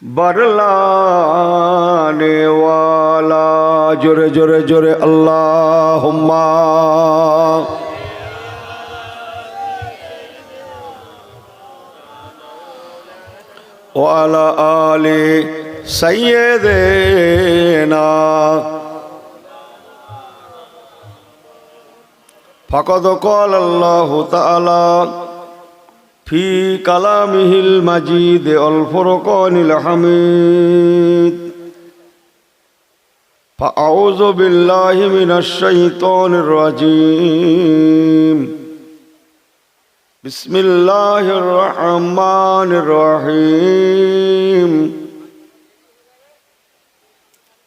बरलाने वाला। जोरे जोरे जोरे अल्लाहुम्मा। वाला आले सय्यदेना। फ़क़द क़ाल अल्लाहु तआला फी कलामिहिल मजीद अल फुरक़ानिल हमीद। फ़अऊज़ु बिल्लाहि मिनश शैतानिर रजीम। बिस्मिल्लाहिर रहमानिर रहीम।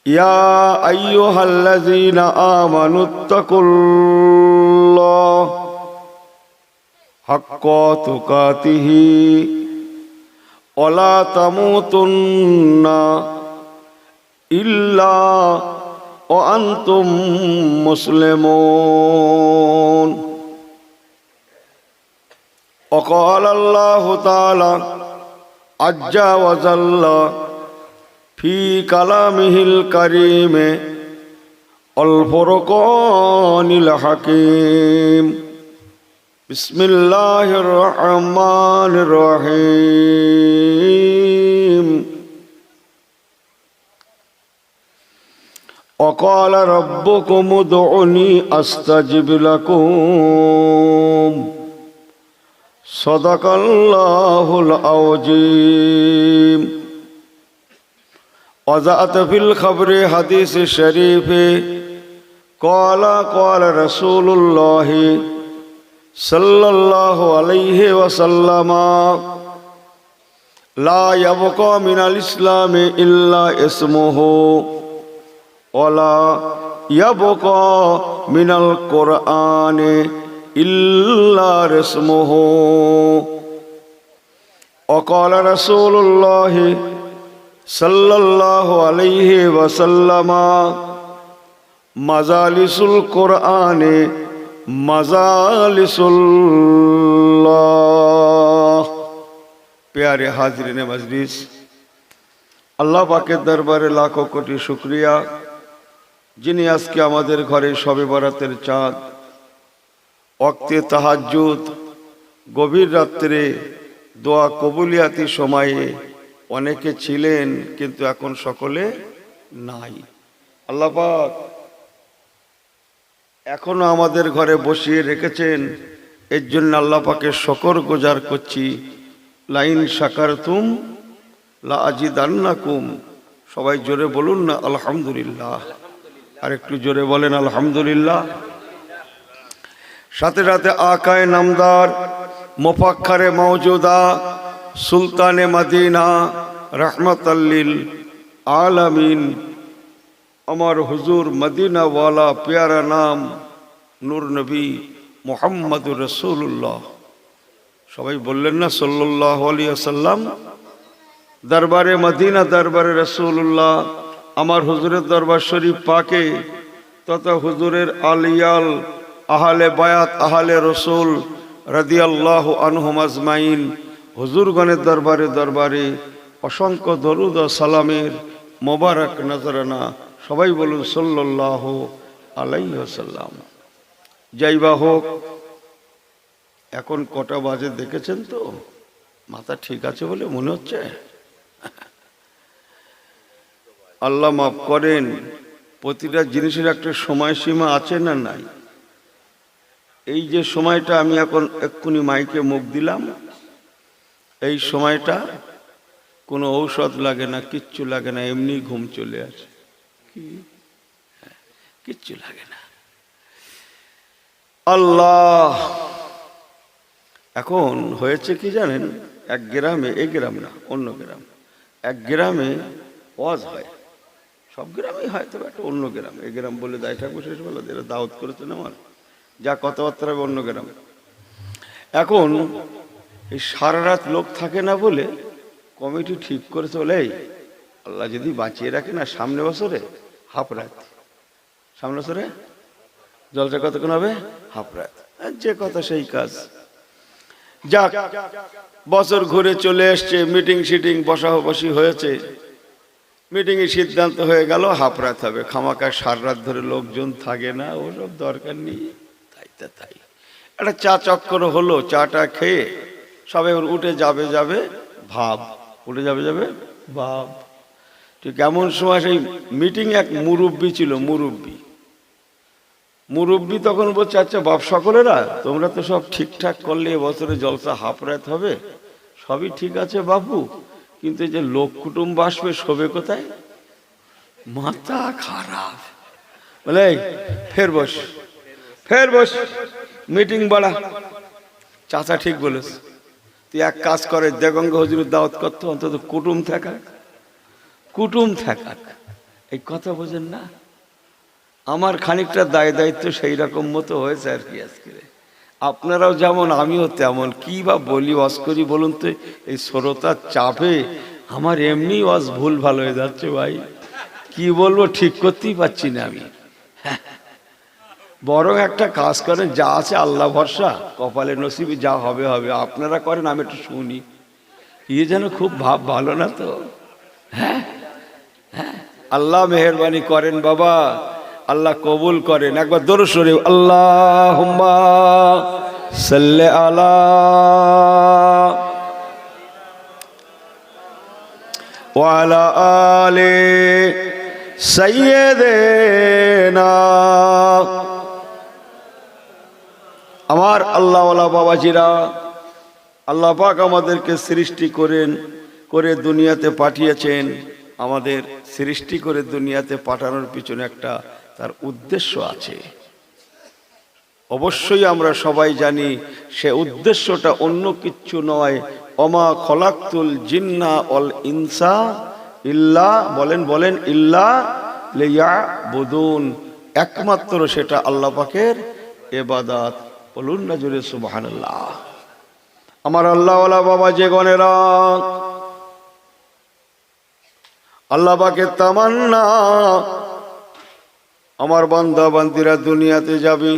या अय्युहल्लज़ीना आमनुत्तकुल्लाह हक्का तुकातिही वला तमूतुन्ना इल्ला व अंतुम मुस्लिमून। वक़ाल अल्लाहु तआला अज़्ज़ा व जल्ला फी कलामिहिल करीम अल फुरक़ानिल हकीम। बिस्मिल्लाहिर रहमानिर रहीम। वक़ाल रब्बुकुम उदउनी अस्तजिब लकुम। सदक़ल्लाहुल अज़ीम। वज़अत फिल ख़बर हदीस शरीफ क़ाल क़ाल रसूलुल्लाह सल्लल्लाहु अलैहि वसल्लम ला यबक़ा मिनल इस्लाम इल्ला इस्मुहु वला यबक़ा मिनल कुरआन इल्ला रस्मुहु। वक़ाल रसूलुल्लाह सल्लल्लाहु अलैहि वसल्लम मजालिसुल कुरआन मजालिसुल्लाह। प्यारे हाज़रीन मजलिस, अल्लाह पाकेर दरबारे लाखों कोटी शुक्रिया जिनि आजके आमादेर घरे शबे बरातेर चाँद वक्ते ताहाज्जुद गभीर रात्रे दोया कबुलियाती समये अनेके छिलेन किन्तु एखन सकले नाई। आल्लाह पाक एखोनो आमादेर घरे बसिए रेखेछेन, एर जन्य आल्लाह पाकेर शकर गुजार करछि। लाइन शाकारतुम ला आजिदान्नाकुम। सबाई जोरे बोलुन ना आलहामदुलिल्लाह। और एकटू जोरे बोलेन आलहामदुलिल्लाह। साथे साथे आकाए नामदार मुफाक्खरे मौजूदा सुल्ताने मदीना रहमतल लिल आलमीन अमर हुजूर मदीना वाला प्यारा नाम नूर नबी मुहम्मदुर रसूलुल्लाह। सबाई बोललेन ना सल्लल्लाहु अलैहि वसल्लम। दरबारे मदीना दरबारे रसूलुल्लाह अमर हुजूरेर दरबार शरीफ पाके तथा हुजूरेर आलियाल आहले बायात आहले रसूल रदियाल्लाहु अन्हुम अजमाइन हुजूरगणेर दरबारे दरबारे असंख्य दरूद और सालामेर मोबारक नजराना। सबाई बोलुन सल्लल्लाहु अलैहि वसल्लम। जाइबा होक एखन कटा बाजे देखेছেন तो? माथा ठीक आछे बोले मने हच्छे। आल्लाह माफ करें, प्रतिटा जिनिसेर एकटा समयसीमा आछे ना नाई? এই যে সময়টা আমি এখন এক্ষুনি মাইকে মুখ দিলাম, এই সময়টা কোনো ঔষধ লাগে না, কিচ্ছু লাগে না, এমনি ঘুম চলে আসে। কি কিচ্ছু লাগে না। আল্লাহ এখন হয়েছে কি জানেন, এক গ্রামে, এই গ্রাম না অন্য গ্রাম, এক গ্রামে ওয়াজ হয়। সব গ্রামেই হয়, তবে একটা অন্য গ্রাম। এই গ্রাম বলে দায় ঠাকুর শেষ বলে এরা দাওয়াত করেছেন আমার, যা কথাবার্তা হবে অন্য গ্রাম। এখন এই সারা রাত লোক থাকে না বলে কমিটি ঠিক করেছে, বলে এই আল্লাহ যদি বাঁচিয়ে রাখে না, সামনে বছরে হাফ রাত, সামনে বছরে জলসা কতক্ষণ হবে? হাফ রাত। যে কথা সেই কাজ। যাক, বছর ঘুরে চলে এসছে, মিটিং শিটিং বসাবসি হয়েছে, মিটিংয়ে সিদ্ধান্ত হয়ে গেল হাফ রাত হবে। খামাকা সার রাত ধরে লোকজন থাকে না, ওসব দরকার নেই, তাই একটা চা চক্কর হলো। চাটা খেয়ে সবাই উঠে যাবে ভাব, উঠে যাবে ভাব। ঠিক এমন সময় সেই মিটিং এক মুরব্বী ছিল, মুরব্বী তখন বলছে, আচ্ছা বাপ সকলেরা, তোমরা তো সব ঠিকঠাক করলে এবছরে জলসা হাফ রাত হবে, সবই ঠিক আছে বাপু, কিন্তু এই যে লোক কুটুম্ব আসবে শোবে কোথায়? মাথা খারাপ। বলে ফের বস, মিটিং বাড়া। চাচা ঠিক বলেছ, তুই এক কাজ করে দেগঙ্গ হুজুরের দাওয়াত করতো, অন্তত কুটুম থাকাক। এই কথা বোঝেন না? আমার খানিকটা দায়িত্ব সেই রকম মতো হয়েছে আর কি আজকে। আপনারাও যেমন আমিও তেমন। কি বা বলি ওয়াজ করি বলুন তো, এই শ্রোতার চাপে আমার এমনি ওয়াজ ভুল ভালো হয়ে যাচ্ছে ভাই। কি বলবো ঠিক করতেই পারছি না আমি। বরং একটা কাজ করেন, যা আছে আল্লাহ ভরসা, কপালে নসিবে যা হবে হবে। আপনারা করেন, আমি একটু শুনি। যেন খুব ভাব ভালো না তো? হ্যাঁ, আল্লাহ মেহেরবানি করেন বাবা, আল্লাহ কবুল করেন। একবার দরুদ শরীফ, আল্লাহুম্মা সাল্লি আলা ওয়া আলা আলি সাইয়্যিদিনা। আমার আল্লাহওয়ালা বাবাজিরা, আল্লাহ পাক আমাদেরকে সৃষ্টি করে দুনিয়াতে পাঠিয়েছেন। আমাদের সৃষ্টি করে দুনিয়াতে পাঠানোর পিছনে একটা তার উদ্দেশ্য আছে, অবশ্যই আমরা সবাই জানি। সে উদ্দেশ্যটা অন্য কিচ্ছু নয়। ওমা খলাকতুল জিন্না ওয়াল ইনসা ইল্লা, বলেন ইল্লা লিয়াবুদুন। একমাত্র সেটা আল্লাহ পাকের ইবাদত। বলুন না জোরে সুবহানাল্লাহ। আমার আল্লাহওয়ালা বাবা যে গণেরা, আল্লাহ পাকের তামান্না, আমার বান্দা বান্দিরা দুনিয়াতে যাবে।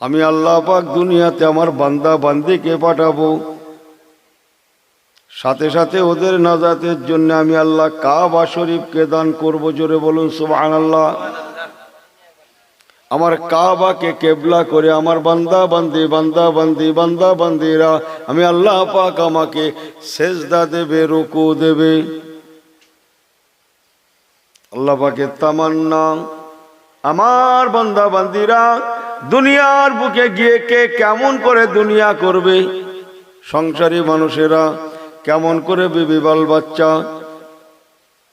আমি আল্লাহ পাক দুনিয়াতে আমার বান্দা বান্দিকে পাঠাবো, সাথে সাথে ওদের নাজাতের জন্য আমি আল্লাহ কাবা শরীফকে দান করব। জোরে বলুন সুবহানাল্লাহ। আমার কাবাকে কেবলা করে আমার বান্দা বান্দিরা, আমি আল্লাহ পাক আমাকে সেজদা দেবে, রুকু দেবে। আল্লাহ পাকের তামান্না, আমার বান্দা বান্দিরা দুনিয়ার বুকে গিয়ে কে কেমন করে দুনিয়া করবে, সংসারী মানুষেরা কেমন করে বিবি বাল বাচ্চা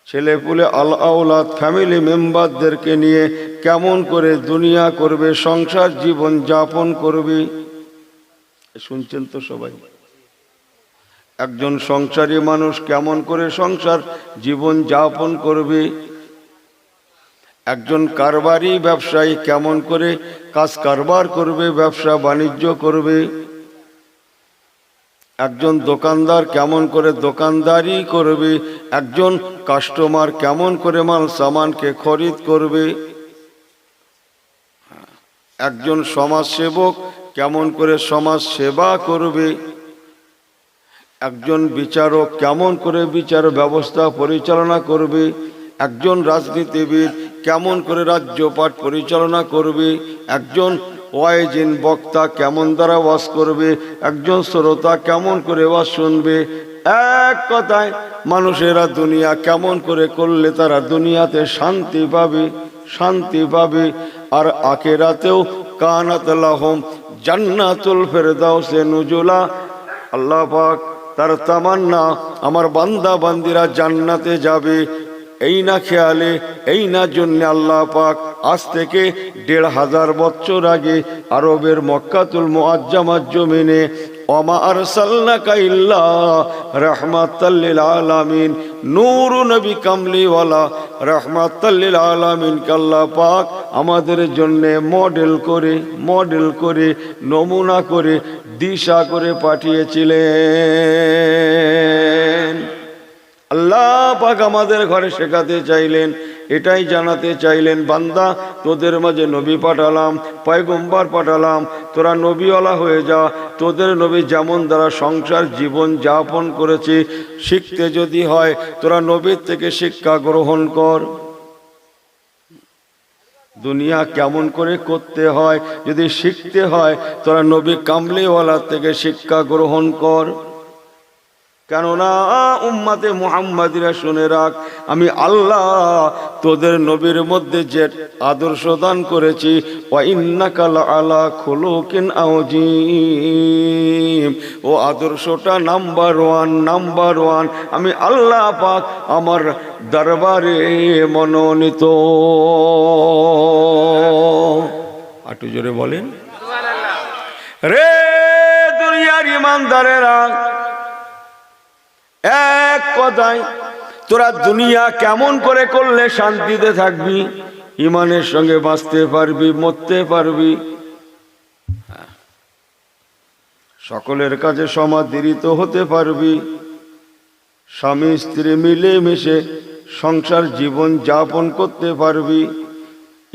ছেলে পুলে আওলাদ ফ্যামিলি মেম্বারদেরকে নিয়ে কেমন করে দুনিয়া করবে, সংসার জীবন যাপন করবে। শুনছেন তো সবাই? একজন সংসারী মানুষ কেমন করে সংসার জীবন যাপন করবে, একজন কারবারি ব্যবসায়ী কেমন করে কাজ কারবার করবে, ব্যবসা বাণিজ্য করবে, একজন দোকানদার কেমন করে দোকানদারি করবে, একজন কাস্টমার কেমন করে মাল সামানকে খরিদ করবে, একজন সমাজসেবক কেমন করে সমাজ সেবা করবে, একজন বিচারক কেমন করে বিচার ব্যবস্থা পরিচালনা করবে, একজন রাজনীতিবিদ কেমন করে রাজ্যপাট পরিচালনা করবে, একজন ওয়াইজিন বক্তা কেমন দ্বারা ওয়াজ করবে, একজন শ্রোতা কেমন করে ওয়াজ শুনবে। এক কথায় মানুষেরা দুনিয়া কেমন করে করলে তারা দুনিয়াতে শান্তি পাবে আর আখিরাতেও কানাত লাহুম জান্নাতুল ফেরদাউসে নুজুলা। আল্লাহ পাক তার তামান্না আমার বান্দা বান্দিরা জান্নাতে যাবে, এই না খেয়ালে, এই না জন্য আল্লাহ পাক আজ থেকে ১৫০০ বছর আগে আরবের মক্কাতুল মুআজ্জামার জমিনে ওমা আরসালনাকা ইল্লা রাহমাতাল লিল আলামিন, নূর নবী কামলিওয়ালা রাহমাতাল লিল আলামিন কে আল্লাহ পাক আমাদের জন্য মডেল করে নমুনা করে দিশা করে পাঠিয়েছিলেন। আল্লাহ পাক আমাদের ঘরে শেখাতে চাইলেন, এটাই জানাতে চাইলেন, বান্দা তোদের মাঝে নবী পাঠালাম, পয়গম্বর পাঠালাম, তোরা নবীওয়ালা হয়ে যা। তোদের নবী যেমন দ্বারা সংসার জীবন যাপন করেছে, শিখতে যদি হয় তোরা নবীর থেকে শিক্ষা গ্রহণ কর। দুনিয়া কেমন করে করতে হয় যদি শিখতে হয়, তোরা নবী কামলিওয়ালার থেকে শিক্ষা গ্রহণ কর। কেননা উম্মতে মুহাম্মাদিরা শুনে রাখ, আমি আল্লাহ তোদের নবীর মধ্যে যে আদর্শ দান করেছি, ওয়া ইন্নাকা লাআলা খুলুকিন আযীম, ও আদর্শটা নাম্বার ওয়ান। আমি আল্লাহ পাক আমার দরবারে মনোনীত। একটু জোরে বলেন সুবহানাল্লাহ। রে দুনিয়ার ইমানদারেরা, এক কথায় তোরা দুনিয়া কেমন করে করলে শান্তিতে থাকবি, ইমানের সঙ্গে বাঁচতে পারবি, মরতে পারবি, সকলের কাছে সমাদৃত হতে পারবি, স্বামী স্ত্রী মিলে মিশে সংসার জীবন যাপন করতে পারবি,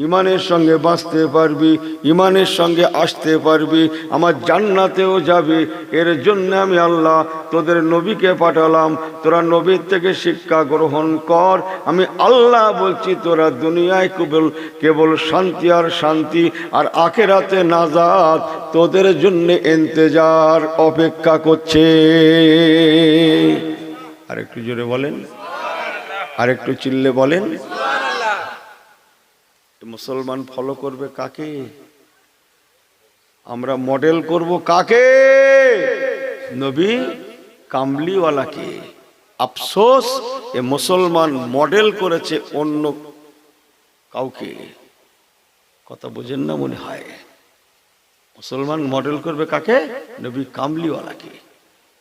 ইমানের সঙ্গে বাঁচতে পারবি, ইমানের সঙ্গে আসতে পারবি, আমার জান্নাতেও যাবি। এর জন্য আমি আল্লাহ তোদের নবীকে পাঠালাম, তোরা নবীর থেকে শিক্ষা গ্রহণ কর। আমি আল্লাহ বলছি, তোরা দুনিয়ায় কেবল শান্তি আর শান্তি, আর আখিরাতে নাজাত তোদের জন্য ইন্তজার অপেক্ষা করছে। আরেকটু জোরে বলেন, আরেকটু চিল্লে বলেন। মুসলমান ফলো করবে কাকে? আমরা মডেল করব কাকে? নবী কামলিওয়ালাকে। আফসোস, এ মুসলমান মডেল করেছে অন্য কাউকে। কথা বোঝেন না মনে হয়। মুসলমান মডেল করবে কাকে? নবী কামলিওয়ালাকে।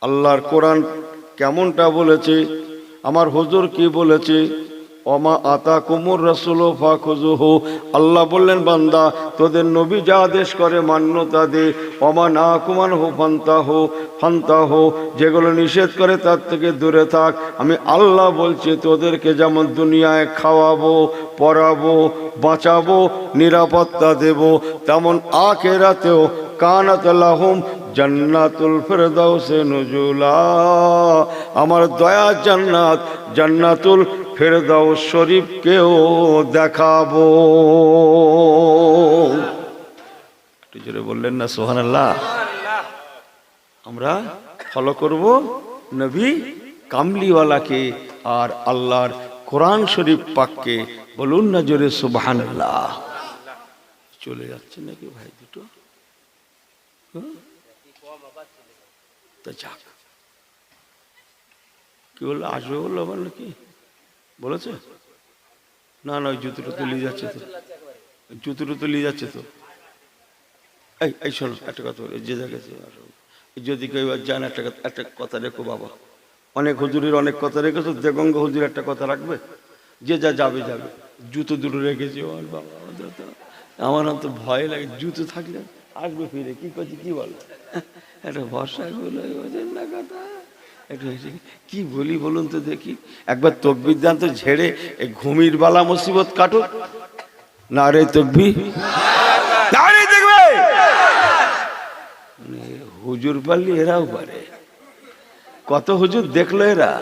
আল্লাহর কোরআন কেমনটা বলেছে, আমার হুজুর কি বলেছে, ওমা আতাকুমুর রাসূলু ফাখুযুহু, আল্লাহ বললেন বান্দা তোদের নবী যা আদেশ করে মান্যতা দে। ওমা নাহাকুম আনহু ফান্তাহু, যেগুলো নিষেধ করে তার থেকে দূরে থাক। আমি আল্লাহ বলছি, তোদেরকে যেমন দুনিয়ায় খাওয়াবো, পড়াবো, বাঁচাবো, নিরাপত্তা দেব, তেমন আখিরাতেও কানাত লাহুম জান্নাতুল ফিরদাউসে নুজুলা, আমার দয়া জান্নাত জান্নাতুল ফেরদাউস শরীফকেও দেখাবো। একটু জোরে বললেন না সুবহানাল্লাহ। আমরা ফলো করব নবী কামলিওয়ালাকে আর আল্লাহর কোরআন শরীফ পাককে। বলুন না জোরে সুবহানাল্লাহ। চলে যাচ্ছে নাকি ভাই দুটো? তা যাক, কি বললো, আসবে বললো আবার নাকি বলেছে? না না, ওই জুতোটা তো নিয়ে যাচ্ছে তো, জুতোটা তো নিয়ে যাচ্ছে তো। এই শোনো একটা কথা বলে, যে জায়গায় যদি কেউ জান একটা কথা রেখো বাবা। অনেক হুজুরের অনেক কথা রেখেছো, দেগঙ্গ হুজুর একটা কথা রাখবে, যে যা যাবে যাবে। জুতো দুটো রেখেছি আমার বাবা, আমার তো ভয় লাগে। জুতো থাকলে আসবে ফিরে, কি করছি কি বলো, একটা ভরসা বোঝেন না কথা। একটু কি বলি বলুন তো দেখি। একবার তকবির দান তো ঝেড়ে এই ঘুমির বালা মুসিবত কাটুক না রে তকবির, দেখবে হুজুর পারলি এরাও পারে। কত হুজুর দেখলো এরা।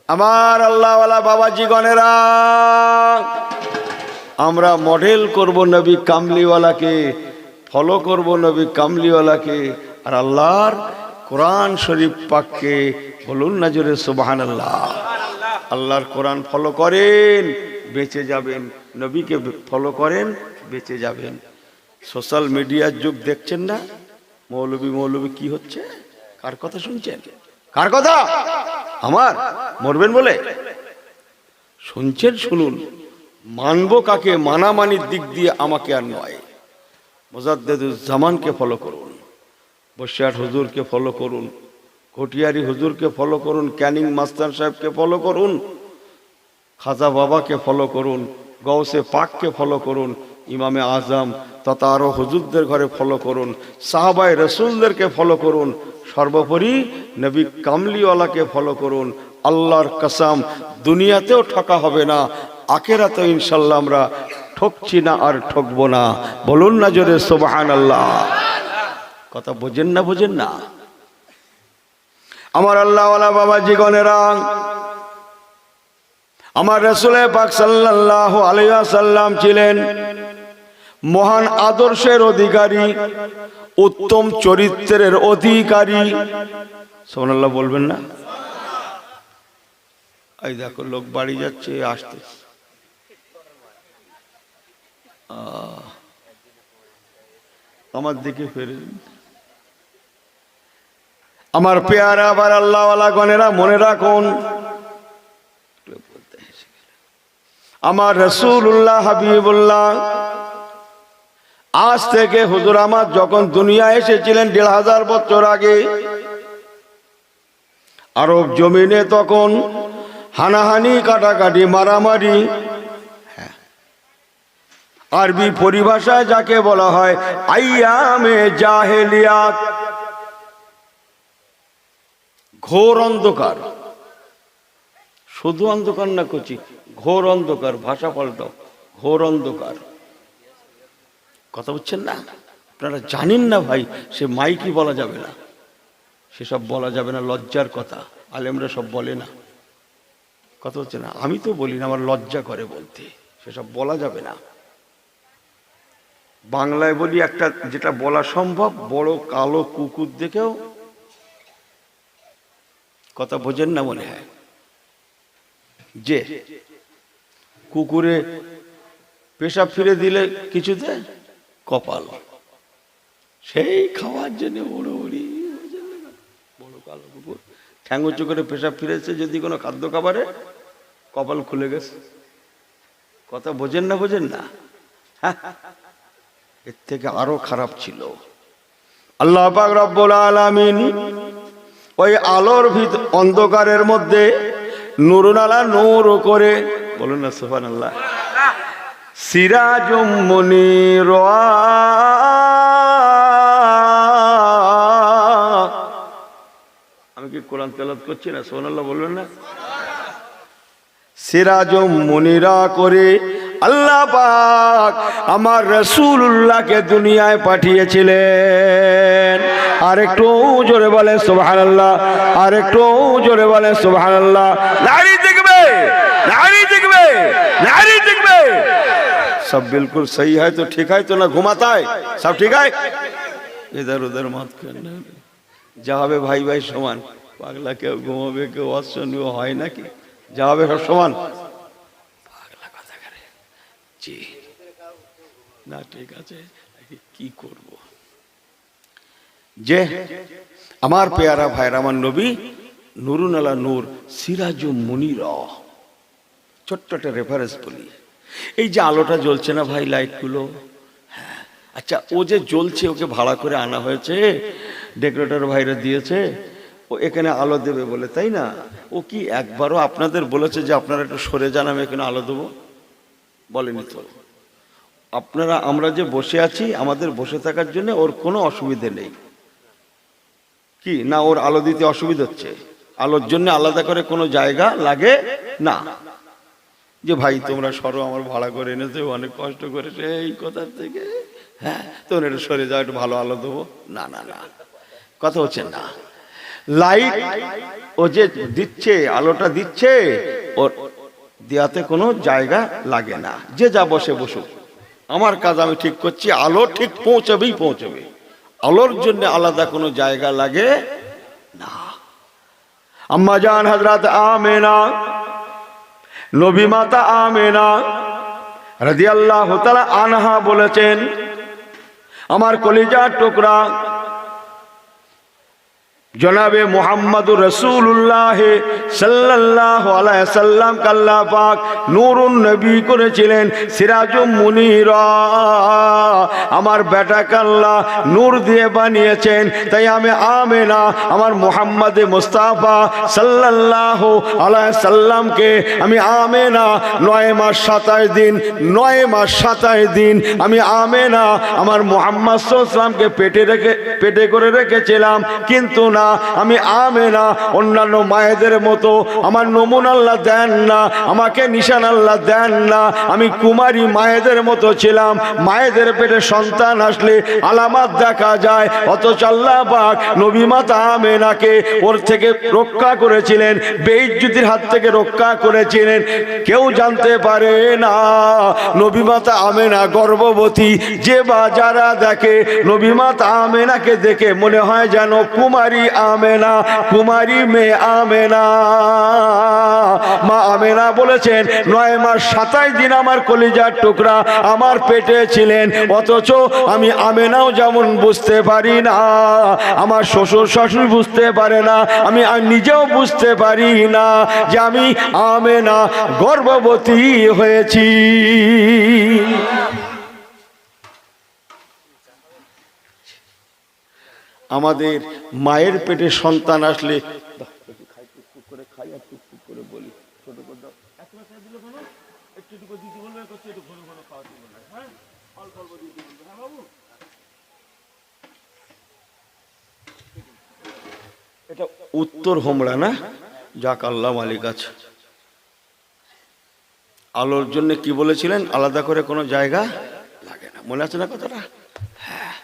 আমার আল্লাহওয়ালা বাবাজি গণেরা, আমরা মডেল করব নবী কামলিওয়ালাকে, ফলো করব নবী কামলিওয়ালাকে আর আল্লাহর কোরআন শরীফ পাককে। বলুন না জোরে সুবহানাল্লাহ। আল্লাহর কোরআন ফলো করেন, বেঁচে যাবেন। নবীকে ফলো করেন, বেঁচে যাবেন। সোশ্যাল মিডিয়ার যুগ দেখছেন না, মৌলবী কি হচ্ছে? কার কথা শুনছেন? কার কথা? আমার মরবেন বলে শুনছেন? শুনুন, মানবো কাকে? মানামানির দিক দিয়ে আমাকে আর নয়। মুজাদ্দেদুজ্জামানকে ফলো করুন, বসিরহাট হুজুরকে ফলো করুন, ঘটিয়ারি হুজুরকে ফলো করুন, ক্যানিং মাস্টার সাহেবকে ফলো করুন, খাজা বাবাকে ফলো করুন, গৌসে পাককে ফলো করুন, ইমামে আজম তথা আরো হুজুরদের ঘরে ফলো করুন, সাহাবায়ে রাসূলদেরকে ফলো করুন, সর্বোপরি নবী কামলিওয়ালাকে ফলো করুন। আল্লাহর কসম, দুনিয়াতেও ঠকা হবে না, আখিরাতেও ইনশাল্লাহ আমরা ঠকছি না আর ঠকবো না। বলুন না জোরে সুবহানাল্লাহ। কথা বোঝেন না, বোঝেন না আমার আল্লাহওয়ালা বাবা জীবনেরা। আমার রাসূল পাক সাল্লাল্লাহু আলাইহি ওয়াসাল্লাম ছিলেন মহান আদর্শের অধিকারী, উত্তম চরিত্রের অধিকারী। সুবহানাল্লাহ বলবেন না? এই দেখো লোক বাড়ি যাচ্ছে, আসতে আমার দিকে ফেরে। আমার পেয়ারা আবার আল্লাহওয়ালা গণেরা মনে রাখুন, আমার রাসূলুল্লাহ হাবিবুল্লাহ আজ থেকে হুজুর আমার যখন দুনিয়া এসেছিলেন ১৫০০ বছর আগে, আরব জমিনে তখন হানাহানি, কাটাকাটি, মারামারি, আরবি পরিভাষায় যাকে বলা হয় আইয়ামে জাহেলিয়াত, ঘোর অন্ধকার। শুধু অন্ধকার না কচি, ঘোর অন্ধকার। ভাষা পাল্টাও, ঘোর অন্ধকার। কথা বুঝছেন না? আপনারা জানেন না ভাই, সে মাইকি বলা যাবে না, সেসব বলা যাবে না, লজ্জার কথা। আলেমরা সব বলে না, কথা হচ্ছে না। আমি তো বলি না, আমার লজ্জা করে বলতে, সেসব বলা যাবে না। বাংলায় বলি একটা, যেটা বলা সম্ভব, বড় কালো কুকুর দেখেও, কথা বোঝেন না মনে হয়, যে কুকুরে পেশাব ফিরে দিলে কিছুতে কপাল, সেই খাওয়ার জন্য বড় কালো কুকুর ঠ্যাং উঁচু করে পেশাব ফিরেছে, যদি কোনো খাদ্য খাবারে কপাল খুলে গেছে। কথা বোঝেন না, বোঝেন না? হ্যাঁ, এর থেকে আরো খারাপ ছিল। আল্লাহ পাক রব্বুল আলামিন ওই আলোর অন্ধকারের মধ্যে নূরুন আলা নূর করে, বলুন না সুবহানাল্লাহ, সিরাজুম মুনিরা, আমি কি কোরআন তেলাওয়াত করছি না? সুবহানাল্লাহ বলবেন না? সিরাজুম মুনিরা করে আল্লাহ পাক আমার রাসূলুল্লাহকে দুনিয়ায় পাঠিয়েছিলেন। আর একটু জোরে বলে সুবহানাল্লাহ, আর একটু জোরে বলে সুবহানাল্লাহ। নারী দেখবে, নারী দেখবে, নারী দেখবে। সব বিলকুল সही है तो ठीक है, तो ना घुमाता है, सब ठीक है। इधर उधर मत करना, যাবে ভাই ভাই সমান। পাগলা কেউ ঘুমাবে, কেউ অসহনীয় হয় নাকি? যাবে সব সমান। পাগলা কথা করে জি না, ঠিক আছে, কি করব? যে আমার পেয়ারা ভাইরা, আমার নবী নূরুন আলা নূর, সিরাজুম মুনিরা। ছোট্ট একটা রেফারেন্স বলি, এই যে আলোটা জ্বলছে না ভাই, লাইটগুলো, হ্যাঁ, আচ্ছা ও যে জ্বলছে, ওকে ভাড়া করে আনা হয়েছে, ডেকোরেটর ভাইরা দিয়েছে, ও এখানে আলো দেবে বলে, তাই না? ও কি একবারও আপনাদের বলেছে যে আপনারা একটু সরে যান, আমি এখানে আলো দেবো? বলেনি তো। আপনারা, আমরা যে বসে আছি, আমাদের বসে থাকার জন্য ওর কোনো অসুবিধে নেই কি না? ওর আলো দিতে অসুবিধা হচ্ছে? আলোর জন্য আলাদা করে কোনো জায়গা লাগে না, যে ভাই তোমরা সরো, আমার ভাড়া করে এনেছে, অনেক কষ্ট করে সেই কথার থেকে, হ্যাঁ তোমরা একটু সরে যাও, একটু ভালো আলো দেবো। না না না, কথা হচ্ছে না। লাইট ও যে দিচ্ছে, আলোটা দিচ্ছে, ওর দেওয়াতে কোনো জায়গা লাগে না, যে যা বসে বসুক। আমার কাজ আমি ঠিক করছি, আলো ঠিক পৌঁছবেই পৌঁছবে, আলোর জন্য আলাদা কোনো জায়গা লাগে না। আম্মা জান হযরত আমেনা, নবী মাতা আমেনা রাদিয়াল্লাহু তাআলা আনহা বলেছেন, আমার কলিজার টুকরা জনাবে মুহাম্মদুর রাসূলুল্লাহ সাল্লাল্লাহু আলাইহি সাল্লাম আল্লাহ পাক নূরুন নবী করেছিলেন, সিরাজুম মুনিরা। আমার বেটাকে আল্লাহ নূর দিয়ে বানিয়েছেন, তাই আমি আমেনা আমার মুহাম্মদ মুস্তাফা সাল্লাল্লাহু আলাইহি সাল্লামকে আমি আমেনা 9 মাস 27 দিন, 9 মাস 27 দিন আমি আমেনা আমার মুহাম্মদ সাল্লাল্লাহু আলাইহি সাল্লামকে পেটে করে রেখেছিলাম। কিন্তু না, না, আমি আমেনা অন্যান্য মায়েদের মতো আমার নমুনা আল্লাহ দেন না, আমাকে নিশান আল্লাহ দেন না। আমি কুমারী মায়েদের মতো ছিলাম, মায়েদের পেটে সন্তান আসলে আলামত দেখা যায়, অথচ আল্লাহ পাক নবী মাতা আমেনাকে ওর থেকে রক্ষা করেছিলেন, বেইজ্জতির হাত থেকে রক্ষা করেছিলেন। কেউ জানতে পারে না নবী মাতা আমেনা গর্ভবতী। যে বা যারা দেখে নবী মাতা আমেনাকে দেখে মনে হয় যেন কুমারী আমেনা, কুমারী মেয়ে আমেনা। মা আমেনা বলেছেন 9 মাস 27 দিন আমার কলিজার টুকরা আমার পেটে ছিলেন, অথচ আমি আমেনাও যেমন বুঝতে পারি না, আমার শ্বশুর শাশুড়ি বুঝতে পারে না, আমি নিজেও বুঝতে পারি না যে আমি আমেনা গর্ভবতী হয়েছি। আমাদের মায়ের পেটে সন্তান আসলে এটা উত্তর হোমড়া না, যাক আল্লাহ মালিক আছে। আলোর জন্য কি বলেছিলেন, আলাদা করে কোনো জায়গা লাগে না, মনে আছে না কথাটা? হ্যাঁ,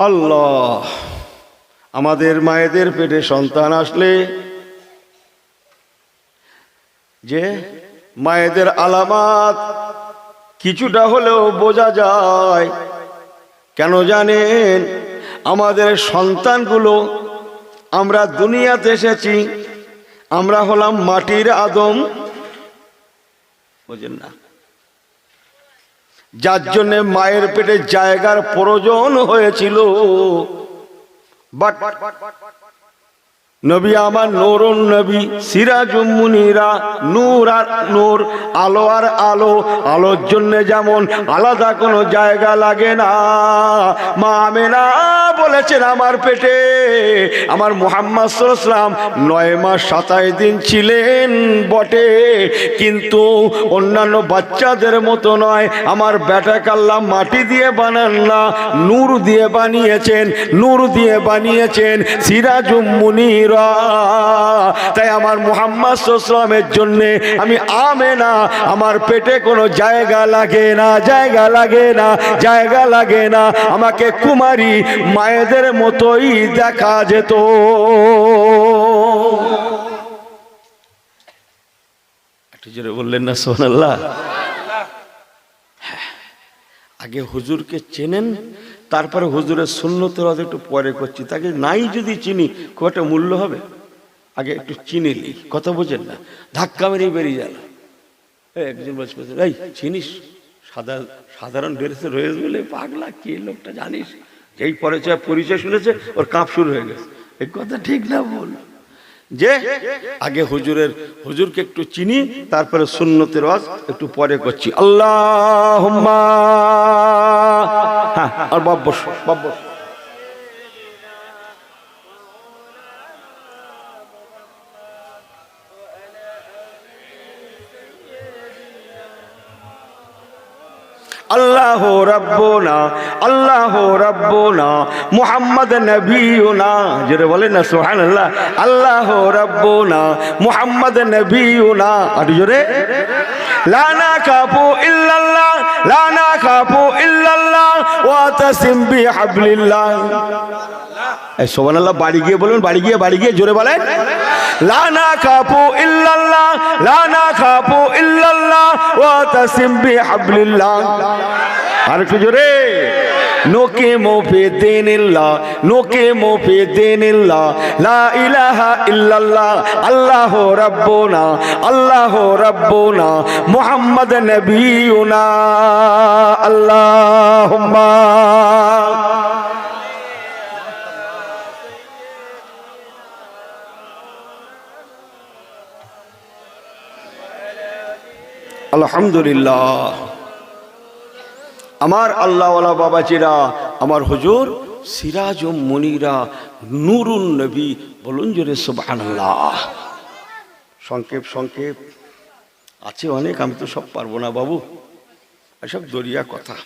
আল্লাহ আমাদের মায়েদের পেটে সন্তান আসলে যে মায়েদের আলামত কিছুটা হলেও বোঝা যায়। কেন জানেন? আমাদের সন্তানগুলো, আমরা দুনিয়াতে এসেছি, আমরা হলাম মাটির আদম, বুঝেন না? যার জন্য মায়ের পেটে জায়গার প্রয়োজন হয়েছিল। বাট নবী আমার নূরুন নবী, সিরাজুম মুনিরা, নূর আর নূর, আলো আর আলো। আলোর জন্য যেমন আলাদা কোনো জায়গা লাগে না, মা আমেনা বলেছেন আমার পেটে আমার মুহাম্মদ সাল্লাল্লাহু আলাইহি ওয়াসাল্লাম 9 মাস 27 দিন ছিলেন বটে, কিন্তু অন্যান্য বাচ্চাদের মতো নয়। আমার বেটাকে আল্লাহ মাটি দিয়ে বানান না, নূর দিয়ে বানিয়েছেন, নূর দিয়ে বানিয়েছেন, সিরাজুম মুনির। তাই আমার মুহাম্মদ সাল্লাল্লাহু আলাইহি ওয়াসাল্লামের জন্য আমি আমেনা, আমার পেটে কোনো জায়গা লাগে না, জায়গা লাগে না, জায়গা লাগে না। আমাকে কুমারী মায়েদের মতোই দেখা যেত। একটু জোরে বললেন না সুবহানাল্লাহ? আগে হুজুরকে চেনেন, তারপরে হুজুরের সুন্নতের কথা একটু পরে করছি। তাকে নাই যদি চিনি খুব একটা মূল্য হবে? আগে একটু চিনিলি, কথা বোঝেন না, ধাক্কা মেরেই বেরিয়ে গেল। একজন বলছে এই চিনিস, সাধারণ ড্রেসে রয়েছে বলে পাগলা, কে লোকটা জানিস? এই পরিচয় শুনেছে ওর কাঁপ শুরু হয়ে গেছে। এই কথা ঠিক না বল, যে আগে হুজুরকে একটু চিনি, তারপরে সুন্নতের ওয়াজ একটু পরে করছি। আল্লাহুম্মা, হ্যাঁ, আর বাব্বস বাব্বস আল্লাহ রাব্বুনা, আল্লাহ রাব্বুনা, মুহাম্মদ নবিয়ুনা, জোরে বলেন না সুবহানাল্লাহ। আল্লাহ রাব্বুনা, মুহাম্মদ নবিয়ুনা, আর জোরে। লা নাখাফু ইল্লাল্লাহ, লা নাখাফু ইল্লাল্লাহ, ওয়া তাসিম বিহাবলিল্লাহ। এই সুবহানাল্লাহ বাড়ি গিয়ে বলুন, বাড়ি গিয়ে জোরে বলেন। লা নাখাফু ইল্লাল্লাহ, লা নাখাফু ইল্লাল্লাহ, ওয়া তাসিম বিহাবলিল্লাহ। আর একটু জোরে। নুকিমু ফি দীনিল্লাহ, নুকিমু ফি দীনিল্লাহ, লা ইলাহা ইল্লাল্লাহ, আল্লাহু রাব্বুনা, আল্লাহু রাব্বুনা, মুহাম্মদ নবিয়ুনা। আল্লাহুম্মা আলহামদুলিল্লাহ। আমার আল্লাহওয়ালা বাবাজিরা, আমার হুজুর সিরাজুম মুনিরা, নূরুন নবী, বলুন জোরে সুবহানাল্লাহ। সংক্ষেপ আছে অনেক, আমি তো সব পারবো না বাবু, এসব দরিয়া কথা।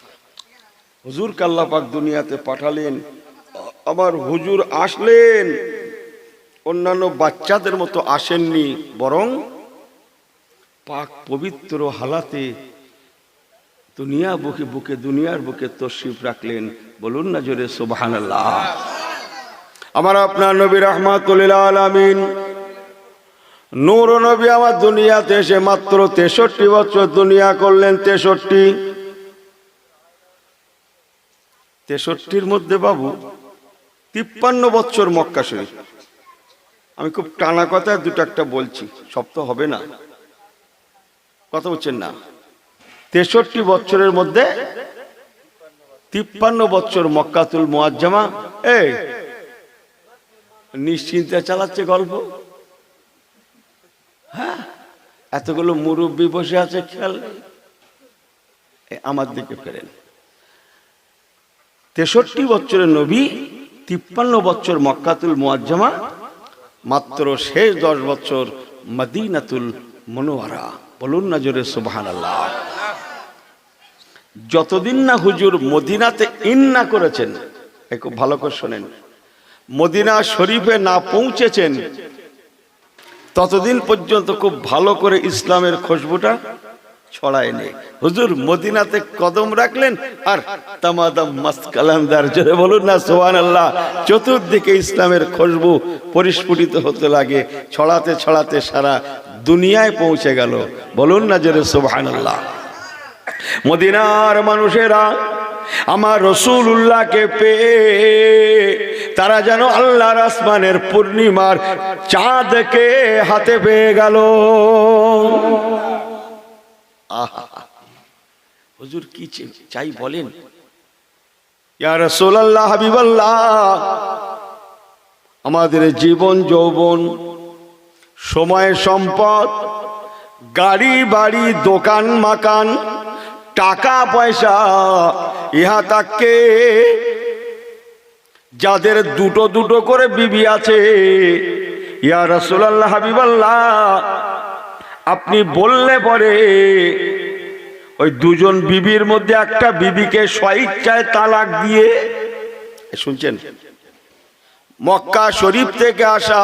হুজুরকে আল্লাহ পাক দুনিয়াতে পাঠালেন আমার হুজুর আসলেন অন্যান্য বাচ্চাদের মতো আসেননি, বরং পাক পবিত্র হালাতে দুনিয়ার বুকে তশরিফ রাখলেন। বলুন না জোরে সুবহানাল্লাহ। আমার আপনার নবী রাহমাতুল লিল আলামিন নূর নবী আমার দুনিয়াতে এসে মাত্র 63 বছর দুনিয়া করলেন। 63-র মধ্যে বাবু 53 বছর মক্কা শরীফ। আমি খুব টানা কথায় দুটো একটা বলছি, সব তো হবে না, কথা বলছেন না। 63 বছরের মধ্যে 53 বছর মক্কাতুল মুআজ্জামা। এই নিশ্চিন্তে চালাচ্ছে গল্প। হ্যাঁ, এতগুলো মুরব্বী বসে আছে, খেয়াল আমার দিকে ফেরেন। 63 বছরের নবী, 53 বছর মক্কাতুল মুআজ্জামা, মাত্র শেষ 10 বছর মদিনাতুল মুনাওয়ারা। বলুন না জোরে সুবহানাল্লাহ। যতদিন না হুজুর মদিনাতে ইন্না করেছেন, খুব ভালো করে শোনেন, মদিনা শরীফে না পৌঁছেছেন, ততদিন পর্যন্ত খুব ভালো করে ইসলামের খুশবুটা ছড়ায় নেই। হুজুর মদিনাতে কদম রাখলেন আর তামাদাম মস্ত কালান্দার, জোরে বলুন না সুবহানাল্লাহ। চতুর্দিকে ইসলামের খুশবু পরিস্ফুটিত হতে লাগে, ছড়াতে ছড়াতে সারা দুনিয়ায় পৌঁছে গেল। বলুন না জোরে সুবহানাল্লাহ। মদিনার মানুষেরা আমার রাসূলুল্লাহকে পেয়ে তারা যেন আল্লাহর আসমানের পূর্ণিমার চাঁদকে হাতে পেয়ে গেল। আহা, হুজুর কি চাই বলেন? ইয়া রাসূলুল্লাহ, হাবিবাল্লাহ, আমাদের জীবন যৌবন, সময় সম্পদ, গাড়ি বাড়ি, দোকান মাকান, টাকা পয়সা, ইহা তাকে যাদের দুটো দুটো করে বিবি আছে, ইয়া রাসূলুল্লাহ, হাবিবাল্লাহ, আপনি বললে পরে ওই দুজন বিবির মধ্যে একটা বিবিকে স্বইচ্ছায় তালাক দিয়ে, শুনছেন, মক্কা শরীফ থেকে আসা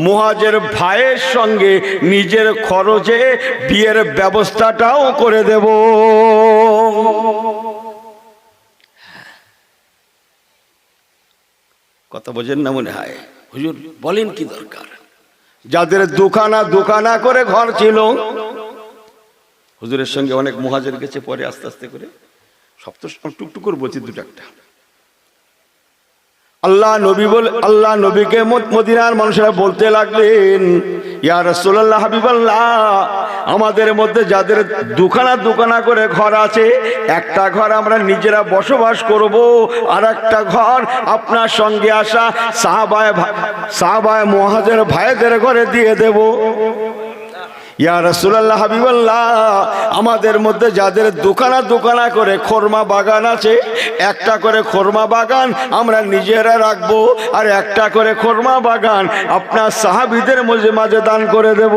মুহাজির ভাইয়ের সঙ্গে নিজের খরচে বিয়ের ব্যবস্থাটাও করে দেব। কথা বোঝেন না মনে হয়? হুজুর বলেন কি দরকার? যাদের দুখানা করে ঘর ছিল, হুজুরের সঙ্গে অনেক মুহাজির গেছে পরে আস্তে আস্তে করে, সব তো টুকটুক করে বলছি দুটো একটা। আল্লাহ নবীকে মদিনার মানুষেরা বলতে লাগলেন, ইয়া রাসূলুল্লাহ, হাবিবাল্লাহ, আমাদের মধ্যে যাদের দুখানা করে ঘর আছে, একটা ঘর আমরা নিজেরা বসবাস করব, আর একটা ঘর আপনার সঙ্গে আসা সাহাবায়ে মুহাজির ভাইদের ঘরে দিয়ে দেব। ইয়া রাসূলুল্লাহ, হাবিবাল্লাহ, আমাদের মধ্যে যাদের দুখানা করে খরমা বাগান আছে, একটা করে খরমা বাগান আমরা নিজেরা রাখবো, আর একটা করে খরমা বাগান আপনার সাহাবীদের মাঝে দান করে দেব।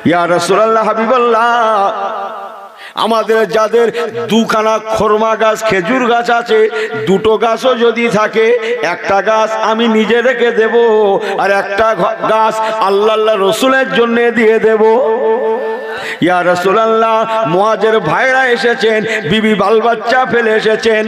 ইয়া রাসূলুল্লাহ, হাবিবাল্লাহ, আমাদের যাদের দুখানা খরমা গাছ, খেজুর গাছ আছে, দুটো গাছও যদি থাকে, একটা গাছ আমি নিজে রেখে দেব, আর একটা গাছ আল্লাহ রসুলের জন্য দিয়ে দেব। ইয়া রাসূলুল্লাহ, মুহাজির ভাইরা এসেছেন, বিবি বাল বাচ্চা ফেলে এসেছেন,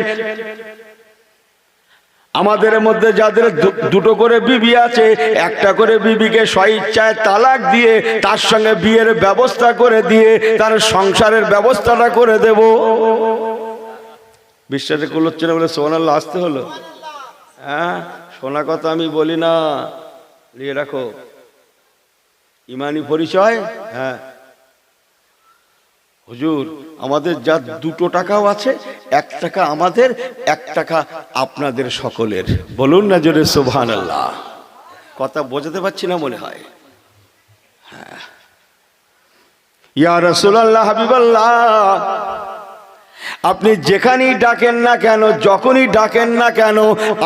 আমাদের মধ্যে যাদের দুটো করে বিবি আছে, একটা করে বিবিকে স্বইচ্ছায় তালাক দিয়ে তার সঙ্গে বিয়ের ব্যবস্থা করে দিয়ে তার সংসারের ব্যবস্থাটা করে দেব। বিশ্বাস করছে না বলে সুবহানাল্লাহ আসতে হলো। হ্যাঁ, শোনা কথা আমি বলি না, নিয়ে রাখো, ইমানি পরিচয়। হ্যাঁ হুজুর, আমাদের যা দুটো টাকাও আছে, 1 টাকা আমাদের, 1 টাকা আপনাদের সকলের। বলুন না জোরে সুবহানাল্লাহ। কথা বোঝাতে পারছি না মনে হয়? হ্যাঁ। ইয়া রাসূলুল্লাহ, হাবিবাল্লাহ, আপনি যেখানেই ডাকেন না কেন, যখনই ডাকেন না কেন,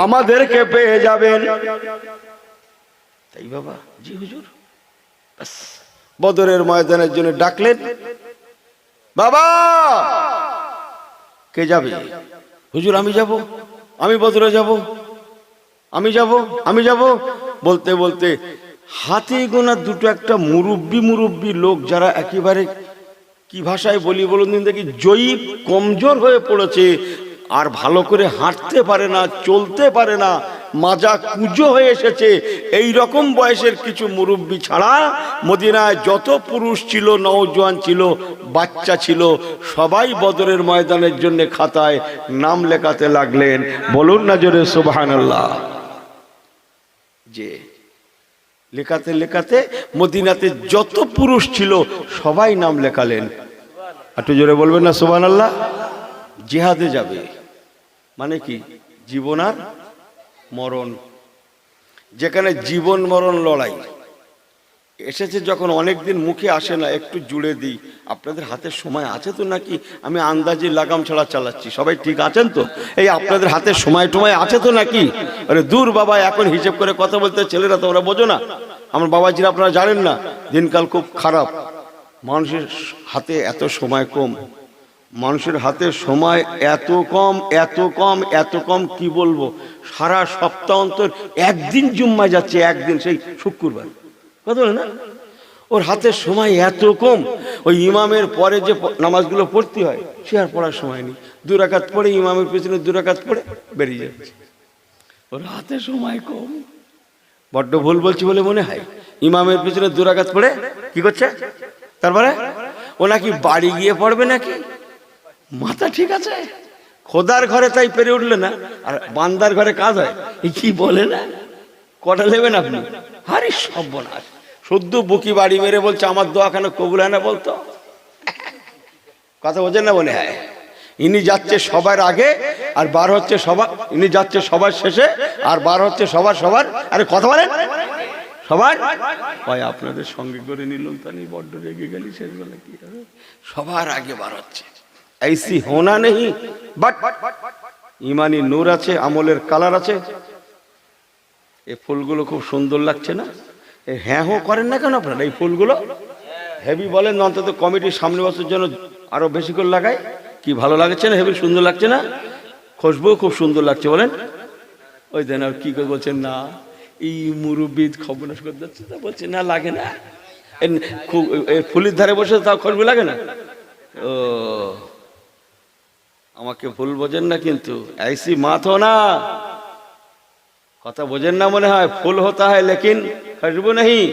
আমাদেরকে পেয়ে যাবেন। তাই বাবা? জি হুজুর। বদরের ময়দানের জন্য ডাকলেন, বাবা কে যাবে? হুজুর আমি যাব। আমি বদরে যাব, আমি যাব, আমি যাব বলতে বলতে হাতে গোনা দুটো একটা মুরব্বি লোক, যারা একেবারে কি ভাষায় বলি বলুন দিন দেখি, জয়ীব কমজোর হয়ে পড়েছে, আর ভালো করে হাঁটতে পারে না, চলতে পারে না, মাজা কুজো হয়ে এসেছে। এই রকম বয়সের কিছু মুরব্বি ছাড়া মদিনায় যত পুরুষ ছিল, নওজোয়ান ছিল, বাচ্চা ছিল, সবাই বদরের ময়দানের জন্য খাতায় নাম লেখাতে লাগলেন। বলুন না জোরে সুবহানাল্লাহ। যে লেখাতে লেখাতে মদিনাতে যত পুরুষ ছিল সবাই নাম লেখালেন। একটু জোরে বলবেন না সুবহানাল্লাহ। জিহাদে যাবে মানে কি? জীবন আর মরণ, যেখানে জীবন মরণ লড়াই এসেছে। যখন অনেকদিন মুখে আসে না, একটু জুড়ে দিই, আপনাদের হাতে সময় আছে তো নাকি? আমি আন্দাজি লাগাম ছাড়া চালাচ্ছি, সবাই ঠিক আছেন তো? এই আপনাদের হাতে সময় টময় আছে তো নাকি? আরে দূর বাবা, এখন হিসেব করে কথা বলতে ছেলেরা তোমরা বোঝো না, আমার বাবাজিরা আপনারা জানেন না, দিনকাল খুব খারাপ, মানুষের হাতে এত সময় কম, মানুষের হাতে সময় এত কম, এত কম, এত কম, কি বলবো। সারা সপ্তাহ অন্তর একদিন জুম্মা যাচ্ছে, একদিন সেই শুক্রবার, কথা বলে না, ওর হাতে সময় এত কম। ওই ইমামের পরে যে নামাজগুলো পড়তে হয় সে আর পড়ার সময় নেই, 2 রাকাত পড়ে ইমামের পেছনে 2 রাকাত পড়ে বেরিয়ে যাচ্ছে, ওর হাতে সময় কম। বড্ড ভুল বলছি বলে মনে হয়। ইমামের পেছনে 2 রাকাত পড়ে কি করছে? তারপরে ও নাকি বাড়ি গিয়ে পড়বে নাকি? মাথা ঠিক আছে? খোদার ঘরে তাই পেরে উঠলে না, আর বান্দার ঘরে কাজ হয়, কি বলে না? কটা নেবেন আপনি? আরে সর্বনাশ, শুদ্ধ বুকি বাড়ি মেরে বলছে আমার দোয়া কেন কবুল হয় না বলতো? কথা বোঝেন না মনে হয়? ইনি যাচ্ছে সবার আগে আর বার হচ্ছে সবার, ইনি যাচ্ছে সবার শেষে আর বার হচ্ছে সবার। আরে কথা বলেন সবার ভাই, আপনাদের সঙ্গে করে নিলাম তা নিয়ে বড্ড রেগে গেলি, শেষবেলা কি হবে? সবার আগে বার হচ্ছে। ऐसी होना नहीं, बट ইমানি নূর আছে, আমলের কালার আছে। এই ফুলগুলো খুব সুন্দর লাগছে না? এই হ্যাঁ হো করেন না কেন আপনারা? এই ফুলগুলো হেভি বলেন, অন্তত কমিটির সামনে বছর জন্য আরো বেশি করে লাগাই। কি ভালো লাগছে না? হেভি সুন্দর লাগছে না? খুশবু খুব সুন্দর লাগছে বলেন। ওই দেন আর কি করে বলছেন না, এই মুরব্বিদ খবরনাশ করে যাচ্ছে, তা বলছে না লাগে না, ফুলের ধারে বসে তাও খুশবু লাগে না। ও আমাকে ভুল বোঝেন না কিন্তু, ऐसी बात हो ना, কথা বোঝেন না মনে হয়। ফুল होता है लेकिन खुशबू नहीं,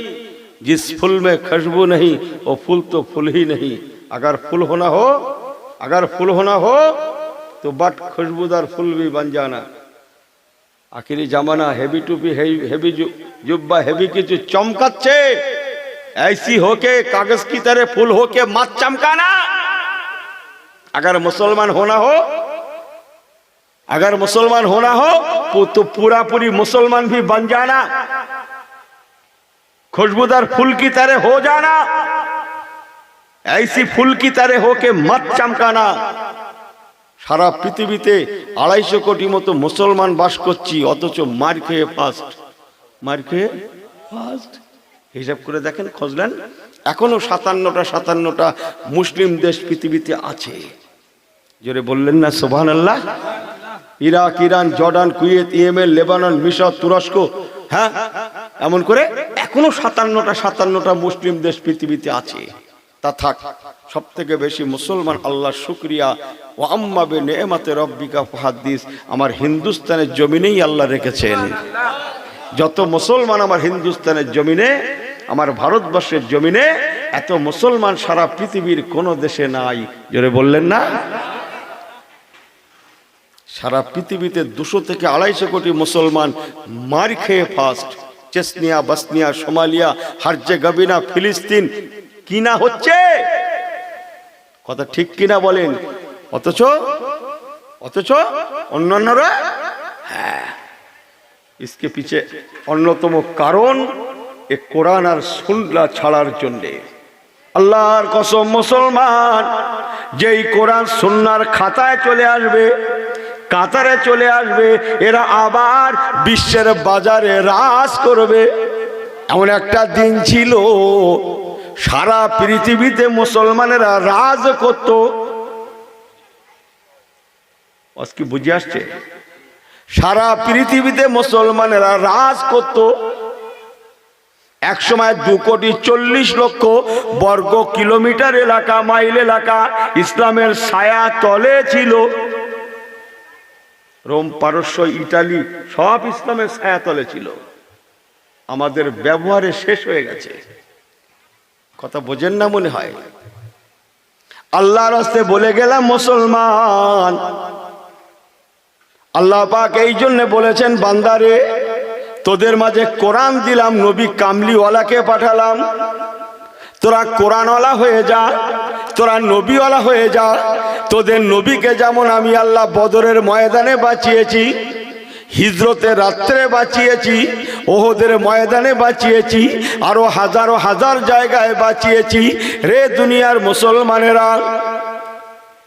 जिस फूल में खुशबू नहीं वो फूल तो फूल ही नहीं। अगर फूल होना हो तो बट खुशबूदार फूल भी बन जाना। आखिरी जमाना हेवी टूपी हेवी जुब्बा हेवी কিছু চমকাচ্ছে, ऐसी होके कागज की तरह फूल होके मत चमकाना। अगर मुसलमान होना हो तो पूरा पूरी मुसलमान भी बन जाना, खुशबूदार फूल की तरह हो जाना, ऐसी फूल की तरह होके मत चमकाना। সারা পৃথিবীতে 250 কোটি মতো মুসলমান বাস করছি, অথচ মার খেয়ে ফার্স্ট। হিসাব করে দেখেন, খুঁজলেন এখনো 57টা মুসলিম দেশ পৃথিবীতে আছে। জোরে বললেন না সুবহানাল্লাহ। Iraq, Iran, Jordan, Kuwait, Yemen, Lebanon, মিশর, তুরস্ক, হ্যাঁ এমন করে এখনো 57টা মুসলিম দেশ পৃথিবীতে আছে। তা থাক, সব থেকে বেশি মুসলমান আল্লাহর শুকরিয়া, ও আম্মা বে নেমাতে রব্বিকা ফাহাদ্দিস, আমার হিন্দুস্তানের জমিনেই আল্লাহ রেখেছেন। যত মুসলমান আমার হিন্দুস্তানের জমিনে, আমার ভারতবর্ষের জমিনে, এত মুসলমান সারা পৃথিবীর কোন দেশে নাই। জোরে বললেন না? সারা পৃথিবীতে 200 থেকে 250 কোটি মুসলমান মার খেয়ে first. Chechnya, Bosnia, Somalia, Herzegovina, ফিলিস্তিন কিনা হচ্ছে, কথা ঠিক কিনা বলেন? অথচ অন্যান্যরা, হ্যাঁ, इसके पीछे অন্যতম কারণ এ কোরআন আর সুন্নাহ ছাড়ার জন্য। আল্লাহর কসম, মুসলমান যেই কোরআন সুন্নাহর খাতায় চলে আসবে, কাতারে চলে আসবে, এরা আবার বিশ্বের বাজারে রাজ করবে। এমন একটা দিন ছিল সারা পৃথিবীতে মুসলমানেরা রাজ করত। আজকে বুঝে আসছে? সারা পৃথিবীতে মুসলমানেরা রাজ করত। এক সময় 2,40,00,000 বর্গ কিলোমিটার এলাকা, মাইল এলাকা ইসলামের ছায়া তলে ছিল। রোম, পারস্য, ইটালি সব ইসলামের ছায়া তলে ছিল। আমাদের ব্যবহারে শেষ হয়ে গেছে। কথা বোঝেন না মনে হয়। আল্লাহর রাস্তে বলে গেলাম মুসলমান। আল্লাহ পাক এই জন্য বলেছেন, বান্দারে তোদের মাঝে কোরআন দিলাম, নবী কামলিওয়ালাকে পাঠালাম, তোরা কোরআনওয়ালা হয়ে যা, তোরা নবীওয়ালা হয়ে যা। তোদের নবীকে যেমন আমি আল্লাহ বদরের ময়দানে বাঁচিয়েছি, হিজরতের রাত্রে বাঁচিয়েছি, ওহদের ময়দানে বাঁচিয়েছি, আরো হাজারো হাজার জায়গায় বাঁচিয়েছি। রে দুনিয়ার মুসলমানেরা,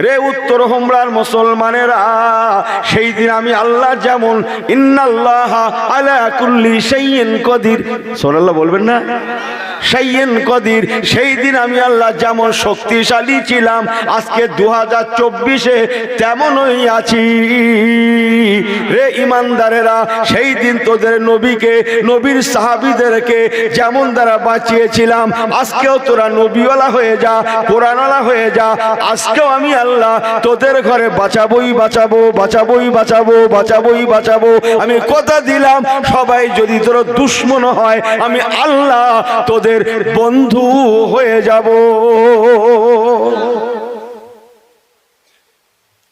রে উত্তর হোমরার মুসলমানেরা, সেই দিন আমি আল্লাহ যেমন ইন্নাল্লাহ আলা কুল্লি শাইইন কদির, সুবহানাল্লাহ বলবেন না, শাইইন কদির, সেই দিন আমি আল্লাহ যেমন শক্তিশালী ছিলাম, আজকে 2024-এ তেমনই আছি। রে ইমানদারেরা, সেই দিন তোদের নবীকে, নবীর সাহাবীদেরকে যেমন দ্বারা বাঁচিয়েছিলাম, আজকেও তোরা নবীওয়ালা হয়ে যা, কোরআনওয়ালা হয়ে যা। আজকেও আমি আল্লাহ তোদের ঘরে বাঁচাবোই বাঁচাবো, বাঁচাবোই বাঁচাবো, বাঁচাবোই বাঁচাবো। আমি কথা দিলাম, সবাই যদি তোর দুশ্মন হয়, আমি আল্লাহ তোদের বন্ধু হয়ে যাব।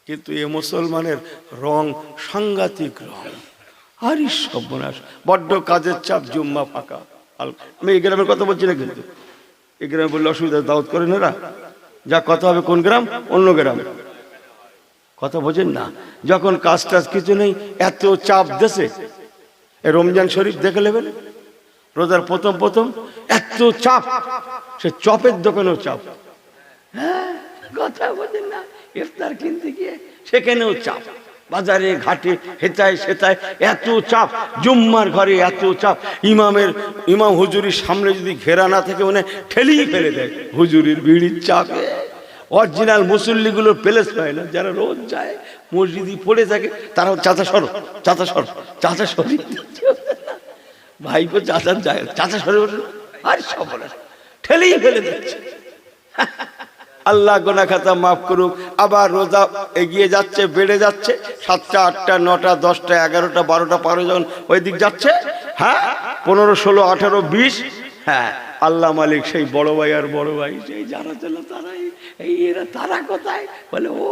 কিন্তু এ মুসলমানের রং সাংঘাতিক রং। আরে সর্বনাশ, বড্ড কাজের চাপ, জুম্মা ফাঁকা। আমি এই গ্রামের কথা বলছি না, কিন্তু এই গ্রামে বললে অসুবিধা, দাওয়াত করেন এরা। যা কথা হবে কোন গ্রাম, অন্য গ্রাম। কথা বোঝেন না। যখন কাজ টাজ কিছু নেই, এত চাপ দেশে। রমজান শরীফ দেখে নেবেন, রোজার প্রথম প্রথম এত চাপ, সে চপের দোকানেও চাপ। হ্যাঁ, কথা বোঝেন না। ইফতার কিনতে গিয়ে সেখানেও চাপ, বাজারে ঘাটে হেতায় সেতায় এত চাপ, জুম্মার ঘরে এত চাপ। ইমাম হুজুরির সামনে যদি ঘেরা না থাকে, মানে ঠেলিয়ে ফেলে দেয় হুজুরির ভিড়ির চাপে। অরিজিনাল মুসল্লিগুলোর প্লেস পায় না, যারা রোজ যায় মসজিদে পড়ে থাকে, তারাও চাচা সর, চাচা সর, চাচা সরি, ভাইপো চাচার যায়, চাচা সরে ওঠে, আর সব ঠেলিয়ে ফেলে দিচ্ছে। আল্লাহ গোনা খাতা মাফ করুক। আবার রোজা এগিয়ে যাচ্ছে, বেড়ে যাচ্ছে, 7টা, 8টা, 9টা, 10টা, 11টা, 12টা পার হয়ে যখন ওই দিক যাচ্ছে, হ্যাঁ 15, 16, 18, 20, হ্যাঁ আল্লাহ মালিক সেই বড় ভাই আর বড় ভাই, সেই যারা ছিল তারাই, এই এরা তারা কোথায় বলে, ও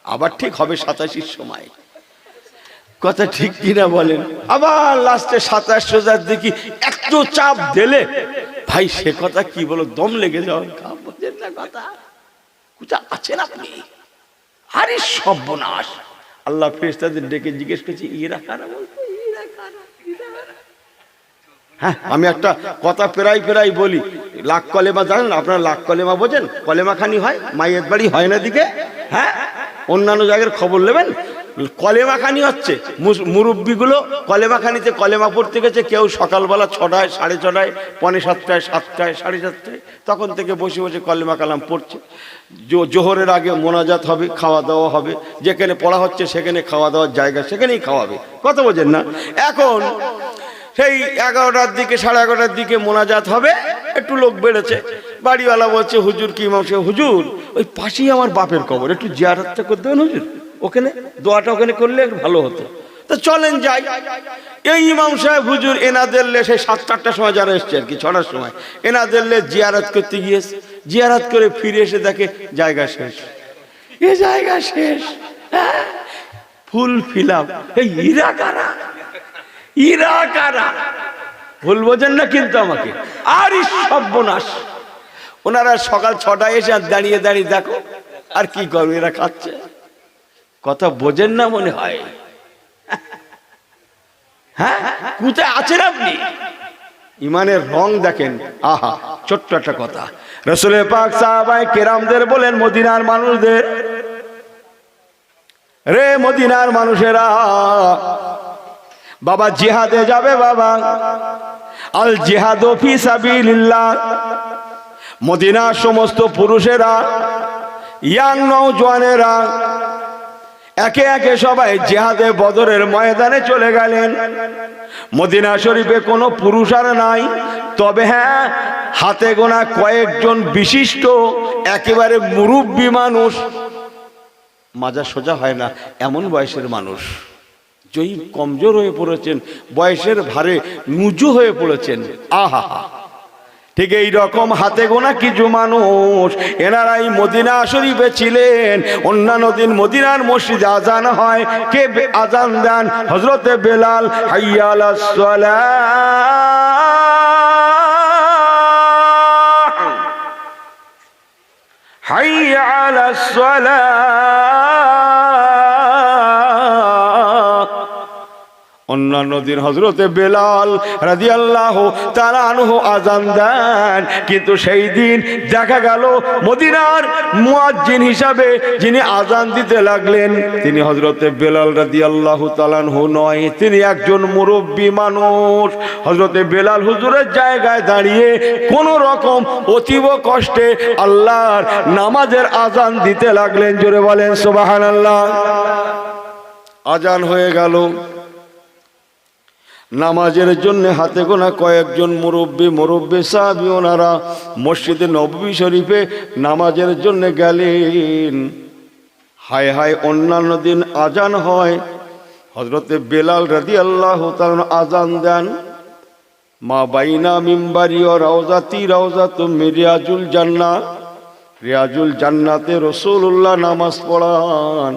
আবার ঠিক হবে 87-র সময়। কথা ঠিক কিনা বলেন? আবার লাস্টে 27 রোজার দেখি এত চাপ দিলে, ভাই সে কথা কি বলো, দম লেগে যাওয়ার কথা। কোথা আছেন আপনি? আরে সর্বনাশ। আল্লাহ ফেরেশতাদের ডেকে জিজ্ঞেস করছি, এরা কারা? বলতো এরা কারা? হ্যাঁ, আমি একটা কথা প্রায় বলি, লাখ কলেমা জানেন আপনারা? লাখ কলেমা বোঝেন? কলেমা খানি হয় মাইয়ের বাড়ি, হয় না দিকে? হ্যাঁ, অন্যান্য জায়গার খবর নেবেন। কলেমা খানি হচ্ছে, মুরব্বীগুলো কলেমা খানিতে কলেমা পড়তে গেছে, কেউ সকালবেলা 6টায়, 6:30, 6:45, 7টায়, 7:30, তখন থেকে বসে বসে কলেমা কালাম পড়ছে। জোহরের আগে মোনাজাত হবে, খাওয়া দাওয়া হবে, যেখানে পড়া হচ্ছে সেখানে খাওয়া দাওয়ার জায়গা, সেখানেই খাওয়াবে। কথা বোঝেন না? এখন সেই 11টার দিকে, 11:30 দিকে মোনাজাত হবে, একটু লোক বেড়েছে। বাড়িওয়ালা বলছে, হুজুর কি ইমাম সাহেব, হুজুর ওই পাশেই আমার বাপের কবর, একটু জিয়ারতটা করে দেবেন হুজুর, ওখানে দোয়াটা ওখানে করলে একটু ভালো হতো। তো চলেন যাই। এই ইমাম সাহেব হুজুর এনাদের সেই 7-8টার সময় যারা এসছে আর কি, 6টার সময় এনাদের জিয়ারত করতে গিয়েছে। জিয়ারত করে ফিরে এসে দেখে জায়গা শেষ, এ জায়গা শেষ, ফুল ফিলাপ। এই ইরা কারা? ইরা কারা? ভুল বোঝেন না কিন্তু আমাকে। আর সর্বনাশ, ওনারা সকাল 6টায় এসে দাঁড়িয়ে দাঁড়িয়ে দেখো আর কি করবে, এরা খাচ্ছে। কথা বোঝেন না মনে হয়? হ্যাঁ, কোথায় আছেন আপনি? ইমানের রং দেখেন। আহা, ছোট্ট একটা কথা, রাসূল পাক সাহাবায়ে কেরামদের বলেন, মদিনার মানুষদের, রে মদিনার মানুষেরা, বাবা জিহাদে যাবে, বাবা আল জিহাদু ফি সাবিলিল্লাহ। মদিনার সমস্ত পুরুষেরা, ইয়াং নওজওয়ানেরা একে একে সবাই জিহাদে বদরের ময়দানে চলে গেলেন। মদিনা শরীফে কোনো পুরুষ আর নাই, তবে হ্যাঁ হাতে গোনা কয়েকজন বিশিষ্ট একেবারে মুরব্বী মানুষ, মাজা সোজা হয় না এমন বয়সের মানুষ, যেই কমজোর হয়ে পড়েছেন, বয়সের ভারে নুজু হয়ে পড়েছেন। আহা, ঠিক এই রকম হাতে গোনা কিছু মানুষ, এনারাই মদিনা শরীফে ছিলেন। অন্যান্য দিন মদিনার মসজিদে আজান হয়, কে আজান দেন? হযরতে বেলাল। হাইয়া আলাস সালাহ, হাইয়া আলাস সালাহ। অন্যান্য দিন হযরতে বেলাল রাদিয়াল্লাহু তাআলা আনহু আযান দেন, কিন্তু সেই দিন দেখা গেল মদিনার মুয়াজ্জিন হিসাবে যিনি আযান দিতে লাগলেন তিনি হযরতে বেলাল রাদিয়াল্লাহু তাআলা আনহু নয়, তিনি একজন মুরব্বী মানুষ। হযরতে বেলাল হুজুরের জায়গায় দাঁড়িয়ে কোন রকম অতীব কষ্টে আল্লাহর নামাজের আযান দিতে লাগলেন। জোরে বলেন সুবহানাল্লাহ। আযান হয়ে গেল, নামাজের জন্য হাতে গোনা কয়েকজন মুরব্বী সাহাবী ওনারা মসজিদে নববী শরীফে নামাজের জন্য গেলেন। হায় হায়, অন্যান্য দিন আজান হয়, হযরতে বেলাল রাদিয়াল্লাহু তাআলা আজান দেন। মা বাইনা মিম্বারি ও রাউজাতি রাউজাতুম মিন রিয়াজুল জান্নাহ, রিয়াজুল জান্নাতে রাসূলুল্লাহ নামাজ পড়ান,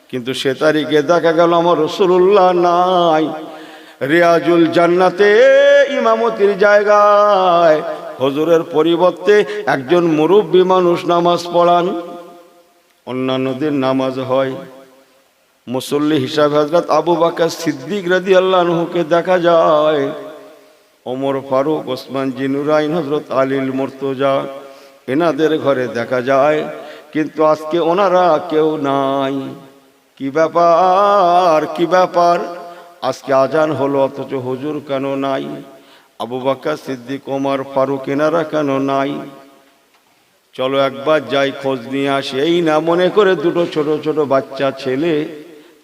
কিন্তু সে তারিখে দেখা গেল আমার রাসূলুল্লাহ নাই। রিয়াজুল জান্নাতে ইমামতির জায়গায় হুজুরের পরিবর্তে একজন মুরব্বী মানুষ নামাজ পড়ান। অন্যান্য দিন নামাজ হয়, মুসল্লি হিসাবে হযরত আবু বকর সিদ্দিক রাদিয়াল্লাহু আনহুকে দেখা যায়, ওমর ফারুক, ওসমান জিনুরাইন, হযরত আলীল মুর্তজা এনাদের ঘরে দেখা যায়, কিন্তু আজকে ওনারা কেউ নাই। কি ব্যাপার, কি ব্যাপার? আজকে আজান হলো অথচ হুজুর কেন নাই? আবু বকর সিদ্দিক, ওমর ফারুক এনারা কেন নাই? চলো একবার যাই, খোঁজ নিয়ে আসি। এই না মনে করে দুটো ছোট ছোট বাচ্চা ছেলে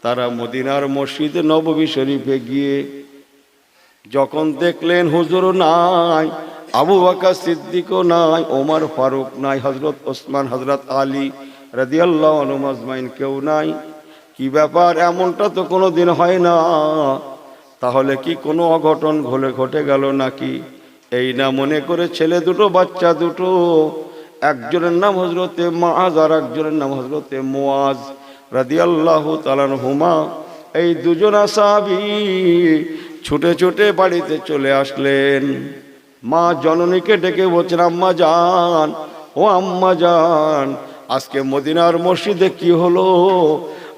তারা মদিনার মসজিদে নববী শরীফে গিয়ে যখন দেখলেন হুজুর নাই, আবু বকর সিদ্দিকও নাই, ওমর ফারুক নাই, হযরত ওসমান, হযরত আলী রাদিয়াল্লাহু আনহুম আজমাইন কেউ নাই। কি ব্যাপার? এমনটা তো কোনো দিন হয় না। তাহলে কি কোনো অঘটন ঘটে গেল নাকি? এই না মনে করে ছেলে দুটো, বাচ্চা দুটো, একজনের নাম হযরতে মুআজ আর একজনের নাম হযরতে মুআজ রাদিয়াল্লাহু তাআলা আনহুমা, এই দুজন সাহাবী ছুটে ছুটে বাড়িতে চলে আসলেন। মা জননীকে ডেকে বলছেন, আম্মা জান, ও আম্মা জান, আজকে মদিনার মসজিদে কি হলো?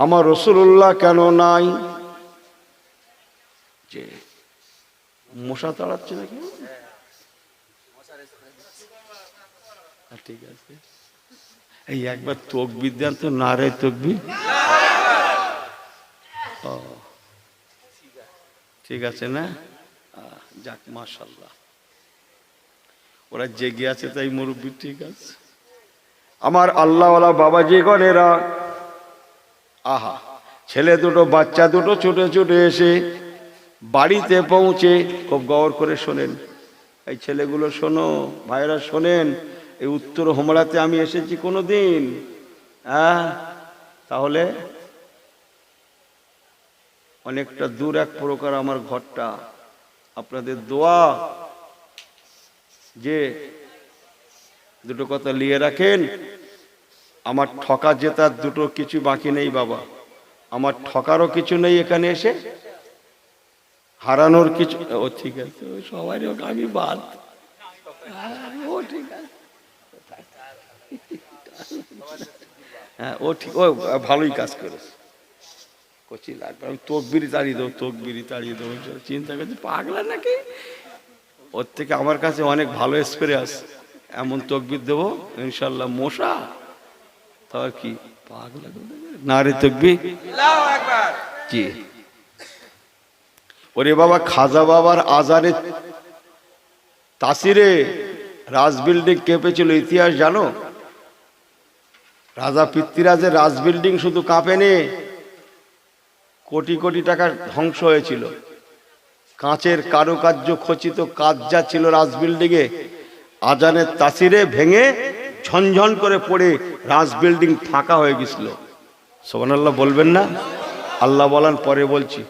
আমার রাসূলুল্লাহ কেন নাই? যে মশা তাড়াচ্ছে নাকি? ঠিক আছে, এই একবার তাকবীর দেন তো, নারে তাকবীর। ঠিক আছে না? যাক, মাশাআল্লাহ, ওরা জেগে আছে তাই মুরব্বী। ঠিক আছে, আমার আল্লাহওয়ালা বাবাজি গণেরা, আহা, ছেলে দুটো, বাচ্চা দুটো ছুটে ছুটে এসে বাড়িতে পৌঁছে, খুব গৌর করে শোনেন এই ছেলেগুলো, শোনো ভাইরা শোনেন, এই উত্তর হোমড়াতে আমি এসেছি কোনো দিন? হ্যাঁ, তাহলে অনেকটা দূর এক প্রকার আমার ঘরটা। আপনাদের দোয়া যে দুটো কথা লিয়ে রাখেন, আমার ঠকা জেতার দুটো কিছু বাকি নেই বাবা, আমার ঠকারও কিছু নেই এখানে এসে, হারানোর কিছু। ও ঠিক আছে, ওই সবাই আমি বাদ। ও ঠিক আছে, হ্যাঁ ও ঠিক, ও ভালোই কাজ করেছে। কচি লাগবে, আমি তকবিরি তাড়িয়ে দেবো, তকবিরি তাড়িয়ে দেবো। চিন্তা করছি পাগলা নাকি? ওর থেকে আমার কাছে অনেক ভালো স্প্রে আছে, এমন তকবির দেবো ইনশাল্লাহ মশা তার কি পাগলা নারে তকবির। জি, ওরে বাবা, খাজা বাবার আজারে তাসিরে রাজ বিল্ডিং কেঁপেছিল, ইতিহাস জানো? রাজা পৃথ্বীরাজের রাজ বিল্ডিং শুধু কাঁপেনি, কোটি কোটি টাকা ধ্বংস হয়েছিল। কাঁচের কারুকার্য খচিত কাজ যা ছিল রাজ বিল্ডিংয়ে, আজানের তাসিরে ভেঙে ঝনঝন করে পড়ে রাজ বিল্ডিং ফাঁকা হয়ে গেছিল। সুবহানাল্লাহ বলবেন না? আল্লাহ বলেন পরে বলছি।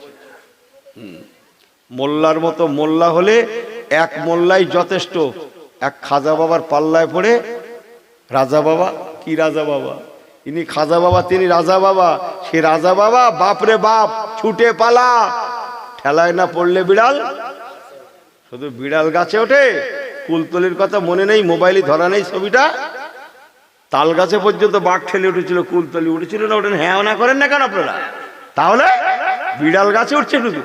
মোল্লার মতো মোল্লা হলে এক মোল্লাই যথেষ্ট। এক খাজা বাবার পাল্লায় পড়ে রাজা বাবা, কি রাজা বাবা, ইনি খাজা বাবা, তিনি রাজা বাবা। সে রাজা বাবা বাপরে বাপ ছুটে পালা, ঠেলায় না পড়লে বিড়াল। শুধু বিড়াল গাছে ওঠে, কুলতলির কথা মনে নেই, মোবাইলে ধরা নেই ছবিটা। তাল গাছে পর্যন্ত বাঘ ঠেলে উঠেছিল, কুলতলি উঠেছিল না? ওঠেন হ্যাঁ না করেন না কেন আপনারা? তাহলে বিড়াল গাছে উঠছে, শুধু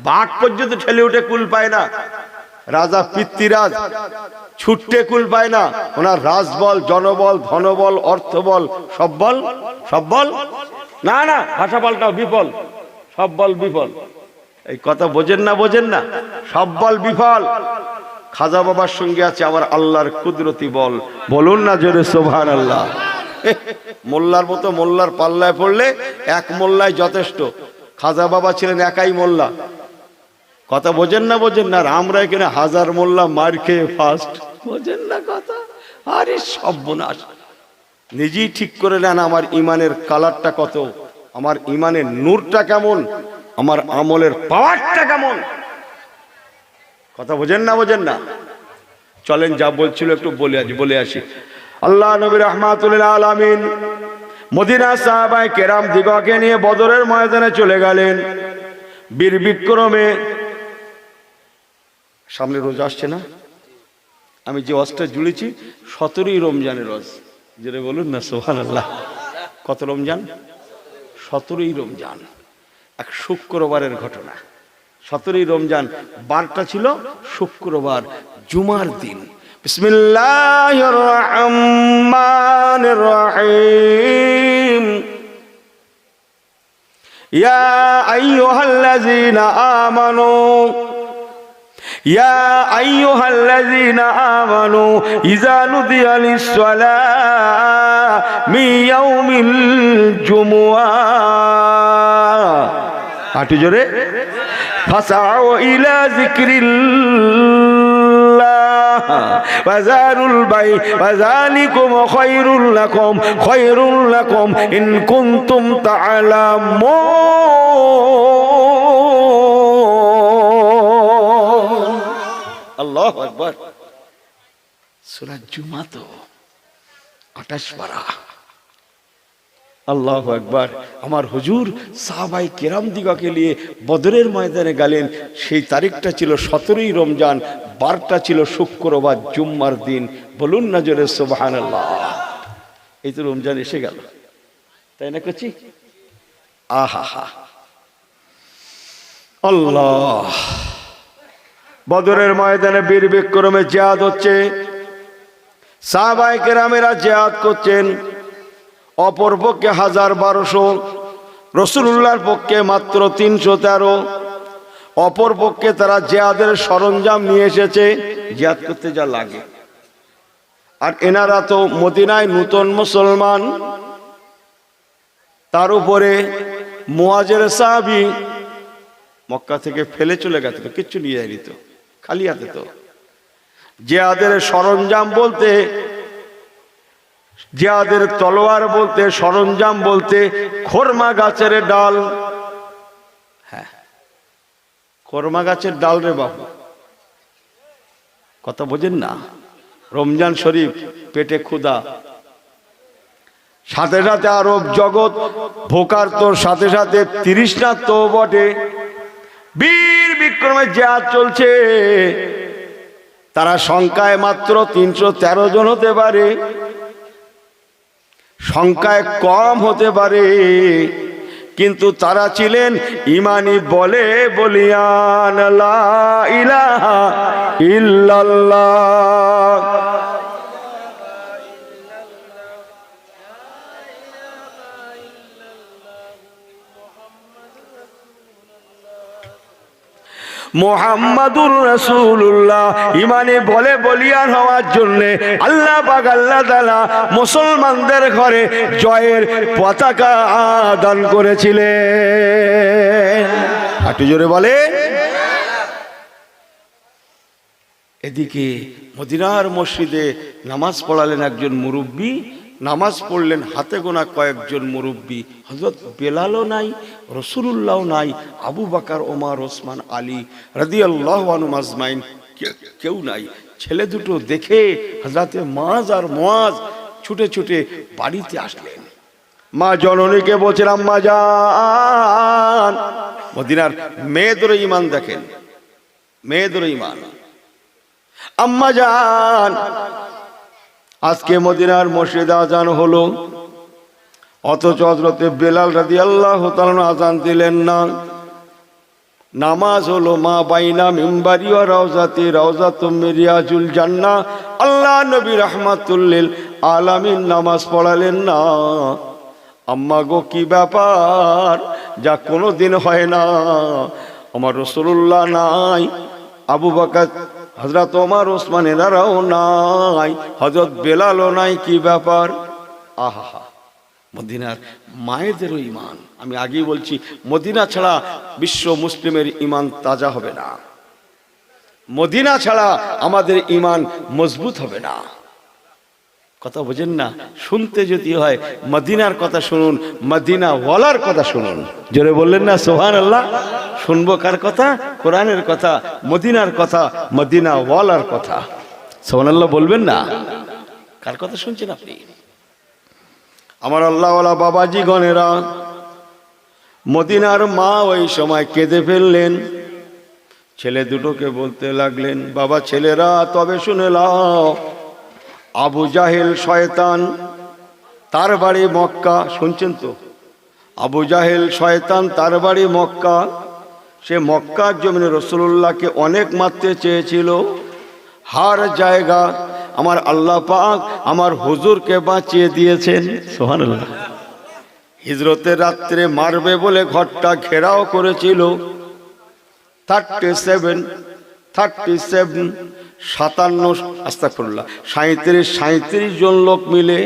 বাঘ পর্যন্ত ঠেলে উঠে কুল পায় না। রাজা পৃথ্বীরাজ ছুটতে কুল পায় না। ওনার রাজবল, জনবল, ধনবল, অর্থবল, সব বল, সব বল না, না ভাষা পাল্টাও, বিফল, সব বল বিফল। এই কথা বোঝেন না? বোঝেন না? সব বল বিফল। খাজা বাবার সঙ্গে আছে আমার আল্লাহর কুদরতি বল। বলুন না জোরে সুবহানাল্লাহ। মোল্লার মতো মোল্লার পাল্লায় পড়লে এক মোল্লাই যথেষ্ট। খাজা বাবা ছিলেন একাই মোল্লা। কথা বোঝেন না? বোঝেন না? আমরা এখানে হাজার মোল্লা মার খেয়ে ফার্স্ট। বোঝেন না কথা? আরে সর্বনাশ। নিজেই ঠিক করে নেন আমার ইমানের কালারটা কত, আমার ইমানের নূরটা কেমন, আমার আমলের পাওয়ারটা কেমন। কথা বোঝেন না? বোঝেন না? চলেন যা বলছিল একটু বলে আসি। আল্লাহ নবী রাহমাতুল লিল আলামিন মদিনা সাহাবায়ে কেরাম দিগকে নিয়ে বদরের ময়দানে চলে গেলেন। বীর বিক্রমে। সামনে রোজ আসছে না? আমি যে অজটা জুড়েছি 17ই রমজানের রোজ, যেটা বলুন না সুবহানাল্লাহ। কত রমজান? 17ই রমজান, এক শুক্রবারের ঘটনা। 17ই রমজান, বারটা ছিল শুক্রবার, জুমার দিন। বিসমিল্লাহির রহমানির রহিম। ইয়া আইয়ুহাল্লাযীনা আমানু يا أيها الذين آمنوا إذا نودي للصلاة من يوم الجمعة فاسعوا إلى ذكر الله وذروا البيع وذلكم خير لكم إن كنتم تعلمون। আল্লাহু আকবার। সূরা জুমা তো 28 পারা। আল্লাহু আকবার। আমার হুজুর সাহাবায়ে কেরাম দিগকে নিয়ে বদরের ময়দানে গেলেন। সেই তারিখটা ছিল 17ই রমজান, বারটা ছিল শুক্রবার, জুম্মার দিন। বলুন না জোরে সুবহানাল্লাহ। এই তো রমজান এসে গেল, তাই না কচি? আহা আল্লাহ। বদরের ময়দানে বীর বিক্রমে জিহাদ হচ্ছে। সাহাবায়ে কেরামেরা জিহাদ করছেন। অপর পক্ষে 1200, রাসূলুল্লাহর পক্ষে মাত্র 313। অপর পক্ষে তারা জিহাদের সরঞ্জাম নিয়ে এসেছে, জিহাদ করতে যা লাগে। আর এনারা তো মদিনায় নতুন মুসলমান। তার উপরে মুহাজির সাহাবী মক্কা থেকে ফেলে চলে গেছে, তো কিচ্ছু নিয়ে যায়নি, তো খালি হাতে। তো জিহাদের সরঞ্জাম বলতে, জিহাদের তলোয়ার বলতে, সরঞ্জাম বলতে খোরমা গাছের ডাল। হ্যাঁ, খোরমা গাছের ডাল রে বাবু। কথা বোঝেন না? রমজান শরীফ, পেটে ক্ষুধা, সাথে সাথে আরব জগৎ ভোকার, তোর সাথে সাথে তৃষ্ণার তো বটে। বীর বিক্রমে জিহাদ চলছে। তারা সংখ্যায় মাত্র 313 জন হতে পারে, সংখ্যায় কম হতে পারে, কিন্তু তারা ছিলেন ইমানি বলে বলিয়ান লা ইলাহা ইল্লাল্লাহ। মুহাম্মাদুর রাসূলুল্লাহ ইমানে বলে বলিয়ান হওয়ার জন্য আল্লাহ পাক আল্লাহ তাআলা মুসলমানদের ঘরে জয়ের পতাকা দান করেছিলেন। একটু জোরে বলে। এদিকে মদিনার মসজিদে নামাজ পড়ালেন একজন মুরব্বী, নামাজ পড়লেন হাতে গোনা কয়েকজন মুরব্বী। হযরত বেলালও নাই, রাসূলুল্লাহও নাই, আবু বকর, ওমর, ওসমান, আলী রাদিয়াল্লাহু আনহুম আজমাইন কেউ নাই। ছেলে দুটো দেখে হযরতে মুআজ আর মুআজ ছুটে ছুটে বাড়িতে আসলেন। মা জননীকে বলছেন, আম্মা জান, মদিনার মেয়েদের ঈমান দেখেন, মেয়েদের ঈমান। আম্মা জান, আজকে মদিনার মসজিদে আজান হলো, অথচ হযরতে বেলাল রাদিয়াল্লাহু তাআলা আজান দিলেন না। নামাজ হলো মা বাইনা মিম্বারি ওয়া রাউজাতি রাউজাতুম মিন রিয়াজুল জান্নাহ। আল্লাহ নবী রাহমাতুল লিল আলামিন নামাজ পড়ালেন না। আম্মা গো, কি ব্যাপার? যা কোনোদিন হয় না। আমার রাসূলুল্লাহ নাই, আবু বকর, হযরত ওমর, ওসমান এরাও নাই, হযরত বেলালও নাই, কি ব্যাপার? আহা, মদিনার মায়েদেরও ঈমান। আমি আগেই বলছি, মদিনা ছাড়া বিশ্ব মুসলিমের ঈমান তাজা হবে না, মদিনা ছাড়া আমাদের ঈমান মজবুত হবে না। কথা বোঝেন না? শুনতে যদি হয় মদিনার কথা শুনুন, মদিনা ওয়ালার কথা শুনুন। জোরে বললেন না সুবহানাল্লাহ? শুনবো কার কথা? কোরআনের কথা, মদিনার কথা, মদিনা ওয়ালার কথা। সুবহানাল্লাহ বলবেন না? কার কথা শুনছেন আপনি? আমার আল্লাহওয়ালা বাবাজি গণেরা, মদিনার মা ওই সময় কেঁদে ফেললেন। ছেলে দুটোকে বলতে লাগলেন, বাবা ছেলেরা তবে শুনে লাও, আবু জাহেল শয়তান, তার বাড়ি মক্কা। শুনছেন তো? আবু জাহেল শয়তান, তার বাড়ি মক্কা। সে মক্কার জমিনে রাসূলুল্লাহকে অনেক মারতে চেয়েছিল। হার জায়গা আমার আল্লাহ পাক আমার হুজুরকে বাঁচিয়ে দিয়েছেন। সুবহানাল্লাহ। হিজরতের রাত্রে মারবে বলে ঘরটা ঘেরাও করেছিল। 37 জন লোক মিলে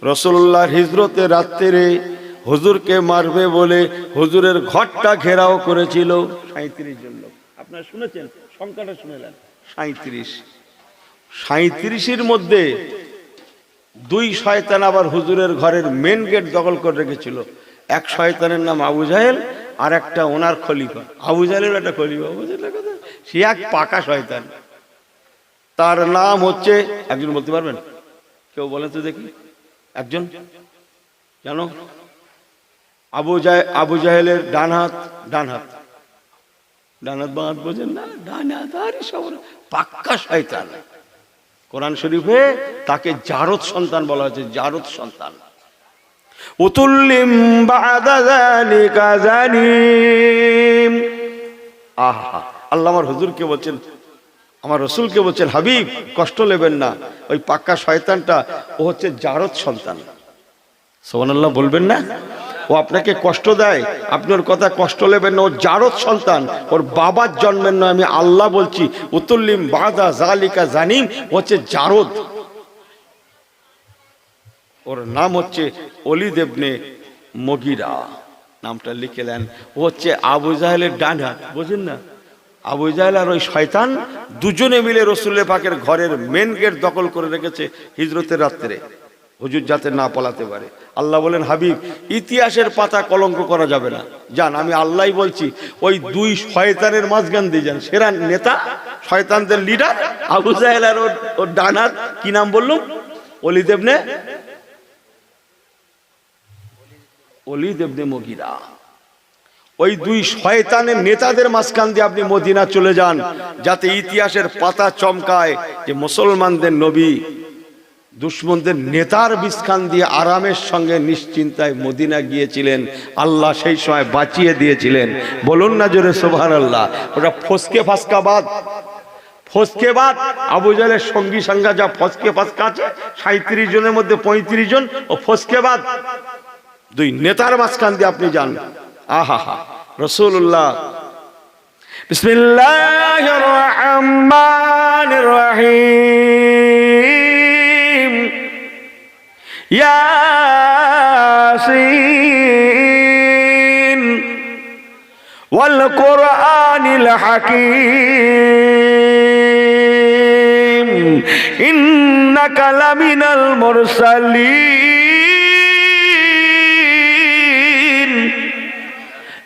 রাসূলুল্লাহর হিজরতের রাত্রে হুজুরকে মারবে বলে হুজুরের ঘরটা ঘেরাও করেছিল। 37 জন লোক। আপনারা শুনেছেন? সংখ্যাটা শুনেলেন? 37-এর মধ্যে 2 শয়তান আবার হুজুরের ঘরের মেন গেট দখল করে রেখেছিল। এক শয়তানের নাম আবু জাহেল, আর একটা ওনার খলিফা। আবু জাহেলের একটা খলিফা, সে এক পাকা শয়তান। তার নাম হচ্ছে, একজন বলতে পারবেন? কেউ বলেন তো দেখি, একজন জানো? আবু জাহেলের ডান হাত বাঁধ, বোঝেন না? ডান হাত, আরে সব পাক্কা শয়তান। কোরআন শরীফে তাকে জারদ সন্তান বলা হয়েছে, জারদ সন্তান। উতুল্লিম বাদা যালিকা জানিম। আহা, আল্লাহ আমার হুজুরকে বলছেন, আমার রাসূলকে বলছেন, হাবিব কষ্ট নেবেন না, ওই পাক্কা শয়তানটা ও হচ্ছে জারদ সন্তান। সুবহানাল্লাহ বলবেন না? ও আপনাকে কষ্ট দেয়, আপনি ওর কথা কষ্ট নেবেন না। ও জারদ সন্তান, ওর বাবার জন্মের নয়, আমি আল্লাহ বলছি। উতুল্লিম বাদা যালিকা জানিম, হচ্ছে জারদ। ওর নাম হচ্ছে ওলীদ ইবনে মুগীরা, নামটা লিখে দেন। ও হচ্ছে আবু জাহেলের ডান হাত, বোঝেন না? আবু জাহেল আর ওই শয়তান দুজনে মিলে রাসূলের পাকের ঘরের মেন গেট দখল করে রেখেছে হিজরতের রাত্রে, হুজুর যাতে না পালাতে পারে। আল্লাহ বলেন, হাবিব ইতিহাসের পাতা কলঙ্ক করা যাবে না, যান। আমি আল্লাহই বলছি, ওই 2 শয়তানের মাঝখান দিয়ে যান। সেরা নেতা, শয়তানদের লিডার আবু জাহেল আর ওর ডান হাত, কি নাম বললাম? ওলীদ ইবনে মুগীরা। ওই 2 শয়তানের নেতাদের মাঝখান দিয়ে আপনি মদিনা চলে যান, যাতে ইতিহাসের পাতা চমকায় যে মুসলমানদের নবী দুশমনদের নেতার বিস্কান দিয়ে আরামের সঙ্গে নিশ্চিন্তায় মদিনা গিয়েছিলেন। আল্লাহ সেই সময় বাঁচিয়ে দিয়েছিলেন। বলুন না জোরে সুবহানাল্লাহ। ওটা ফসকেবাদ আবু জাহেলের সঙ্গী সাঙ্গা যা ফসকে ফাসকা আছে, 37 জনের মধ্যে 35 জন ও ফসকেবাদ। 2 নেতার মাঝখান দিয়ে আপনি যান। আহা, রাসূলুল্লাহ বিসমিল্লাহির রহমানির রহিম। ইয়াসিন ওয়াল কুরআনিল হাকীম ইন্নাকা লামিনাল মুরসালিন।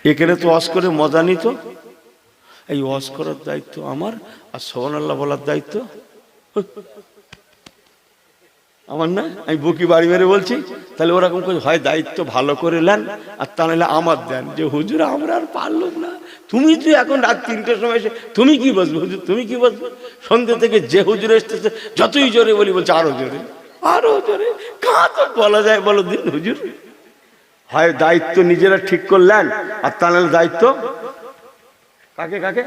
এখানে তো ওয়াজ করে মজা নিত। এই ওয়াজ করার দায়িত্ব আমার, আর সুবহানাল্লাহ বলার দায়িত্ব আমার না? আমি বুকি বাড়ি মেরে বলছি। তাহলে ওরকম করে হয় দায়িত্ব ভালো করে নেন, আর তা নাহলে আমার দেন যে হুজুর আমরা আর পারলাম না। তুমি তো এখন রাত 3টের সময় এসে তুমি কি বসবে হুজুর, তুমি কি বসবে? সন্ধ্যে থেকে যে হুজুর এসতেছে যতই জোরে বলি বলছে আরো জোরে আরো জোরে। কাঁ তো বলা যায় বলো দিন হুজুর? হয় দায়িত্ব নিজেরা ঠিক করলেন, আর তা নাহলে দায়িত্ব কাকে কাকে?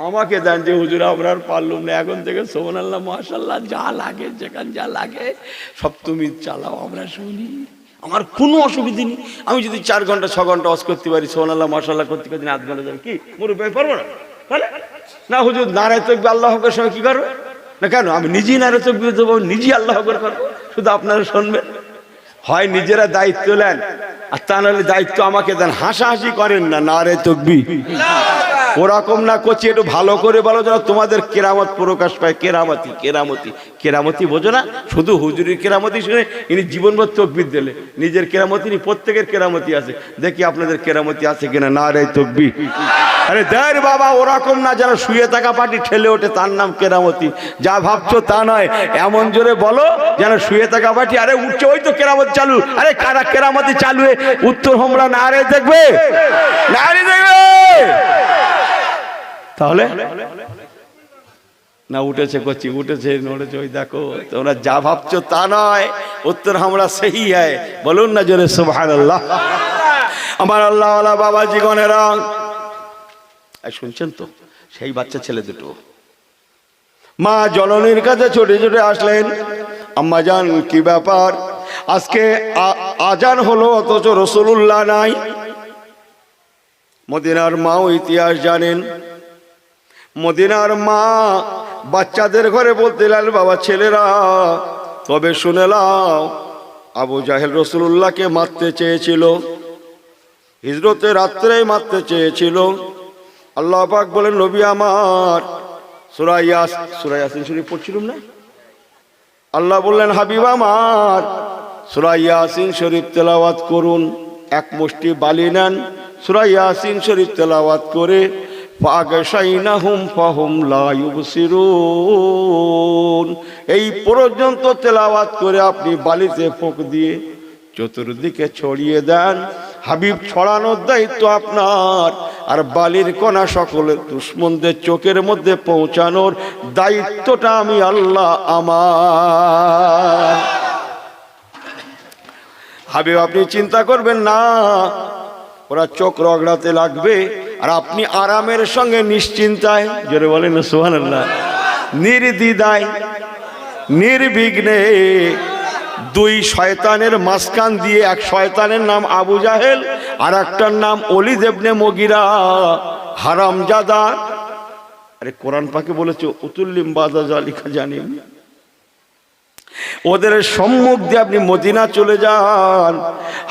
আমাকে দেন যে হুজুর আমরা আর পারলাম না, এখন থেকে সুবহানাল্লাহ মাশাআল্লাহ যা লাগে যেখানে যা লাগে সব তুমি চালাও, আমরা শুনি, আমার কোনো অসুবিধা নেই। আমি যদি 4 ঘন্টা 6 ঘন্টা ওয়াজ করতে পারি সুবহানাল্লাহ মাশাআল্লাহ করতে করতে আধ ঘন্টা যাবে, কি মুরব্বি আমি পারবো না? তাহলে না হুজুর নারায়ে তাকবীর আল্লাহু আকবার সময় কি করবে না? কেন আমি নিজেই নারায়ে তাকবীর দেবো, নিজেই আল্লাহু আকবার করবো, শুধু আপনারা শুনবেন। হয় নিজেরা দায়িত্ব নেন, আর তা নাহলে দায়িত্ব আমাকে দেন। হাসাহাসি করেন না, নারায়ে তাকবীর ওরকম না করছি, একটু ভালো করে বলো যেন তোমাদের কেরামত প্রকাশ পায়। কেরামতি কেরামতি কেরামতি বোঝো না? শুধু হুজুরের কেরামতি শুনে ইনি জীবনভর তাকবীর দিলে, নিজের কেরামতি নেই, প্রত্যেকের কেরামতি আছে। দেখি আপনাদের কেরামতি আছে কিনা। নারায়ে তাকবীর। আরে দেখ বাবা, ওরকম না যেন শুয়ে থাকা পাটি ঠেলে ওঠে তার নাম কেরামতি। যা ভাবছো তা নয়, এমন জোরে বলো যেন শুয়ে থাকা পাটি আরে উঠছে, ওই তো কেরামত চালু। আরে কারা কেরামতি চালু? উত্তর হোমরা নারায়ে দেখবে, নারায়ে দেখবে। তাহলে না উঠেছে করছি, উঠেছে নড়েছে, ওই দেখো। তোমরা যা ভাবছো তা নয়, উত্তর আমরা সেই হয়। বলুন না জোরে সুবহানাল্লাহ। আমার আল্লাহওয়ালা বাবা জীবনেরা শুনছেন তো? সেই বাচ্চা ছেলে দুটো মা জননীর কাছে ছোটে ছোটে আসলেন। আম্মা জান কি ব্যাপার, আজকে আজান হলো অথচ রাসূলুল্লাহ নাই। মদিনার মাও ইতিহাস জানেন। মদিনার মা বাচ্চাদের ঘরে বলতে লাগলেন, বাবা ছেলেরা তবে শুনে নাও, আবু জাহেল রাসূলুল্লাহকে মারতে চেয়েছিল, হিজরতে রাত্রেই মারতে চেয়েছিল। আল্লাহ পাক বলেন, নবী আমার সূরা ইয়াসিন শরীফ পড়ছিলাম না? আল্লাহ বললেন, হাবিব আমার সূরা ইয়াসিন শরীফ তেলাওয়াত করুন। এক মুষ্টি বালি নেন, সূরা ইয়াসিন শরীফ তেলাওয়াত করে ফাগশাইনাহুম ফাহুম লা ইউবসিরুন, এই পর্যন্ত তেলাওয়াত করে আপনি বালিতে ফোঁক দিয়ে চতুর্দিকে ছড়িয়ে দেন। হাবিব, ছড়ানোর দায়িত্ব আপনার, আর বালির কণা সকলের দুশমনদের চোখের মধ্যে পৌঁছানোর দায়িত্বটা আমি আল্লাহ আমার। হাবিব আপনি চিন্তা করবেন না, ওরা চোখ রগড়াতে লাগবে, আর আপনি আরামের সঙ্গে নিশ্চিন্তায়, জোরে বলেন না সুবহানাল্লাহ, নির্দ্বিধায় নির্বিঘ্নে দুই শয়তানের মাঝখান দিয়ে, এক শয়তানের নাম আবু জাহেল আর একটার নাম ওলীদ ইবনে মুগীরা হারামজাদা। আরে কোরআন পাকে বলেছে উতুল্লিম বাযা যালিকা জানিম। ওদের সম্মুখ দিয়ে আপনি মদিনা চলে যান।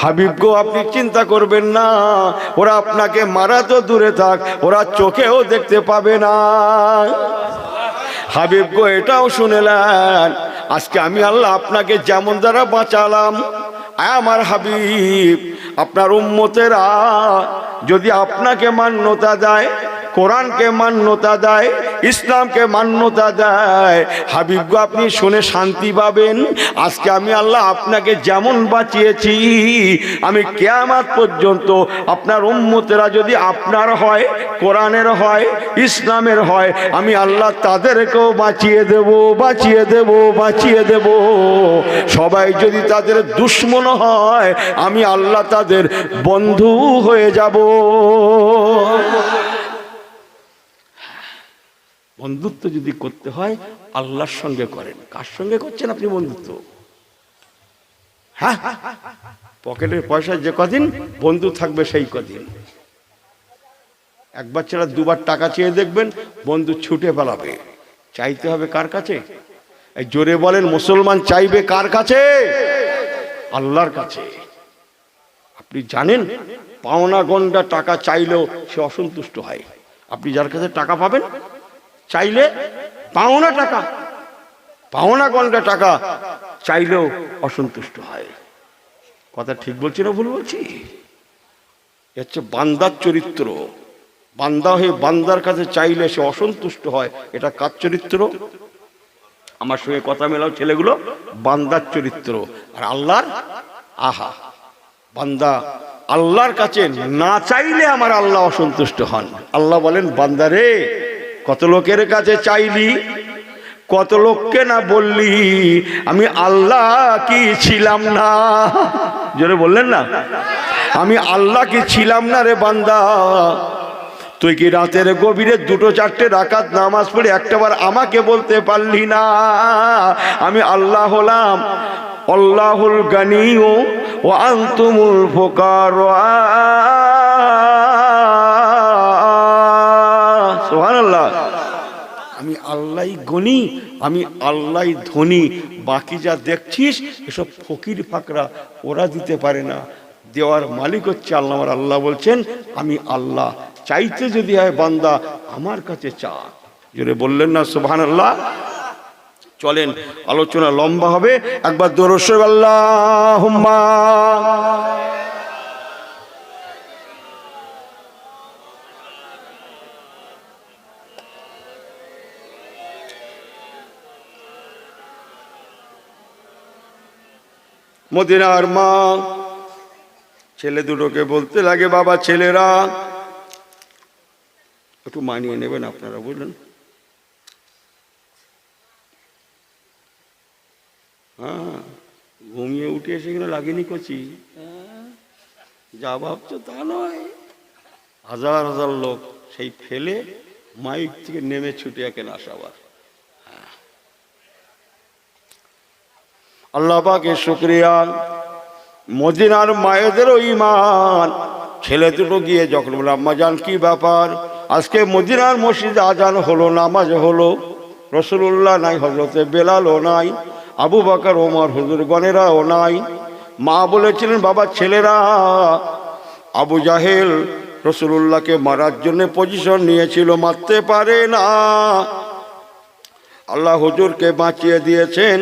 হাবিব গো আপনি চিন্তা করবেন না, ওরা আপনাকে মারা তো দূরে থাক, ওরা চোখেও দেখতে পাবে না। হাবিব গো এটাও শুনেলেন, আজকে আমি আল্লাহ আপনাকে যেমন দ্বারা বাঁচালাম, আমার হাবিব আপনার উম্মতেরা যদি আপনাকে মান্যতা দেয়, কোরআনকে মান্যতা দেয়, ইসলামকে মান্যতা দেয়, হাবিব গো আপনি শুনে শান্তি পাবেন। আজকে আমি আল্লাহ আপনাকে যেমন বাঁচিয়েছি, আমি কিয়ামত পর্যন্ত আপনার উম্মতেরা যদি আপনার হয়, কোরআনের হয়, ইসলামের হয়, আমি আল্লাহ তাদেরকেও বাঁচিয়ে দেব, বাঁচিয়ে দেব, বাঁচিয়ে দেব। সবাই যদি তাদের দুশমন হয়, আমি আল্লাহ তাদের বন্ধু হয়ে যাব। বন্ধুত্ব যদি করতে হয় আল্লাহর সঙ্গে করেন। কার সঙ্গে করছেন আপনি বন্ধুত্ব? হ্যাঁ, পকেটের পয়সা যে কদিন বন্ধু থাকবে সেই কদিন। একবার ছাড়া দুবার টাকা চেয়ে দেখবেন বন্ধু ছুটে পালাবে। চাইতে হবে কার কাছে? এই জোরে বলেন, মুসলমান চাইবে কার কাছে? আল্লাহর কাছে। আপনি জানেন পাওনা গন্ডা টাকা চাইলেও সে অসন্তুষ্ট হয়। আপনি যার কাছে টাকা পাবেন চাইলে পাওনা গন্ডা টাকা চাইলেও অসন্তুষ্ট হয়। কথা ঠিক বলছি না ভুল বলছি? হচ্ছে বান্দার চরিত্র। বান্দা হয়ে বান্দার কাছে চাইলে সে অসন্তুষ্ট হয়। এটা কার চরিত্র? আমার সঙ্গে কথা মেলাও ছেলেগুলো, বান্দার চরিত্র। আর আল্লাহর, আহা, বান্দা আল্লাহর কাছে না চাইলে আমার আল্লাহ অসন্তুষ্ট হন। আল্লাহ বলেন, বান্দারে কত লোকের কাছে চাইলি, কত লোককে না বললি আমি আল্লাহ কি ছিলাম না? জোরে বললেন না, আমি আল্লাহ কি ছিলাম না রে বান্দা? তুই কি রাতের গভীরে 2-4 রাকাত নামাজ পড়ে একটাবার আমাকে বলতে পারলি না আমি আল্লাহ হলাম? আল্লাহুল গানিয়্যু ওয়া আনতুমুল ফুকারা। সুবহানাল্লাহ। আমি আল্লাহই গনি, আমি আল্লাহই ধনী। বাকি যা দেখছিস এসব ফকির ফাকরা, ওরা দিতে পারে না। দেওয়ার মালিক হচ্ছে আল্লাহ। আমার আল্লাহ বলছেন আমি আল্লাহ। চাইতে যদি হয় বান্দা আমার কাছে চা। জোরে বললেন না সুবহানাল্লাহ? চলেন, আলোচনা লম্বা হবে। একবার দরুদ শরীফ আল্লাহুম্মা। মদিনার মা ছেলে দুটোকে বলতে লাগে, বাবা ছেলেরা একটু মানিয়ে নেবেন আপনারা, বুঝলেন? হ্যাঁ, ঘুমিয়ে উঠে এসে এখানে লাগেনি কচি, যা ভাবছো তা নয়। হাজার হাজার লোক সেই ফেলে মাইক থেকে নেমে ছুটে একেন আসাবার। আল্লাহ পাকের শুকরিয়া, মদিনার মায়েদেরও ঈমান। ছেলে দুটো গিয়ে যখন বলে, আম্মা জান কি ব্যাপার, আজকে মদিনার মসজিদে আজান হলো, নামাজ হলো, রাসূলুল্লাহ নাই, হযরতে বেলালও নাই, আবু বকর ওমর হুজুরগণেরাও নাই। মা বলেছিলেন, বাবা ছেলেরা, আবু জাহেল রাসূলুল্লাহকে মারার জন্য পজিশন নিয়েছিল, মারতে পারে না। আল্লাহ হুজুরকে বাঁচিয়ে দিয়েছেন,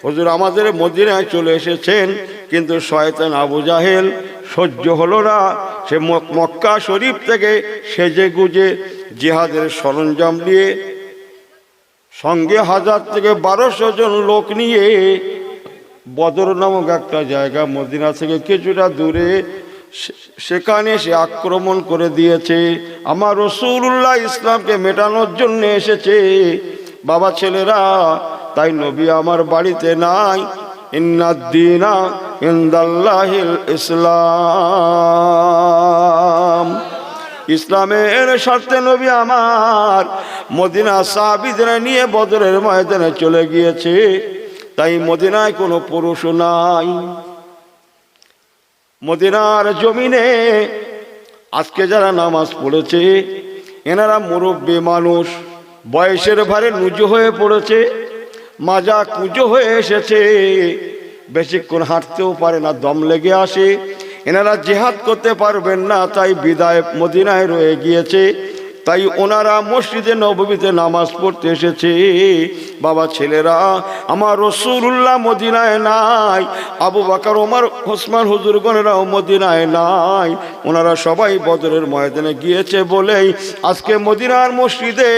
হুজুর আমাদের মদিনায় চলে এসেছেন। কিন্তু শয়তান আবু জাহেল সহ্য হলো না। সে মক্কা শরীফ থেকে সেজে গুজে জিহাদের সরঞ্জাম নিয়ে সঙ্গে 1000 থেকে 1200 জন লোক নিয়ে বদর নামক একটা জায়গা মদিনা থেকে কিছুটা দূরে, সেখানে সে আক্রমণ করে দিয়েছে। আমার রাসূলুল্লাহ ইসলামকে মেটানোর জন্য এসেছে। বাবা ছেলেরা, তাই নবী আমার বাড়িতে নাই। ইন্নাদ-দীনা ইনদাল্লাহিল ইসলাম। ইসলামের স্বার্থে নবী আমার মদিনা সাহাবীদের নিয়ে বদরের ময়দানে চলে গিয়েছে। তাই মদিনায় কোনো পুরুষ নাই। মদিনার জমিনে আজকে যারা নামাজ পড়েছে এনারা মুরব্বী মানুষ, বয়সের ভারে নুজু হয়ে পড়েছে, মাজা কুঁজো হয়ে এসেছে, বেশিক্ষণ হাঁটতেও পারে না, দম লেগে আসে। এনারা জিহাদ করতে পারবেন না, তাই বিদায় মদিনায় রয়ে গিয়েছে। তাই ওনারা মসজিদে নববীতে নামাজ পড়তে এসেছে। বাবা ছেলেরা, আমার রাসূলুল্লাহ মদিনায় নাই, আবু বকর ওমর ওসমান হুজুরগণেরাও মদিনায় নাই। ওনারা সবাই বদরের ময়দানে গিয়েছে বলেই আজকে মদিনার মসজিদে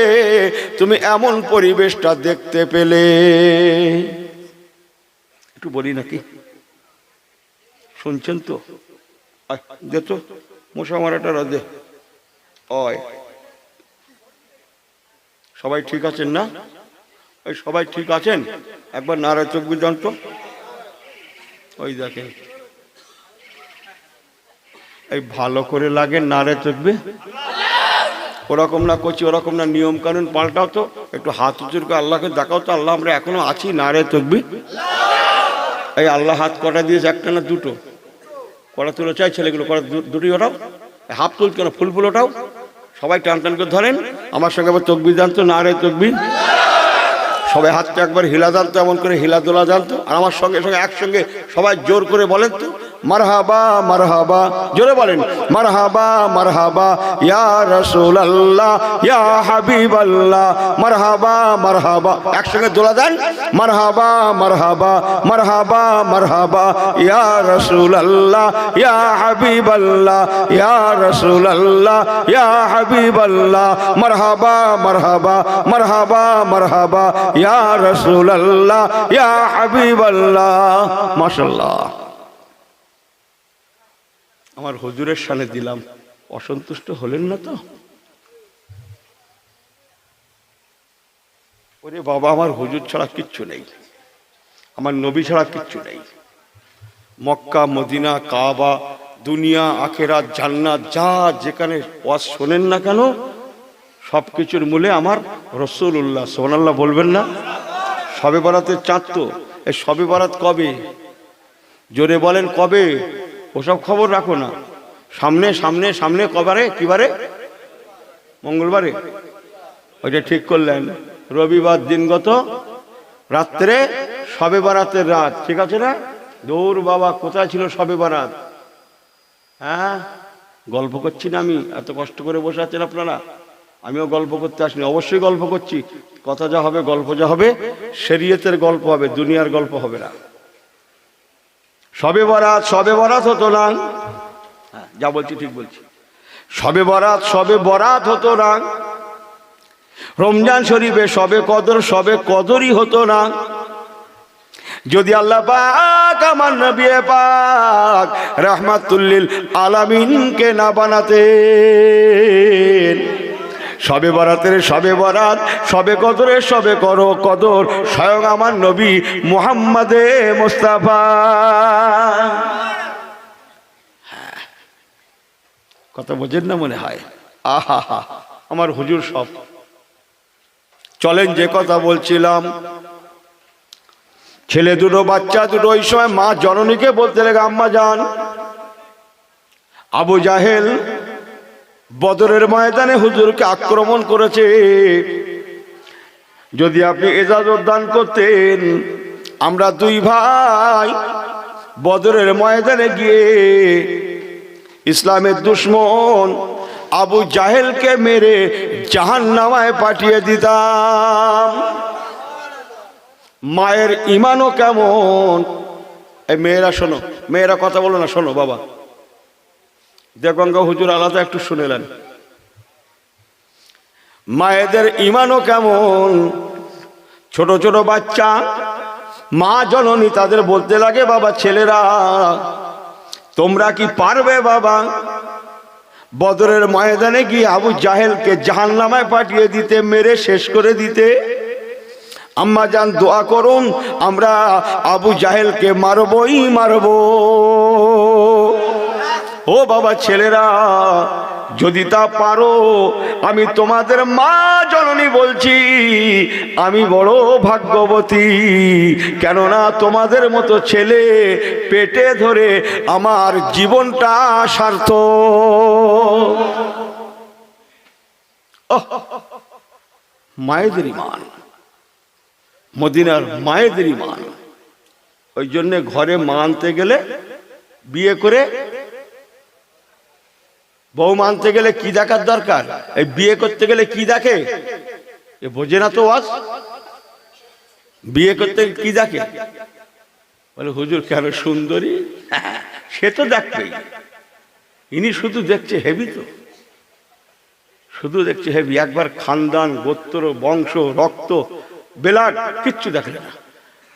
তুমি এমন পরিবেশটা দেখতে পেলে। একটু বলি নাকি, শুনছেন তো? দে তো মশা মারাটা দে। অয়, সবাই ঠিক আছেন না? ওই সবাই ঠিক আছেন? একবার নারায় চোখ বুঝান তো। ওই দেখেন, এই ভালো করে লাগে নারায় চোখবে। ওরকম না করছি, ওরকম না, নিয়ম কানুন পাল্টাও তো। একটু হাত উঁচু করে আল্লাহকে দেখাও তো, আল্লাহ আমরা এখনো আছি, নারায় চোখবি। এই আল্লাহ হাত কটা দিয়েছে, একটা না দুটো? কটা তুলে চাই ছেলেগুলো, কটা দুটোই ওঠাও। হাফ তুল কেন, ফুল ফুল ওঠাও। সবাই টান টান করে ধরেন, আমার সঙ্গে আবার তকবির জানতো, না রে তকবির, সবাই হাতটা একবার হিলা জানতো, এমন করে হিলা দোলা জানতো। আর আমার সঙ্গে সঙ্গে একসঙ্গে সবাই জোর করে বলেন তো, মারহাবা মারহাবা, জোরে বলেন, মারহাবা মারহাবা ইয়া রাসূলুল্লাহ ইয়া হাবিবাল্লাহ, মারহাবা মারহাবা, একসঙ্গে দোলা দেন, মারহাবা মারহাবা মারহাবা মারহাবা ইয়া রাসূলুল্লাহ ইয়া হাবিবাল্লাহ ইয়া রাসূলুল্লাহ ইয়া হাবিবাল্লাহ, মারহাবা মারহাবা মারহাবা মারহাবা ইয়া রাসূলুল্লাহ ইয়া হাবিবাল্লাহ। মাশাআল্লাহ। আমার হুজুরের সামনে দিলাম, অসন্তুষ্ট হলেন না তো? ওরে বাবা, আমার হুজুর ছাড়া কিচ্ছু নেই, আমার নবী ছাড়া কিচ্ছু নেই। মক্কা মদিনা কাবা দুনিয়া আখেরাত জান্নাত যা যেখানে ওয়াজ শোনেন না কেন, সব কিছুর মূলে আমার রাসূলুল্লাহ। সুবহানাল্লাহ বলবেন না? শবে বরাতের চাঁদ তো, এই শবে বরাত কবে? জোরে বলেন কবে? ওসব খবর রাখো না, সামনে সামনে সামনে কবারে, কিবারে? মঙ্গলবারে। ওইটা ঠিক করলেন, রবিবার দিনগত রাত্রে শবে বরাতের রাত, ঠিক আছে না? দৌড় বাবা, কোথায় ছিল শবে বরাত? হ্যাঁ, গল্প করছি না আমি, এত কষ্ট করে বসে আছেন আপনারা, আমিও গল্প করতে আসিনি, অবশ্যই গল্প করছি। কথা যা হবে, গল্প যা হবে, শরীয়তের গল্প হবে, দুনিয়ার গল্প হবে না। শবে বরাত, শবে বরাত হতো না, যা বলছি ঠিক বলছি, শবে বরাত, শবে বরাত হতো না। রমজান শরীফে শবে কদর, শবে কদরই হতো না। যদি আল্লাহ পাক আমার নবী পাক রাহমাতুল লিল আলামিনকে না বানাতেন, শবে বরাতের শবে বরাত, শবে কদরের শবে কদর স্বয়ং আমার নবী মুহাম্মদে মুস্তাফা। কথা বোঝেন না মনে হয়? আহা হা, আমার হুজুর সব। চলেন, যে কথা বলছিলাম, ছেলে দুটো বাচ্চা দুটো, ওই সময় মা জননীকে বলতে লাগে, আম্মা জান, আবু জাহেল বদরের ময়দানে হুজুরকে আক্রমণ করেছে, যদি আপনি ইজাজত দান করতেন, আমরা দুই ভাই বদরের ময়দানে গিয়ে ইসলামের দুশমন আবু জাহেলকে মেরে জাহান্নামায় পাঠিয়ে দিতাম। মায়ের ইমানও কেমন! এই মেয়েরা শোনো, মেয়েরা কথা বলো না, শোনো বাবা, দেগঙ্গা হুজুর আলাদা একটু শুনেলেন। মায়েদের ইমানও কেমন! ছোট ছোট বাচ্চা, মা জননী তাদের বলতে লাগে, বাবা ছেলেরা তোমরা কি পারবে বাবা বদরের ময়দানে গিয়ে আবু জাহেলকে জাহান্নামায় পাঠিয়ে দিতে, মেরে শেষ করে দিতে? আম্মা জান দোয়া করুন, আমরা আবু জাহেলকে মারবই মারব। ও বাবা ছেলেরা, যদি তা পারো, আমি তোমাদের মা জননী বলছি, আমি বড় ভাগ্যবতী, কেননা তোমাদের মতো ছেলে পেটে ধরে আমার জীবনটা সার্থক। মায়েদের ইমান, মদিনার মায়েদের ইমান। ওই জন্য ঘরে মা আনতে গেলে, বিয়ে করে বউ মানতে গেলে কি দেখার দরকার? এই বিয়ে করতে গেলে কি দেখে? এ বোঝে না তো ওয়াজ। বিয়ে করতে কি দেখে? বলে হুজুর কেন সুন্দরী, সে তো দেখবেই, ইনি শুধু দেখছে হেভি, তো শুধু দেখছে হেভি, একবার খানদান গোত্র বংশ রক্ত বেলাট কিচ্ছু দেখলে না।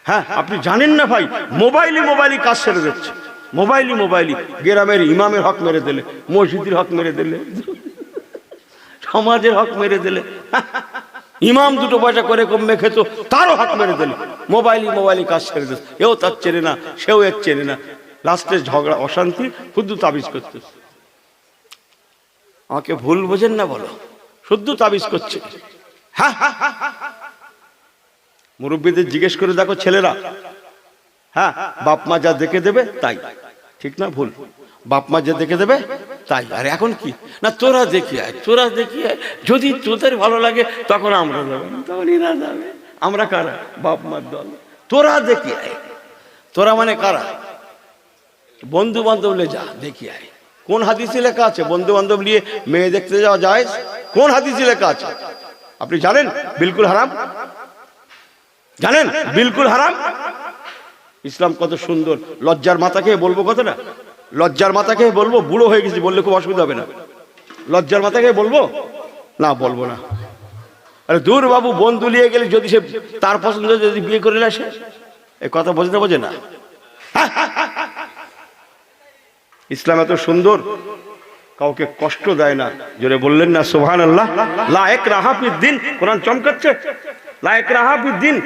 হ্যাঁ, আপনি জানেন না ভাই, মোবাইলই কাজ সেরে দিচ্ছে, মোবাইলই গ্রামের ইমামের হক মেরে দিলে, মসজিদের হক মেরে দিলে, সমাজের হক মেরে দিলে, ইমাম দুটো পয়সা করে কমবে খেত, তারও হক মেরে দিলে, মোবাইলই কাজ ছেড়ে দিচ্ছে। এও তার চেনে না, সেও এক চেনে না, লাস্টে ঝগড়া অশান্তি, শুদ্ধ তাবিজ করতে। আমাকে ভুল বোঝেন না বলো, শুদ্ধ তাবিজ করছে। হ্যাঁ, মুরব্বীদের জিজ্ঞেস করে দেখো ছেলেরা, হ্যাঁ বাপ মা যা দেখে দেবে তাই, ঠিক না ভুল? বাপ মা যে দেখে দেবে তাই। আর এখন কি না, তোরা দেখি আয়, তোরা দেখি আয়, যদি তোদের ভালো লাগে তখন আমরা যাবো, তখন এরা যাবে। আমরা কারা? বাপ মার দল। তোরা দেখি আয়, তোরা মানে কারা? বন্ধু বান্ধব নিয়ে যা, দেখি আয়। কোন হাদিসে লেখা আছে বন্ধু বান্ধব নিয়ে মেয়ে দেখতে যাওয়া যায়? কোন হাদিসে লেখা আছে আপনি জানেন? বিলকুল হারাম। জানেন বিলকুল হারাম। ইসলাম কত সুন্দর। লজ্জার মাথাকে বলবো কথাটা, লজ্জার মাথাকে বলবো, বুড়ো হয়ে গেছি বললে খুব অসুবিধা হবে না। লজ্জার মাথাকে বলবো না, বলবো না। আরে দূর বাবু, বন্ধু নিয়ে গেলে যদি সে তার পছন্দ যদি বিয়ে করে না, সে এই কথা বোঝে না। ইসলাম এত সুন্দর, কাউকে কষ্ট দেয় না। জোরে বললেন না সুবহানাল্লাহ। লা ইকরাহা ফিদ্দিন, কোরআন চমকাচ্ছে। লা ইকরাহা ফিদ্দিন।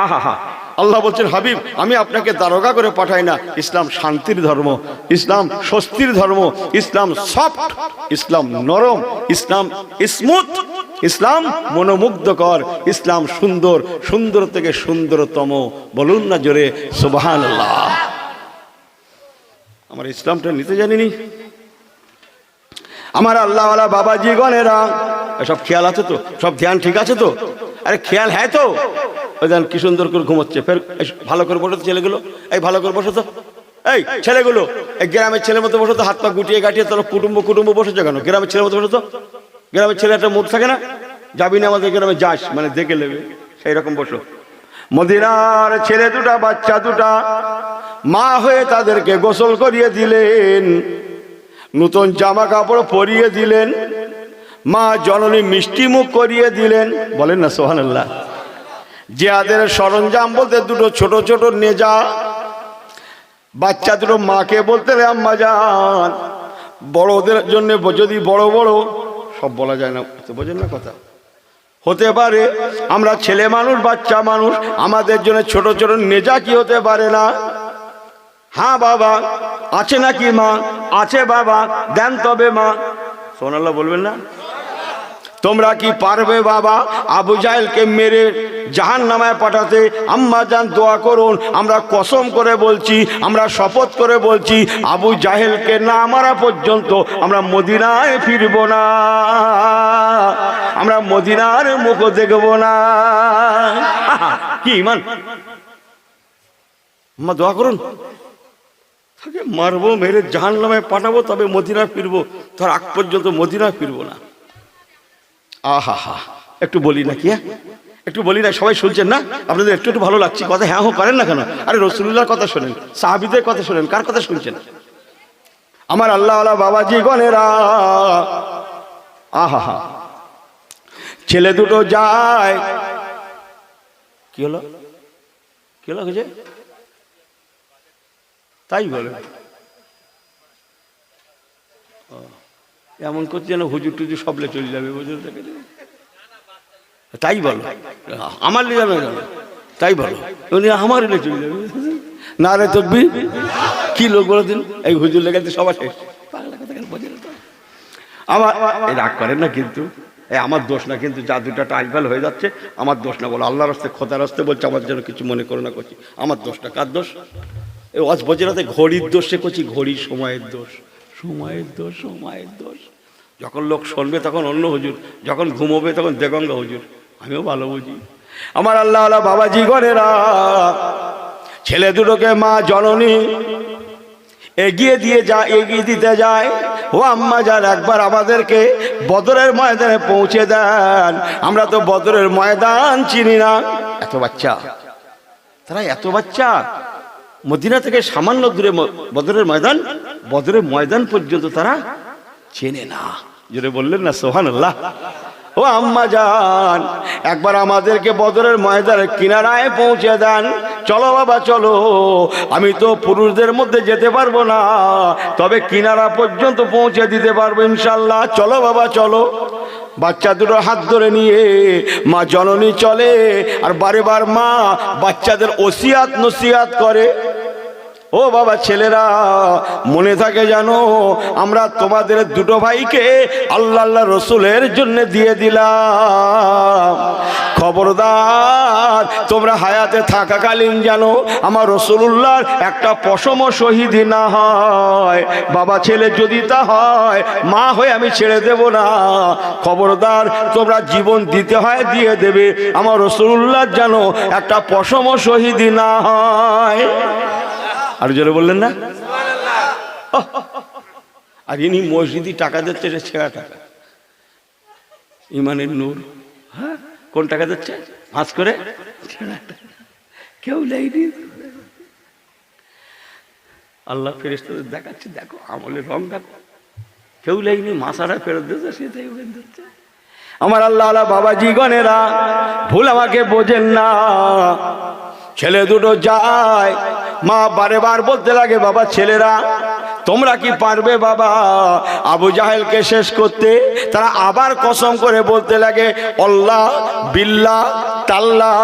আহা, আল্লাহ বলছেন হাবিব আমি আপনাকে দারোগা করে পাঠাই না। ইসলাম শান্তির ধর্ম, ইসলাম স্বস্তির ধর্ম, ইসলাম সফট, ইসলাম নরম, ইসলাম স্মুথ, ইসলাম মনোমুগ্ধকর, ইসলাম সুন্দর, সুন্দর থেকে সুন্দরতম। বলুন না জোরে সুবহানাল্লাহ। আমার ইসলামটা নিতে জানিনি। আমার আল্লাহওয়ালা বাবাজি গণেরা, সব খেয়াল আছে তো? সব ধ্যান ঠিক আছে তো? আরে খেয়াল হ্যাঁ তো? ওই দেন কি সুন্দর করে ঘুমোচ্ছে। ফের ভালো করে বসো তো ছেলেগুলো, এই ভালো করে বসো তো। এই ছেলেগুলো, এই গ্রামের ছেলের মতো বসো তো। হাত পা গুটিয়ে গাটিয়ে তোর কুটুম্ব বসেছো কেন? গ্রামের ছেলের মতো বসো তো। গ্রামের ছেলে একটা মুড থাকে না, যাবি না আমাদের গ্রামে, যাস মানে দেখে নেবে, সেই রকম বসো। মদিনার ছেলে দুটা, বাচ্চা দুটা, মা হয়ে তাদেরকে গোসল করিয়ে দিলেন, নতুন জামা কাপড় পরিয়ে দিলেন, মা জননী মিষ্টি মুখ করিয়ে দিলেন। বলেন না সুবহানাল্লাহ। জিহাদের সরঞ্জাম বলতে দুটো ছোট ছোট নেজা, বাচ্চা দুটো মাকে বলতে আম্মা জান। বড়দের জন্য যদি বড় বড়, সব বলা যায় না, বোঝেন না কথা। হতে পারে আমরা ছেলে মানুষ, বাচ্চা মানুষ, আমাদের জন্য ছোট ছোট নেজা কি হতে পারে না? হ্যাঁ বাবা আছে নাকি? মা আছে বাবা, দেন তবে মা। সুবহানাল্লাহ বলবেন না? তোমরা কি পারবে বাবা আবু জাহেলকে মেরে জাহান্নামায় পাঠাতে? আম্মা জান দোয়া করুন। আমরা কসম করে বলছি, আমরা শপথ করে বলছি, আবু জাহেলকে না মারা পর্যন্ত আমরা মদিনায় ফিরব না, আমরা মদিনার মুখ দেখব না। কি ইমান! আম্মা দোয়া করুন, তাকে মারবো, মেরে জাহান্নামায় পাঠাবো, তবে মদিনা ফিরবো, তার আগ পর্যন্ত মদিনা ফিরবো না। আহা, একটু বলি না কি? একটু বলি না? সবাই শুনছেন না? আপনাদের একটু ভালো লাগছে কথা? হ্যাঁ করেন না কেন? আরে রাসূলুল্লাহর কথা শোনেন, সাহাবীদের কথা শোনেন, কার কথা শুনছেন? আমার আল্লাহওয়ালা বাবাজি গণেরা, আহা, ছেলে দুটো যায়। কি হলো? কি হলো? তাই বলে এমন করছে যেন হুজুর টুজুর সবলে চলে যাবে, বুঝতে? তাই বলো, আমার লিয়ে যাবে কেন? তাই বলো, আমার এলে চলে যাবে না রে তকবীর। কি লোক বলে দিন, এই হুজুর লেগে সবার শেষ। আমার রাগ করেন না কিন্তু, আমার দোষ না কিন্তু, যা দুটা টাইফাল হয়ে যাচ্ছে আমার দোষ না। বলো আল্লাহর রাস্তায়, খোদার রাস্তায় বলছে, আমার যেন কিছু মনে করো না করছি, আমার দোষটা। কার দোষ? এই ওয়াজ বজরাতে ঘড়ির দোষে করছি, ঘড়ি সময়ের দোষ, সময়ের দোষ, সময়ের দোষ। যখন লোক শুনবে তখন অন্য হুজুর, যখন ঘুমোবে তখন দেগঙ্গা হুজুর। আমিও ভালো বুঝি। আমার আল্লাহওয়ালা বাবাজি গণেরা, ছেলে দুটোকে মা জননী এগিয়ে দিতে যায়। ও আম্মা যান, একবার আমাদেরকে বদরের ময়দানে পৌঁছে দেন, আমরা তো বদরের ময়দান চিনি না। এত বাচ্চা, তারা এত বাচ্চা, মদিনা থেকে সামান্য দূরে বদরের ময়দান পর্যন্ত তারা চেনে না। জোরে বললেন না সুবহানাল্লাহ। ও আম্মা জান, একবার আমাদেরকে বদরের ময়দানের কিনারায় পৌঁছে দেন। চলো বাবা চলো, আমি তো পুরুষদের মধ্যে যেতে পারবো না, তবে কিনারা পর্যন্ত পৌঁছে দিতে পারবো ইনশাল্লাহ। চলো বাবা চলো। বাচ্চা দুটো হাত ধরে নিয়ে মা জননী চলে, আর বারে বার মা বাচ্চাদের ওসিয়াত নসিয়াত করে। ও বাবা ছেলেরা, মনে থাকে জানো, আমরা তোমাদের দুটো ভাইকে আল্লাহ রসুলের জন্য দিয়ে দিলাম। খবরদার তোমরা হায়াতে থাকাকালীন যেন আমার রাসূলুল্লাহর একটা পশমও শহীদ না হয়। বাবা ছেলে যদি তা হয়, মা হয়ে আমি ছেড়ে দেব না। খবরদার তোমরা জীবন দিতে হয় দিয়ে দেবে, আমার রাসূলুল্লাহর যেন একটা পশমও শহীদ না হয়। আর জোরে বললেন না? আর ইনি মসজিদি টাকা দিচ্ছে, এটা ছেঁড়া টাকা, ইমানের নূর। হ্যাঁ, কোন টাকা দিচ্ছে? ভাঁজ করে ছেঁড়া টাকা, কেউ নেই। আল্লাহ ফেরেশতাদের দেখাচ্ছে, দেখো আমলের রং দেখো, কেউ নেইনি, মাসারা ফেরত দিচ্ছে, সেটাই দিচ্ছে। আমার আল্লাহ আল্লাহ বাবাজি গণেরা, ভুল আমাকে বোঝেন না। ছেলে দুটো যায়, মা বারে বার বলতে লাগে, বাবা ছেলেরা তোমরা কি পারবে বাবা আবু জাহেলকে শেষ করতে? তারা আবার কসম করে বলতে লাগে, আল্লাহ বিল্লাহ তাল্লাহ।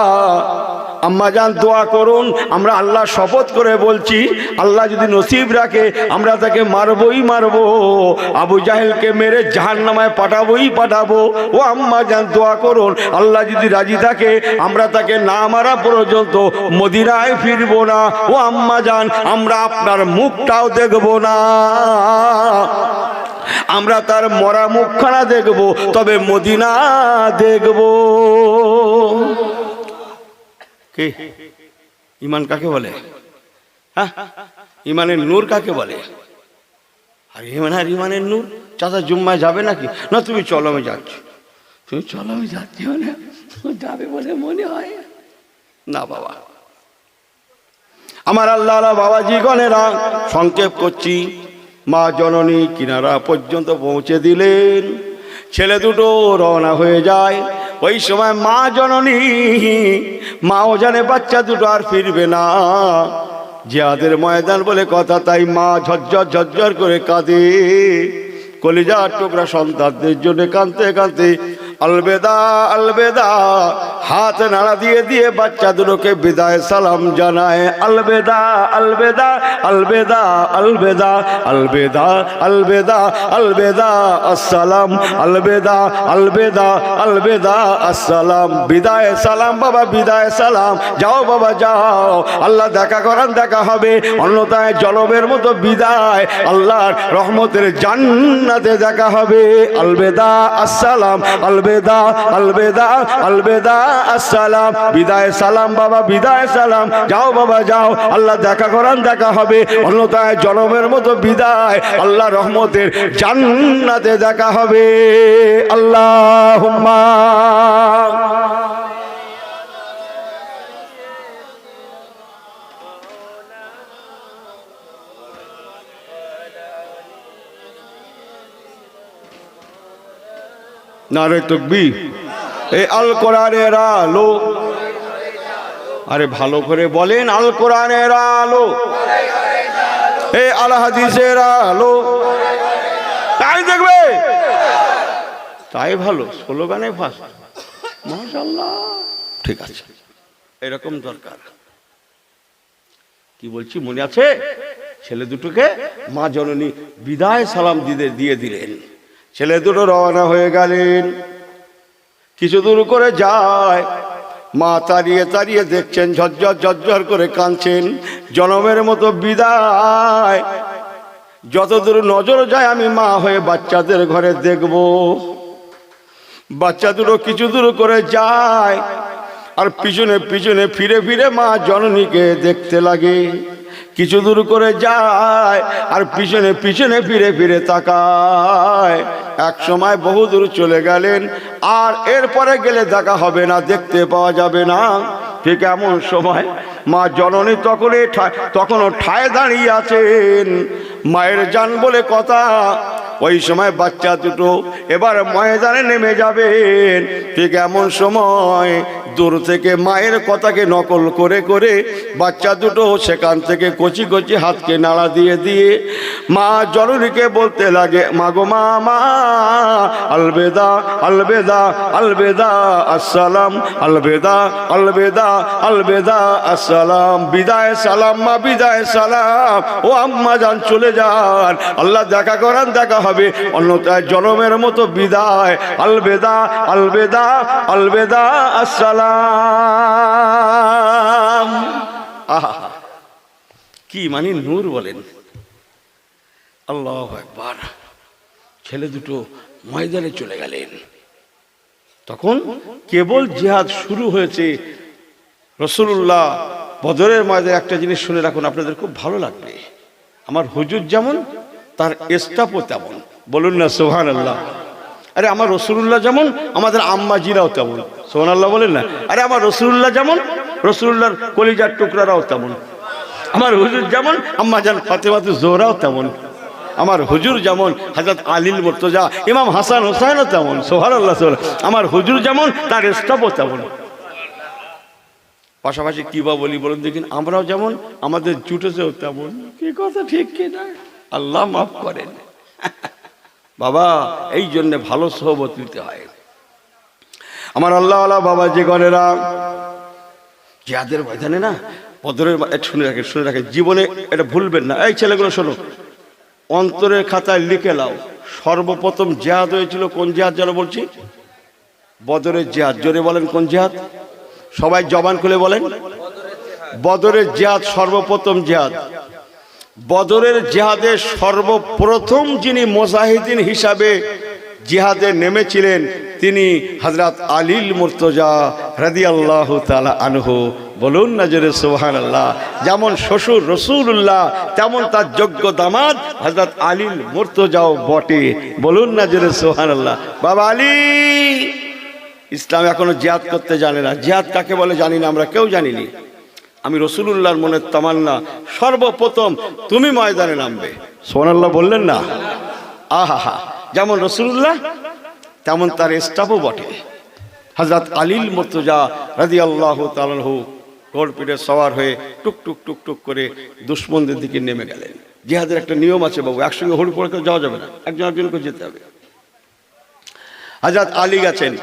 আম্মা জান দোয়া করুন, আমরা আল্লাহ শপথ করে বলছি, আল্লাহ যদি নসিব রাখে আমরা তাকে মারবই মারবো, আবু জাহেলকে মেরে জাহান্নামায় পাঠাবো। ও আম্মা জান দোয়া করুন, আল্লাহ যদি রাজি থাকে আমরা তাকে না মারা পর্যন্ত মদিনায় ফিরবো না। ও আম্মা জান, আমরা আপনার মুখটাও দেখবো না, আমরা তার মরা মুখখানা দেখবো, তবে মদিনা দেখবো। কে ইমান কাকে বলে? হ্যাঁ, ইমানের নূর কাকে বলে? আর ইমানের নূর চাচা জুম্মায় যাবে নাকি? না তুমি চলো আমি যাচ্ছি। তুমি চলো আমি যাচ্ছি মানে যাবে বলে মনে হয় না বাবা। আমার আল্লাহ বাবাজি গণেরা, সংক্ষেপ করছি, মা জননী কিনারা পর্যন্ত পৌঁছে দিলেন। ছেলে দুটো রওনা হয়ে যায়। ওই সময় মা জননী, মাও জানে বাচ্চা দুটো আর ফিরবে না, জিহাদের ময়দান বলে কথা, তাই মা ঝরঝর করে কাঁদে। কলিজার টুকরা সন্তানদের জন্য কাঁদতে কাঁদতে আলবেদা আলবেদা হাত নাড়া দিয়ে বাচ্চা দুটোকে বিদায় সালাম জানায়। আলবেদা আলবেদা আলবেদা আলবেদা আলবেদা আলবেদা আলবেদা আসসালাম, আলবেদা আলবেদা আলবেদা আসসালাম। বিদায় সালাম বাবা, বিদায় সালাম, যাও বাবা যাও, আল্লাহ দেখা করান দেখা হবে, অন্যথায় জলবের মতো বিদায়, আল্লাহর রহমতের জান্নাতে দেখা হবে। আলবেদা আসসালাম, আলবেদা আলবেদা আলবেদা আসসালাম। বিদায় সালাম বাবা, বিদায় সালাম, যাও বাবা যাও, আল্লাহ দেখা করান দেখা হবে, অন্যথায় জনমের মতো বিদায়, আল্লাহ রহমতের জান্নাতে দেখা হবে। আল্লাহুম্মা নারে তাকবীর। এই আল কোরআনের আলো, আরে ভালো করে বলেন, আল কোরআনের আলো, এই আল হাদিসের আলো, তাই দেখবে তাই ভালো, স্লোগানে ফাঁস। মাশাআল্লাহ, ঠিক আছে, এরকম দরকার। কি বলছি মনে আছে? ছেলে দুটোকে মা জননী বিদায় সালাম দিয়ে দিলেন। ছেলে দুটো রওনা হয়ে গেলেন। কিছু দূর করে যায়, মা তাড়িয়ে দেখছেন, ঝরঝর করে কাঁদছেন, জনমের মতো বিদায়। যতদূর নজর যায় আমি মা হয়ে বাচ্চাদের ঘরে দেখব। বাচ্চা দুটো কিছু দূর করে যায়, আর পিছনে ফিরে মা জননীকে দেখতে লাগে। কিছু দূর করে যায়, আর পিছনে ফিরে তাকায়। এক সময় বহু দূর চলে গেলেন, আর এরপরে গেলে দেখা হবে না, দেখতে পাওয়া যাবে না। ঠিক এমন সময় মা জননী তখনও ঠায় দাঁড়িয়ে আছেন, মায়ের জান বলে কথা। ওই সময় বাচ্চা দুটো এবার ময়দানে নেমে যাবেন। ঠিক এমন সময় দূর থেকে মায়ের কথাকে নকল করে করে বাচ্চা দুটো সেখান থেকে কচি কচি হাতকে নাড়া দিয়ে দিয়ে মা জননীকে বলতে লাগে, মা গো মা, মা আলবেদা আলবেদা আলবেদা আসসালাম, আলবেদা আলবেদা আলবেদা আসসালাম, বিদায় সালাম মা, বিদায় সালাম, ও আম্মা জান চলে যান, আল্লাহ দেখা করান, দেখা হবে, অন্যথায় জনমের মতো বিদায়, আলবেদা আলবেদা আলবেদা আসসালাম। আহা কি মানে নূর বলেন, আল্লাহু আকবার। ছেলে দুটো ময়দানে চলে গেলেন। তখন কেবল জিহাদ শুরু হয়েছে। রাসূলুল্লাহ বদরের ময়দানে একটা জিনিস শুনে রাখুন, আপনাদের খুব ভালো লাগবে। আমার হুজুর যেমন তার স্টাফও তেমন, বলুন না সুবহানাল্লাহ। আরে আমার রাসূলুল্লাহ যেমন আমাদের আম্মাজিরাও তেমন, সুবহানাল্লাহ বলেন না। আরে আমার রাসূলুল্লাহ যেমন রাসূলুল্লাহর কলিজার টুকরারাও তেমন, আমার হুজুর যেমন আম্মাজান ফাতেমাতুজ জোহরাও তেমন, আমার হুজুর যেমন হযরত আলীল মুর্তজা ইমাম হাসান হোসেনও তেমন, সুবহানাল্লাহ। আমার হুজুর যেমন তার স্টাফও তেমন। পাশাপাশি কি বা বলি বলুন দেখিন, আমরাও যেমন আমাদের জুটেছেও তেমন। কি কথা ঠিক কি না? আল্লাহ মাফ করেন বাবা। এই জন্য ভালো সোহবত নিতে হয়। আমার আল্লাহওয়ালা বাবা যে গণেরা জিহাদের ময়দানে না, বদরের শুনে রাখেন, জীবনে এটা ভুলবেন না। এই ছেলেগুলো শোনো, অন্তরের খাতায় লিখে লাও, সর্বপ্রথম জিহাদ হয়েছিল কোন জিহাদ যেন বলছি? বদরের জিহাদ। জোরে বলেন কোন জিহাদ? সবাই জবান খুলে বলেন। বদরের জিহাদ সর্বপ্রথম জিহাদ। বদরের জিহাদে সর্বপ্রথম যিনি মুজাহিদিন হিসাবে জিহাদে নেমেছিলেন তিনি হযরত আলীল মুর্তজা রাদিয়াল্লাহু তাআলা আনহু। বলুন না জোরে সুবহানাল্লাহ। যেমন শ্বশুর রাসূলুল্লাহ তেমন তার যোগ্য দামাদ হযরত আলীল মুর্তজাও বটে। বলুন না জোরে সুবহানাল্লাহ। বাবা আলী ইসলাম এখনো জিহাদ করতে জানে না। জিহাদ কাকে বলে জানি না, আমরা কেউ জানিনি। আমি রাসূলুল্লাহর মনের তামান্না, সর্বপ্রথম তুমি ময়দানে নামবে। সুবহানাল্লাহ বললেন না? আহা, যেমন রাসূলুল্লাহ তেমন তার স্টাফও বটে। হযরত আলীল মুর্তজা রাদিয়াল্লাহু তাআলা আনহু ঘোড়পিঠে সওয়ার হয়ে টুক টুক টুক টুক করে দুশমনদের দিকে নেমে গেলেন। জিহাদের একটা নিয়ম আছে বাবু, একসঙ্গে হুড় পড়ে যাওয়া যাবে না, একজন একজনকে যেতে হবে। হযরত আলী গেছেন।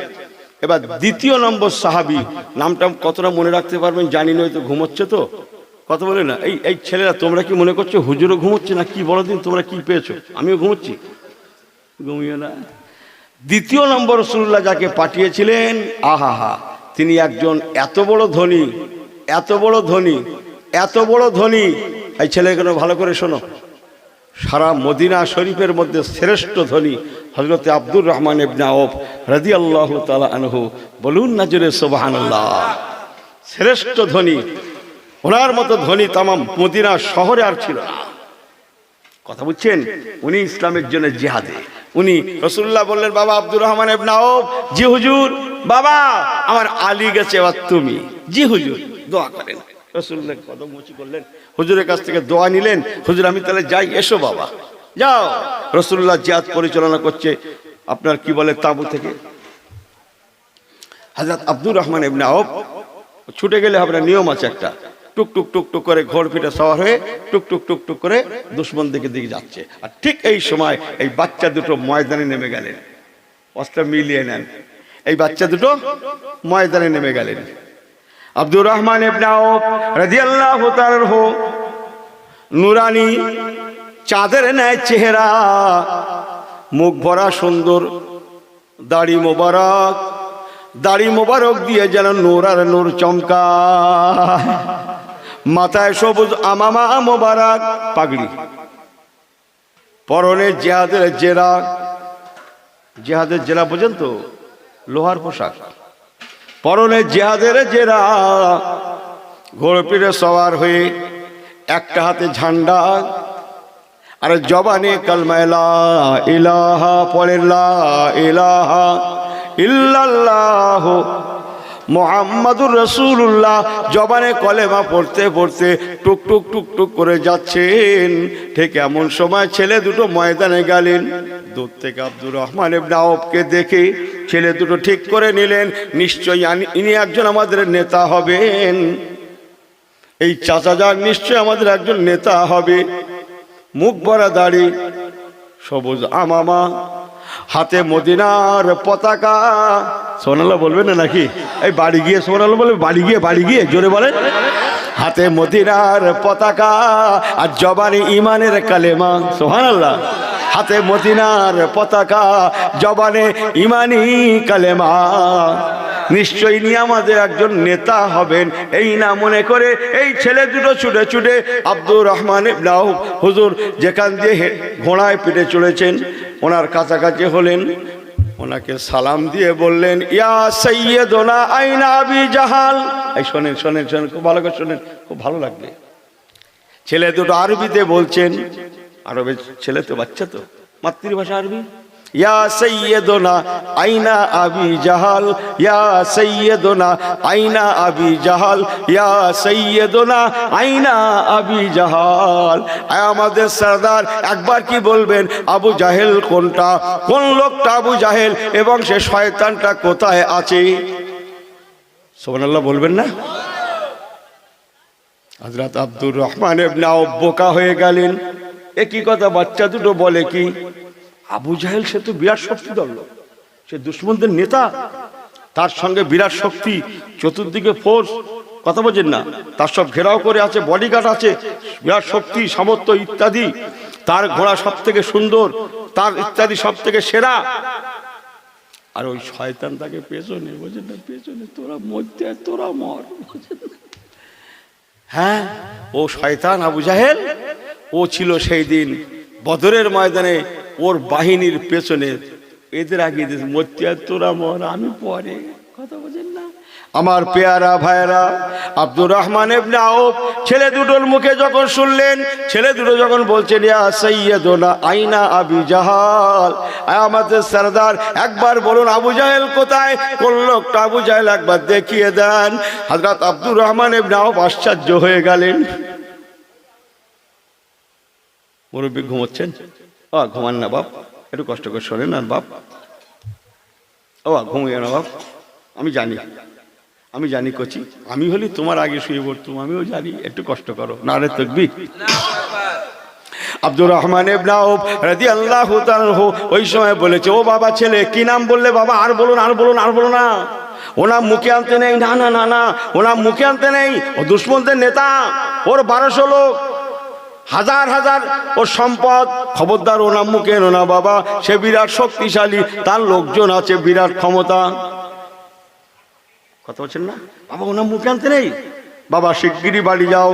এবার দ্বিতীয় নম্বর সাহাবী, নামটা কতটা মনে রাখতে পারবেন জানি না, হয়তো ঘুমোচ্ছে তো কথা বলে না। এই ছেলেরা তোমরা কি মনে করছো হুজুরও ঘুমোচ্ছে না কি? বলো দিন তোমরা কি পেয়েছো? আমিও ঘুমোচ্ছি, ঘুমিও না। দ্বিতীয় নম্বর রাসূলুল্লাহ যাকে পাঠিয়েছিলেন, আহা, তিনি একজন এত বড় ধনী, এত বড় ধনী, এত বড় ধনী। এই ছেলেগুলো ভালো করে শোনো, সারা মদিনা শরীফের মধ্যে শ্রেষ্ঠ ধনী হযরতে আব্দুর রহমান ইবনে আওফ রাদিয়াল্লাহু তাআলা আনহু। বলুন না জোরে সুবহানাল্লাহ। শ্রেষ্ঠ ধনী, ওনার মতো ধনী তামাম মদিনা শহরে আর ছিল না। কথা বুঝছেন? উনি ইসলামের জন্য জিহাদে। উনি রাসূলুল্লাহ বললেন, বাবা আব্দুর রহমান ইবনে আওফ। জি হুজুর। বাবা আমার আলী গেছে, এবার তুমি। জি হুজুর। দোয়া করেন। রাসূলুল্লাহ কদম মুচি করলেন, হুজুরের কাছ থেকে দোয়া নিলেন। হুজুর আমি তাহলে যাই। এসো বাবা যাও। রাসূলুল্লাহ জিহাদ পরিচালনা করছে আপনার কি বলে তাঁবু থেকে। হযরত আব্দুর রহমান ইবনে আওফ ছুটে গেলে হবে না, নিয়ম আছে একটা। টুক টুক টুক টুক করে ঘোড় পিঠে সওয়ার হয়ে টুক টুক টুক টুক করে দুশমন দিকে যাচ্ছে। আর ঠিক এই সময় এই বাচ্চা দুটো ময়দানে নেমে গেলেন। অস্ত্র মিলিয়ে নেন। এই বাচ্চা দুটো ময়দানে নেমে গেলেন। আব্দুর রহমান ইবনে আওফ রাদিয়াল্লাহু তাআলা আনহু, নুরানি চাঁদের ন্যায় চেহারা, মুখ ভরা সুন্দর দাড়ি মোবারক, দাড়ি মোবারক দিয়ে যেন নূর আর নূর চমকায়। মাথায় সবুজ আমামা মোবারক, পাগড়ি, পরনে জিহাদের জেরা। জিহাদের জেরা বোঝেন তো? লোহার পোশাক, পরনে জিহাদের জেরা, ঘোড় পিঠে সওয়ার হয়ে একটা হাতে ঝান্ডা আর জবানে কালমা লা ইলাহা পড়ে, লা ইলাহা ইল্লাল্লাহ মুহাম্মাদুর রাসূলুল্লাহ। জবানে কলেমা পড়তে পড়তে টুক টুক টুক টুক করে যাচ্ছেন। ঠিক এমন সময় ছেলে দুটো ময়দানে গেলেন। দূর থেকে আব্দুর রহমান ইবনে আওফকে দেখে ছেলে দুটো ঠিক করে নিলেন, নিশ্চয়ই ইনি একজন আমাদের নেতা হবেন, এই চাচা যান নিশ্চয়ই আমাদের একজন নেতা হবে। মুখ ভরা দাড়ি, সবুজ আমামা, হাতে মদিনার পতাকা। সোনাল্লাহ বলবেন না নাকি? এই বাড়ি গিয়ে সোনাল্লাহ বলবে, বাড়ি গিয়ে জোরে বলেন। হাতে মদিনার পতাকা আর জবানে ইমানের কালেমা। সুবহানাল্লাহ। হাতে মদিনার পতাকা, জবানে ইমানি কালেমা। নিশ্চয়ই নিয়ে আমাদের একজন নেতা হবেন, এই না মনে করে এই ছেলে দুটো ছুটে ছুটে আব্দুর রহমান ইবনে আওফ হুজুর যেখান দিয়ে ঘোড়ায় পিঠে চলেছেন ওনার কাছাকাছি হলেন, ওনাকে সালাম দিয়ে বললেন, ইয়া সাইয়্যিদুনা আইনা আবি জাহাল। এই শোনেন শোনেন শোনেন, খুব ভালো করে শোনেন, খুব ভালো লাগবে। ছেলে দুটো আরবিতে বলছেন, আরবের ছেলে তো, বাচ্চা তো, মাতৃভাষা আরবি। ইয়া সাইয়্যিদুনা আইনা আবি জাহাল, ইয়া সাইয়্যিদুনা আইনা আবি জাহাল, ইয়া সাইয়্যিদুনা আইনা আবি জাহাল। আমাদের সরদার একবার কি বলবেন, আবু জাহেল কোনটা, কোন লোকটা আবু জাহেল, এবং সে শয়তানটা কোথায় আছে? সুবহানাল্লাহ বলবেন না? হযরত আব্দুর রহমান ইবনে আওফ বোকা হয়ে গেলেন। একই কথা বাচ্চা দুটো বলে কি, আবু জাহেল সে তো বিরাট শক্তিধর লোক, সে দুশমনদের নেতা, তার সঙ্গে বিরাট শক্তি, চতুর্দিকে ফোর্স, কথা বোঝেন না, তার সব ঘেরাও করে আছে, বডিগার্ড আছে, বিরাট শক্তি সামর্থ্য ইত্যাদি, তার ঘোড়া সব থেকে সুন্দর, তার ইত্যাদি সব থেকে সেরা। আর ওই শয়তান তাকে পেছনে, বোঝেন না, পেছনে তোরা মরতে, তোরা মর। হ্যাঁ, ও শয়তান আবু জাহেল, ও ছিল সেই দিন বদরের ময়দানে ওর বাহিনীর পেছনে, এদের আগে মরতে আর তোরা মর, আমি পরে, কথা বোঝেন না? আমার পেয়ারা ভাইরা, আব্দুর রহমান ইবনে আওফ ছেলে দুটোর মুখে যখন শুনলেন, ছেলে দুটো যখন বলছেন, ইয়া সাইয়্যিদুনা আইনা আবি জাহাল, আমাদের সরদার একবার বলুন আবু জাহেল কোথায়, কোন লোকটা আবু জাহেল একবার দেখিয়ে দেন। হযরত আব্দুর রহমান ইবনে আওফ আশ্চর্য হয়ে গেলেন। মুরব্বি ঘুমোচ্ছেন? ঘুমান না বাপ, একটু কষ্ট করে শোনেন। আর বাপ, ঘুমিয়ে না বাপ, আমি জানি কচি, আমি হলি তোমার আগে শুয়ে পড়তুম, আমিও জানি, একটু কষ্ট করো। নারে তাকবীর। আব্দুর রহমান ইবনে আওফ রাদিয়াল্লাহু তাআলা ওই সময় বলেছে, ও বাবা ছেলে, কি নাম বললে বাবা? আর বলুন, আর বলুন, আর বলুন না। ও নাম মুখে আনতে নেই, না না না না, ও নাম মুখে আনতে নেই, ও দুশমনদের নেতা, ওর 1200 লোক, হাজার হাজার ওর সম্পদ, খবরদার ও নাম মুখে এনো না বাবা, সে বিরাট শক্তিশালী, তার লোকজন আছে, বিরাট ক্ষমতা। কথা বলছেন না? বাবা ও নাম মুখে আনতে নেই, বাবা শিগগিরই বাড়ি যাও,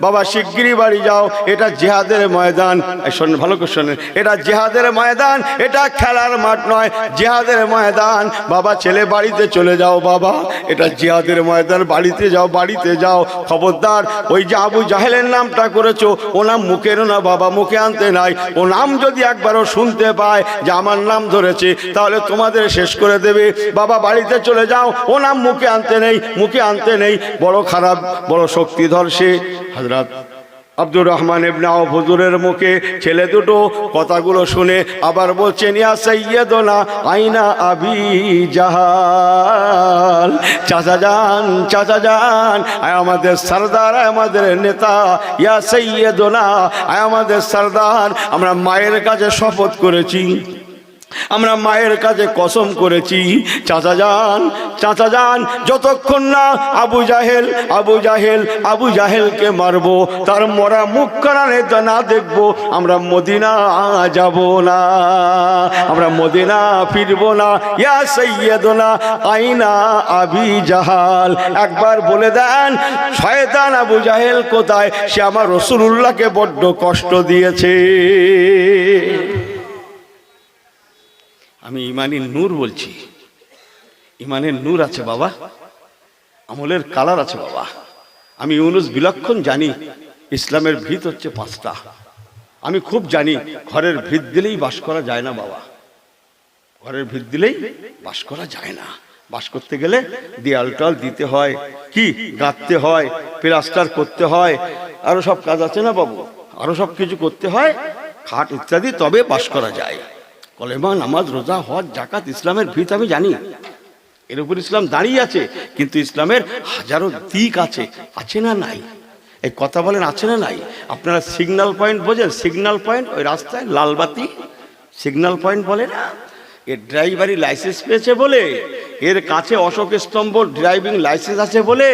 বাবা শিগগিরই বাড়ি যাও, এটা জিহাদের ময়দান। শোনেন, ভালো করে শোনেন, এটা জিহাদের ময়দান, এটা খেলার মাঠ নয়, জিহাদের ময়দান। বাবা ছেলে বাড়িতে চলে যাও, বাবা এটা জিহাদের ময়দান, বাড়িতে যাও, বাড়িতে যাও। খবরদার ওই যে আবু জাহেলের নামটা করেছো, ও নাম মুখে এনো না বাবা, মুখে আনতে নাই। ও নাম যদি একবারও শুনতে পায় যে আমার নাম ধরেছে, তাহলে তোমাদের শেষ করে দেবে। বাবা বাড়িতে চলে যাও, ও নাম মুখে আনতে নেই, মুখে আনতে নেই, বড় খারাপ, বড় শক্তিধর সে। হযরত আব্দুর রহমান ইবনে আওফ হুজুরের মুখে ছেলে দুটো কথাগুলো শুনে আবার বলছেন, ইয়া সাইয়্যিদুনা আইনা আবি জাহাল, চাচা যান, চাচা যান, আয় আমাদের সরদার, আয় আমাদের নেতা, ইয়া সাইয়্যিদুনা আয় আমাদের সরদার, আমরা মায়ের কাছে শপথ করেছি, আমরা মায়ের কাছে কসম করেছি, চাচা যান, চাচা যান, যতক্ষণ না আবু জাহেলকে মারবো, তার মরা মুখ কানে না দেখবো, আমরা মদিনা যাব না, আমরা মদিনা ফিরবো না। ইয়া সাইয়্যিদুনা আইনা আবি জাহাল, একবার বলে দেন শয়তান আবু জাহেল কোথায়, সে আমার রাসূলুল্লাহকে বড্ড কষ্ট দিয়েছে। আমি ইমানের নূর বলছি, ইমানের নূর আছে বাবা, আমলের কালার আছে বাবা। আমি ইউনুস বিলক্ষণ জানি, ইসলামের ভিত হচ্ছে 5টা। আমি খুব জানি, ঘরের ভিত দিলেই বাস করা যায় না বাবা, ঘরের ভিত দিলেই বাস করা যায় না। বাস করতে গেলে দেয়াল টাল দিতে হয়, কি গাঁথতে হয়, প্লাস্টার করতে হয়, আরো সব কাজ আছে না বাবু, আরো সব কিছু করতে হয়, খাট ইত্যাদি, তবে বাস করা যায়। কলেমা, নামাজ, রোজা, হজ, জাকাত ইসলামের ভিত আমি জানি, এর উপর ইসলাম দাঁড়িয়ে আছে। কিন্তু ইসলামের হাজারো দিক আছে, আছে না নাই? এই কথা বলেন, আছে না নাই? আপনারা সিগন্যাল পয়েন্ট বোঝেন? সিগন্যাল পয়েন্ট ওই রাস্তায় লালবাতি সিগন্যাল পয়েন্ট বলে না? এর ড্রাইভারি লাইসেন্স পেয়েছে বলে, এর কাছে অশোক স্তম্ভ ড্রাইভিং লাইসেন্স আছে বলে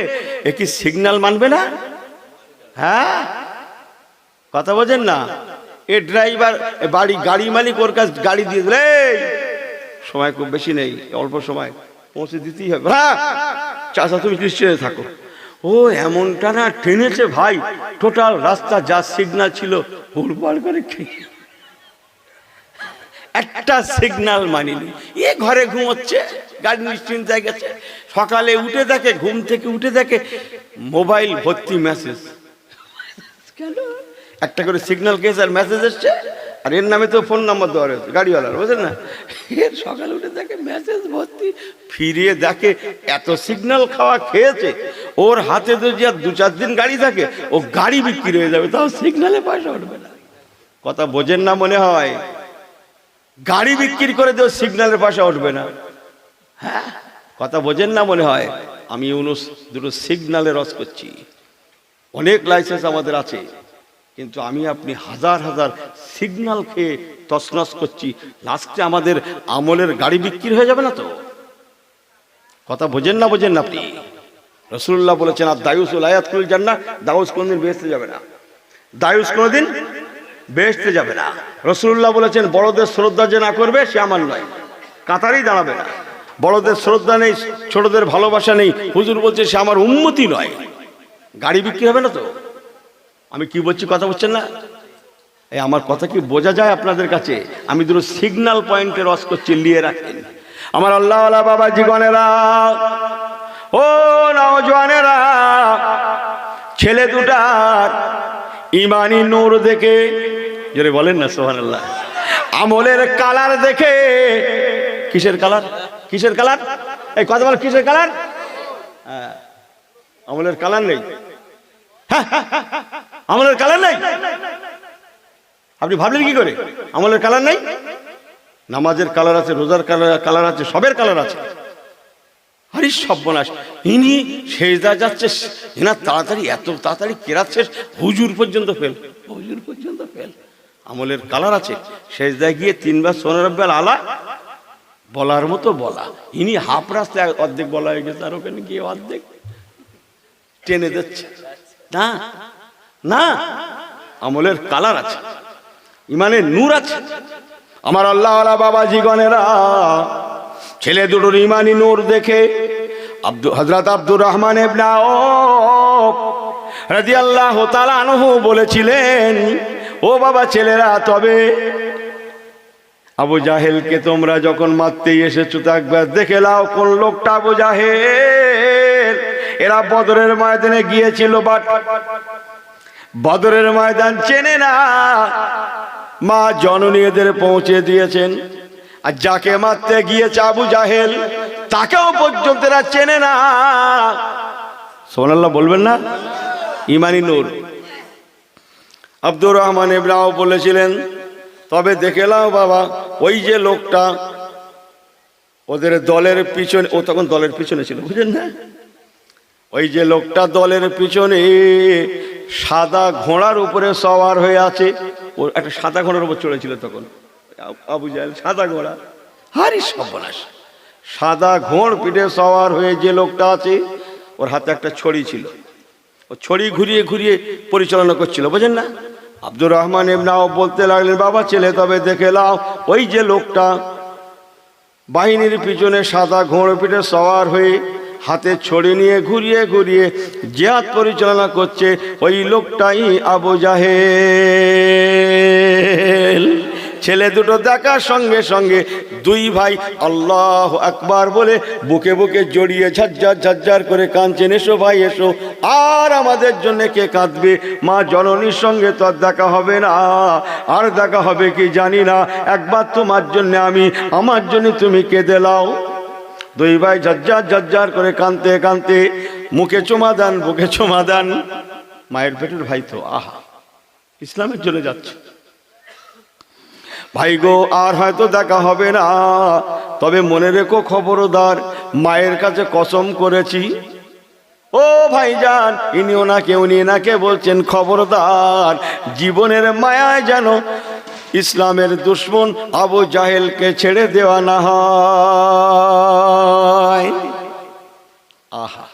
এ কি সিগন্যাল মানবে না? হ্যাঁ, কথা বোঝেন না? এ ড্রাইভার বাড়ি গাড়ি মালিক ওর কাছে গাড়ি দিয়ে দিলে, সময় খুব বেশি নেই, অল্প সময় পৌঁছে দিতেই হবে। হ্যাঁ চাচা তুমি নিশ্চয় থাকো। ও এমনটা না টেনেছে ভাই, টোটাল রাস্তা যা সিগন্যাল ছিল হুড়পাড় করে খেয়ে, একটা সিগন্যাল মানিনি। এ ঘরে ঘুমোচ্ছে, গাড়ি নিশ্চিন্তায় গেছে। সকালে উঠে দেখে, ঘুম থেকে উঠে দেখে মোবাইল ভর্তি মেসেজ। কেন? একটা করে সিগন্যাল কেস আর মেসেজ এসছে, আর এর নামে তো ফোন নাম্বার দেওয়া রয়েছে গাড়িওয়ালার, বুঝলেন না? এর সকালে উঠে দেখে মেসেজ ভর্তি, ফিরিয়ে দেখে এত সিগন্যাল খাওয়া খেয়েছে, ওর হাতে তো যে 2-4 দিন গাড়ি থাকে, ও গাড়ি বিক্রি হয়ে যাবে, তাও সিগন্যালে পয়সা উঠবে না। কথা বোঝেন না মনে হয়? গাড়ি বিক্রি করে দেও, সিগন্যালের পয়সা উঠবে না। হ্যাঁ, কথা বোঝেন না মনে হয়? আমি দুটো সিগন্যালে রস করছি। অনেক লাইসেন্স আমাদের আছে, কিন্তু আমি আপনি হাজার হাজার সিগন্যাল খেয়ে তছনছ করছি। লাস্টে আমাদের আমলের গাড়ি বিক্রি হয়ে যাবে না তো? কথা বোঝেন না, বোঝেন না আপনি? রাসূলুল্লাহ বলেছেন, আর দায়ুসুল আয়াতকুল জান্নাহ, দাউস কোনদিন বেহেশতে যাবে না, দায়ুস কোনদিন বেহেশতে যাবে না। রাসূলুল্লাহ বলেছেন, বড়দের শ্রদ্ধা যে না করবে সে আমার নয়, কাতারেই দাঁড়াবে না। বড়দের শ্রদ্ধা নেই, ছোটদের ভালোবাসা নেই, হুজুর বলছে সে আমার উম্মতি নয়। গাড়ি বিক্রি হবে না তো? আমি কি বলছি কথা বলছেন না? এই আমার কথা কি বোঝা যায় আপনাদের কাছে? আমি দুটো সিগন্যাল পয়েন্টে রস করছি, নিয়ে রাখেন। আমার আল্লাহওয়ালা বাবা জীবনেরা, ও নওজওয়ানেরা, ছেলে দুটার ইমানি নূর দেখে, জোরে বলেন না সুবহানাল্লাহ, আমলের কালার দেখে, কিসের কালার? কিসের কালার? এই কথা বল, কিসের কালার? হ্যাঁ, আমলের কালার নেই। আমলের কালার নেই। আপনি ভাবলেন কি করে আমলের কালার নেই? নামাজের কালার আছে, রোজার কালার আছে, সবের কালার আছে। আরে সর্বনাশ, ইনি সেজদা যাচ্ছে, এনার তাড়াতাড়ি, এত তাড়াতাড়ি কেরাত শেষ, হুজুর পর্যন্ত ফেল, হুজুর পর্যন্ত ফেল। আমলের কালার আছে, সেজদায় গিয়ে 3 বার সুবহান রাব্বিয়াল আলা বলার মতো বলা। ইনি হাফ রাস্তায় অর্ধেক বলা হয়ে গেছে, আর ওখানে গিয়ে অর্ধেক টেনে দিচ্ছে। না না, আমলের কালার আছে, ইমানের নূর আছে। আমার আল্লাহওয়ালা বাবা জীবনেরা, ছেলে দুটোর ইমানি নূর দেখে হযরত আব্দুর রহমান ইবনে আওফ রাদিয়াল্লাহু তাআলা আনহু বলেছিলেন, ও বাবা ছেলেরা, তবে আবু জাহেলকে তোমরা যখন মারতেই এসেছো, তো একবার দেখে নাও কোন লোকটা আবু জাহেল। এরা বদরের ময়দানে গিয়েছিল, বাট বদরের ময়দান চেনে না, মা জননী এদের পৌঁছে দিয়েছেন। আর যাকে মারতে গিয়েছে আবু জাহেল, তাকেও পর্যন্ত এরা চেনে না। সুবহানাল্লাহ বলবেন না? ইমানি নূর। আব্দুর রহমান ইবনে আওফ বলেছিলেন, তবে দেখে নাও বাবা, ওই যে লোকটা ওদের দলের পিছনে, ও তখন দলের পিছনে ছিল, বুঝলেন না? ওই যে লোকটা দলের পিছনে সাদা ঘোড়ার উপরে সওয়ার হয়ে আছে, ও একটা সাদা ঘোড়ার উপর চড়েছিল তখন আবু জাহেল, সাদা ঘোড়া। আরে সর্বনাশ, সাদা ঘোড় পিঠে সওয়ার হয়ে যে লোকটা আছে, ওর হাতে একটা ছড়ি ছিল, ও ছড়ি ঘুরিয়ে ঘুরিয়ে পরিচালনা করছিল, বুঝেন না? আব্দুর রহমান ইবনে আওফ বলতে লাগলেন, বাবা ছেলে, তবে দেখে নাও ওই যে লোকটা বাহিনীর পিছনে সাদা ঘোড় পিঠে সওয়ার হয়ে হাতে ছড়ি নিয়ে ঘুরিয়ে ঘুরিয়ে জিহাদ পরিচালনা করছে, ওই লোকটাই আবু জাহেল। ছেলে দুটো দেখার সঙ্গে সঙ্গে দুই ভাই আল্লাহু আকবার বলে বুকে বুকে জড়িয়ে ঝাঝার ঝাঝার করে কাঁদছেন, এসো ভাই এসো, আর আমাদের জন্য কে কাঁদবে? মা জননীর সঙ্গে তো আর দেখা হবে না, আর দেখা হবে কি জানি না, একবার তোমার জন্য আমি, আমার জন্য তুমি কেঁদে নাও। দুই ভাই ঝাঝার ঝাঝার করে কাঁদতে কাঁদতে মুখে চুমা দেন, বুকে চুমা দেন। মায়ের পেটের ভাই তো, আহা, ইসলামের জন্য যাচ্ছে। ভাই গো আর হয়তো দেখা হবে না, তবে মনে রেখো খবরদার, মায়ের কাছে কসম করেছি। ও ভাইজান, ইনিও না কেউ নিয়ে না কে বলছেন, খবরদার জীবনের মায়ায় যেন ইসলামের দুশ্মন আবু জাহেলকে ছেড়ে দেওয়া না হয়। আহা,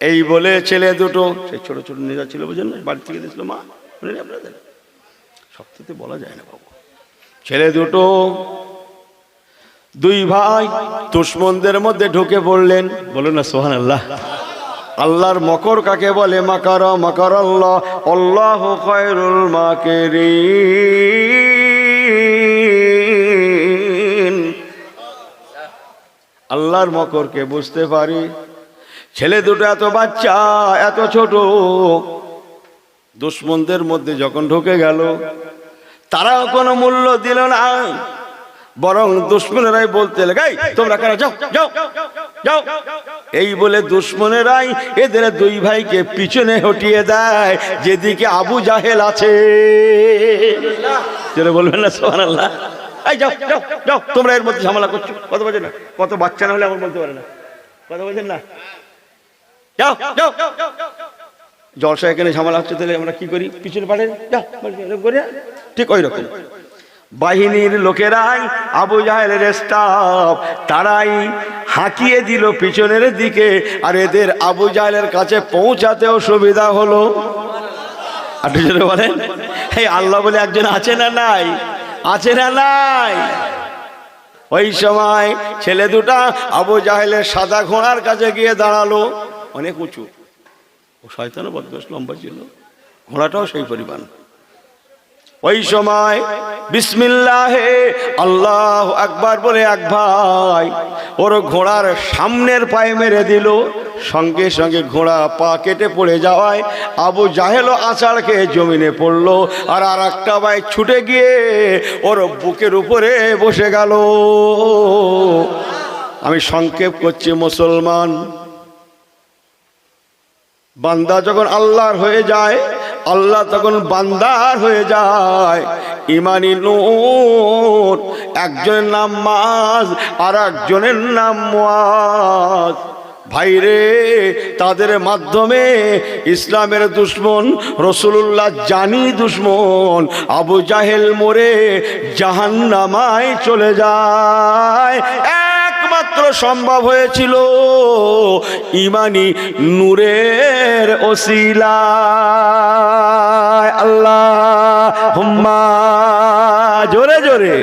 এই বলে ছেলে দুটো, সেই ছোট ছোট নিজা ছিল, বুঝলেন না, বাড়ি থেকে দিয়েছিল মা, বুঝলেন আপনাদের, সবথেকে বলা যায় না বাবু। ছেলে দুটো দুই ভাই দুশ্মনদের মধ্যে ঢুকে পড়লেন, বলুন না সুবহানাল্লাহ। আল্লাহর মকর কাকে বলে? মাকার মাকার আল্লাহ, আল্লাহু খায়রুল মাকিরিন। আল্লাহর মকরকে বুঝতে পারি। ছেলে দুটো এত বাচ্চা, এত ছোট, দুশ্মনদের মধ্যে যখন ঢুকে গেল, তারাও কোনো মূল্য দিল না, বরং দুশ্মনেরাই বলতে লাগাই, তোমরা কারা, যাও যাও যাও। এই বলে দুশ্মনেরাই এদের দুই ভাইকে পিছনে হটিয়ে দেয়, যেদিকে আবু জাহেল আছে। যেটা বলবেন না সুবহানাল্লাহ। এই যাও যাও যাও, তোমরা এর মধ্যে ঝামেলা করছো, কত বোঝেন না, কত বাচ্চা না হলে আমার বলতে পারে না, কথা বোঝেন না, যাও যাও। জলসা এখানে ঝামেলা হচ্ছে, তাহলে আমরা কি করি? পিছনে পাঠাই, যাও করে। ঠিক ওই রকম বাহিনীর লোকেরাই আবু জাহেলের স্টাফ, তারাই হাঁকিয়ে দিল পিছনের দিকে, আর এদের আবু জাহেলের কাছে পৌঁছাতেও সুবিধা হলো। আপনি যদি বলেন, এই আল্লাহ বলে একজন আছে না নাই? আছে না নাই? ওই সময় ছেলে দুটা আবু জাহেলের সাদা ঘোড়ার কাছে গিয়ে দাঁড়ালো, অনেক উঁচু, ও শয়তানও বদমাশ, লম্বা ছিল, ঘোড়াটাও সেই পরিমাণ। ওই সময় বিসমিল্লাহে আল্লাহু আকবার বলে এক ভাই ওর ঘোড়ার সামনের পায়ে মেরে দিল, সঙ্গে সঙ্গে ঘোড়া পা কেটে পড়ে যাওয়ায় আবু জাহেলও আছাড় খেয়ে জমিনে পড়লো, আর আর একটা ভাই ছুটে গিয়ে ওর বুকের উপরে বসে গেল। আমি সংক্ষেপ করছি, মুসলমান বান্দা যখন আল্লাহর হয়ে যায়, আল্লাহ তখন বান্দার হয়ে যায়। ইমানি নূর, একজনের নাম মাজ আর একজনের নাম মুয়াজ। ভাইরে, তাদের মাধ্যমে ইসলামের দুশ্মন রাসূলুল্লাহ জানি দুশ্মন আবু জাহেল মরে জাহান্নামায় চলে যায়। একমাত্র সম্ভব হয়েছিল ইমানি নূরের ওসিলায়। আল্লাহুম্মা, জোরে জোরে।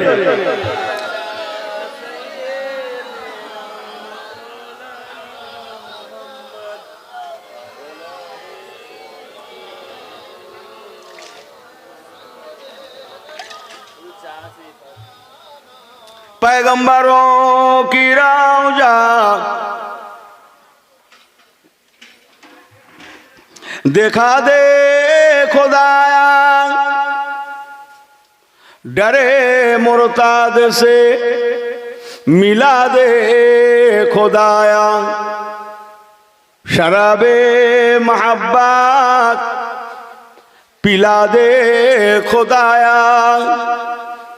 पैगंबरों की रौजा देखा दे खुदाया, डरे मुर्ताद से मिला दे खुदाया, शराबे मोहब्बत पिला दे खुदाया,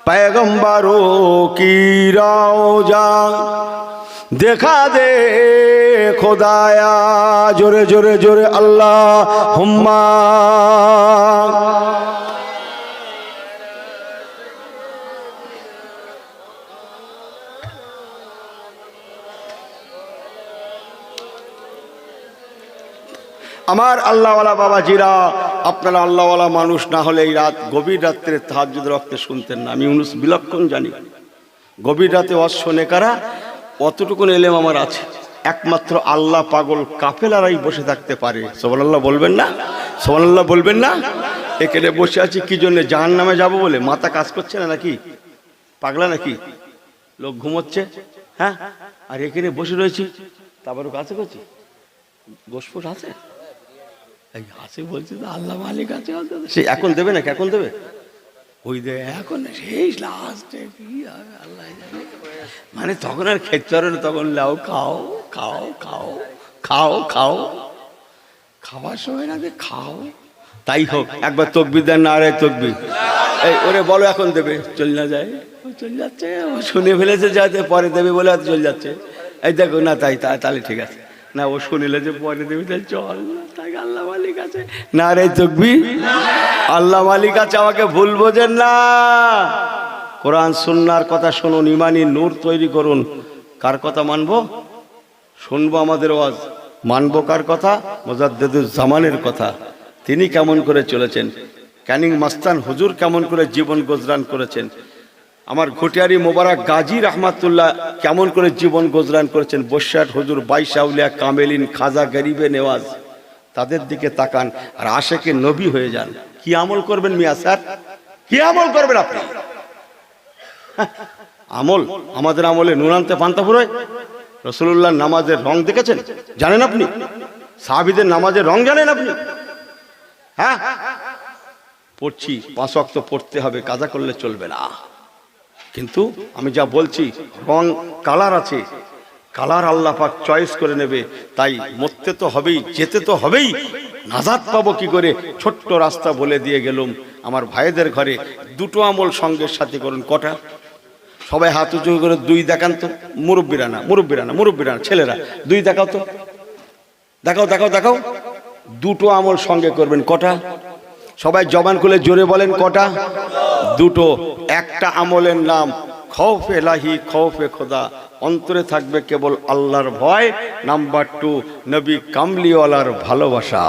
पैगंबरों की रौजा देखा दे खुदाया। जोरे जोरे जोरे अल्लाहुम्मा। আমার আল্লাহওয়ালা বাবাজিরা, আপনারা আল্লাহওয়ালা মানুষ না হলে এই রাত, গভীর রাত্রে তাহাজ্জুদ রক্তে শুনতেন না। আমি ইউনুস বিলক্ষণ জানি, গভীর রাতে ওয়াজ শোনে কারা, অতটুকুন এলেম আমার আছে। একমাত্র আল্লাহ পাগল কাফেলারাই বসে থাকতে পারে। সুবহানাল্লাহ বলবেন না? সুবহানাল্লাহ বলবেন না? এখানে বসে আছি কি জন্য? জাহান্নামে যাব বলে? মাথা কাজ করছে না নাকি? পাগলা নাকি? লোক ঘুমোচ্ছে, হ্যাঁ, আর এখানে বসে রয়েছি, তারপরে কাছে করছি, গোসফোস আছে, আছে বলছে তো আল্লাহ মালিক আছে, সে এখন দেবে নাকি? এখন দেবে, ওই দেবে এখন, সেই লাস্টে কি হবে আল্লাহ জানে। মানে তখন আর খেতে পারো না, তখন লাও খাও খাও খাও খাও খাও, খাওয়ার সময় না খাও। তাই হোক, একবার তকবির দেন, না রে তকবির। এই ওরে বলো এখন দেবে, চল না যায়, ও চল যাচ্ছে, ও শুনে ফেলেছে যাতে পরে দেবে বলে হয়তো চল যাচ্ছে। এই দেখো না, তাহলে ঠিক আছে না, ও শুনিলে যে পরে দেবে তাই চল না, তাই আল্লাহ মালিক আছে না রে তকবীর, আল্লাহ মালিক আছে, আমাকে ভুল বোঝেন না। কোরআন সুন্নাহর কথা শুনুন, ইমানি নূর তৈরি করুন। কার কথা মানবো? শুনবো আমাদের ওয়াজ, মানবো কার কথা? মুজাদ্দিদুজ্জামানের কথা। তিনি কেমন করে চলেছেন, ক্যানিং মাস্তান হুজুর কেমন করে জীবন গুজরান করেছেন, আমার ঘটিয়ারি মোবারক গাজী রহমাতুল্লাহ কেমন করে জীবন গুজরান করেছেন, বৈশাট হুজুর, বাইশাউলিয়া, কামেলিন, খাজা গরিবে নেওয়াজ, তাদের দিকে তাকান আর আশেকে নবী হয়ে যান। কি আমল করবেন মিয়া স্যার, কি আমল করবেন আপনি? আমল, আমাদের আমলে নুন আনতে পান্তা ফুরোয়। রাসূলুল্লাহ নামাজের রং দেখেছেন? জানেন আপনি? সাহাবীদের নামাজের রং জানেন আপনি? হ্যাঁ, পড়ছি 5 ওয়াক্ত পড়তে হবে, কাজা করলে চলবে না। কিন্তু আমি যা বলছি, রং কালার আছে, কালার আল্লাহ পাক চয়েস করে নেবে। তাই মরতে তো হবেই, যেতে তো হবেই, নাজাত পাবো কি করে? ছোট্ট রাস্তা বলে দিয়ে গেলাম। আমার ভাইদের ঘরে দুটো আমল সঙ্গের সাথে করুন। কটা? সবাই হাত উঁচু করে 2 দেখান তো। মুরব্বীরা না, ছেলেরা 2 দেখাও তো, দেখাও। দুটো আমল সঙ্গে করবেন। কটা? সবাই জবান খুলে জোরে বলেন কটা? দুটো। একটা আমলের নাম খৌফে এলাহি, খৌফে খোদা, অন্তরে থাকবে কেবল আল্লাহর ভয়। নাম্বার 2 নবী কামলিওয়ালার ভালোবাসা।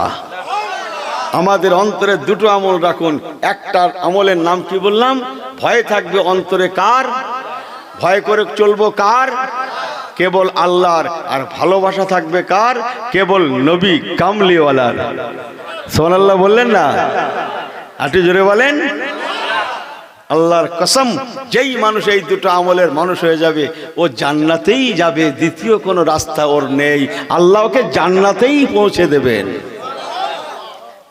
আমাদের অন্তরে দুটো আমল রাখুন। একটা আমলের নাম কি বললাম? ভয় থাকবে অন্তরে কার? ভয় করে চলবো কার? কেবল আল্লাহর। আর ভালোবাসা থাকবে কার? কেবল নবী কামলিওয়ালার। সুবহানাল্লাহ বললেন না? একটু জোরে বলেন। আল্লাহর কসম, যেই মানুষ এই দুটো আমলের মানুষ হয়ে যাবে, ও জান্নাতেই যাবে, দ্বিতীয় কোনো রাস্তা ওর নেই। আল্লাহ ওকে জান্নাতেই পৌঁছে দেবেন।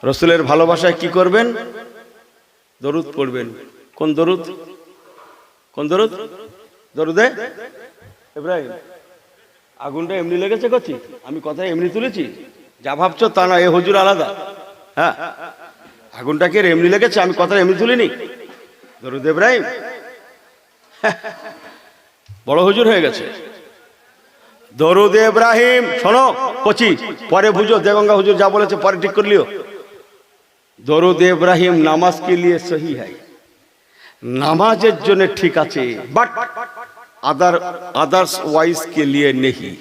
রসুলের ভালোবাসায় কি করবেন? দরুদ পড়বেন। কোন দরুদ? কোন দরুদ? দরুদে ইব্রাহিম। আগুনটা এমনি লেগেছে করছি, আমি কথা এমনি তুলেছি, যা ভাবছো তা না, এ হুজুর আলাদা। হ্যাঁ, আগুনটাকে এমনি লেগেছে, আমি কথা এমনি তুলিনি। দরুদ ইব্রাহিম বড় হুজুর হয়ে গেছে। দরুদ ইব্রাহিম শোনো কচি, পরে বুঝো। দেগঙ্গা হুজুর যা বলেছে পরে ঠিক করলিও। দরুদ ইব্রাহিম নামাজ কে লিয়ে সহি হয়, নামাজের জন্য ঠিক আছে, বাট আদার্স ওয়াইজ কে লিয়ে নেহি।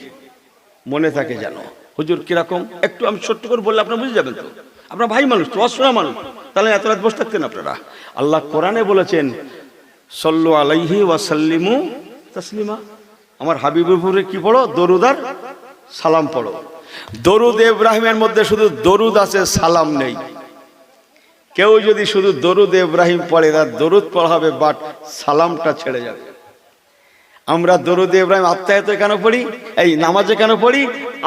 মনে থাকে জানো। হুজুর কিরকম? একটু আমি ছোট্ট করে বললে আপনারা বুঝে যাবেন তো। আপনার ভাই মানুষ তো, অশোনা মানুষ, তাহলে এত রাত বসে থাকতেন আপনারা? আল্লাহ কোরআনে বলেছেন সল্লু আলাইহি ওয়াসাল্লিমু তাসলিমা। আমার হাবিবের উপরে কি পড়ো? দরুদ আর সালাম পড়ো। দরুদ ইব্রাহিমের মধ্যে শুধু দরুদ আছে, সালাম নেই। কেউ যদি শুধু দরুদ ইব্রাহিম পড়ে, তার দরুদ পড়া হবে, বাট সালামটা ছেড়ে যাবে। আমরা দরুদ ইব্রাহিম আত্তাহিয়াতে কেন পড়ি? এই নামাজে কেন পড়ি?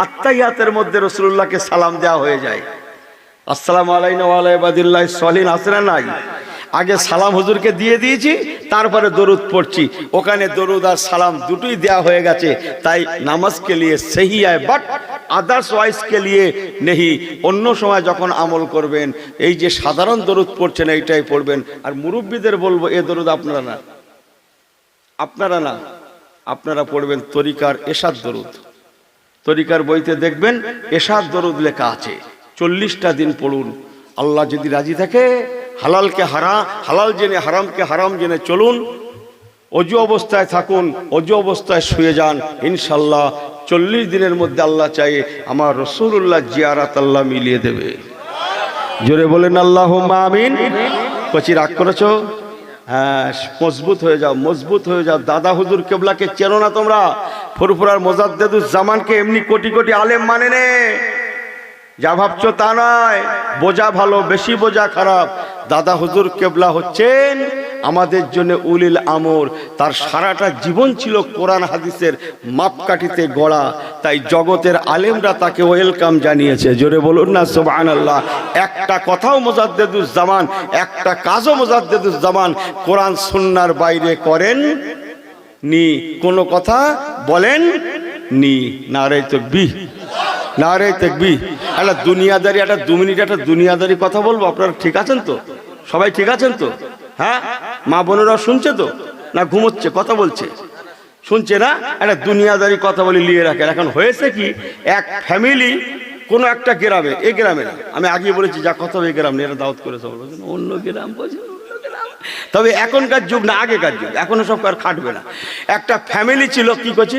আত্তাহিয়াতের মধ্যে রাসূলুল্লাহকে সালাম দেওয়া হয়ে যায়। আসসালামু আলাইনা ওয়া আলা ইবাদিল্লাহিস সলিহিন আছে না নাই? আগে সালাম হুজুরকে দিয়ে দিয়েছি, তারপরে দরুদ পড়ছি। ওখানে দরুদ আর সালাম দুটোই দেওয়া হয়ে গেছে। তাই নামাজ কে লিয়ে সহি হয়, বাট আদার্স ওয়াইজ কে লিয়ে নেহি। অন্য সময় যখন আমল করবেন, এই যে সাধারণ দরুদ পড়ছেন এইটাই পড়বেন। আর মুরব্বীদের বলবো, এ দরুদ আপনারা না, আপনারা পড়বেন তরিকার এশাদ দরুদ। তরিকার বইতে দেখবেন এশাদ দরুদ লেখা আছে। 40টা দিন পড়ুন। আল্লাহ যদি রাজি থাকে, হালালকে হালাল জেনে, হারামকে হারাম জেনে চলুন। অজু অবস্থায় থাকুন, অজু অবস্থায় শুয়ে যান। ইনশাল্লাহ 40 দিনের মধ্যে আল্লাহ চাই আমার রাসূলুল্লাহ জিয়ারাত আল্লাহ মিলিয়ে দেবে। জোরে বলেন আল্লাহুম্মা আমিন। কচি রাগ করেছো? হ্যাঁ, মজবুত হয়ে যাও, মজবুত হয়ে যাও। দাদা হুজুর কেবলাকে চেনো না তোমরা? ফুরফুরার মুজাদ্দিদুজ্জামানকে এমনি কোটি কোটি আলেম মানে নে, যা ভাবছো তা নয়। বোঝা ভালো, বেশি বোঝা খারাপ। দাদা হুজুর কেবলা হচ্ছেন আমাদের জন্য উলিল আমর। তার সারাটা জীবন ছিল কোরআন হাদিসের মাপকাঠিতে গড়া। তাই জগতের আলেমরা তাকে ওয়েলকাম জানিয়েছে। জোরে বলুন না সুবহানাল্লাহ। একটা কথাও মুজাদ্দিদুজ্জামান, একটা কাজও মুজাদ্দিদুজ্জামান কোরআন সুন্নাহর বাইরে করেন নি, কোনো কথা বলেন নি। নারে তাকবীর, নারে তাকবীর। একটা দুনিয়াদারি, একটা 2 মিনিট একটা দুনিয়াদারি কথা বলবো। আপনারা ঠিক আছেন তো? সবাই ঠিক আছেন তো? হ্যাঁ, মা বোনেরা শুনছে তো, না ঘুমোচ্ছে? কথা বলছে, শুনছে না? একটা দুনিয়াদারি কথা বলে নিয়ে রাখে। এখন হয়েছে কি, এক ফ্যামিলি কোনো একটা গ্রামে, এই গ্রামে না, আমি আগে বলেছি যা কথা এই গ্রাম নিয়ে এরা দাওয়াত করেছে, বলছেন অন্য গ্রাম, বলছেন অন্য গ্রাম। তবে এখনকার যুগ না, আগেকার যুগ, এখনো সব আর খাটবে না। একটা ফ্যামিলি ছিল, কি করছে,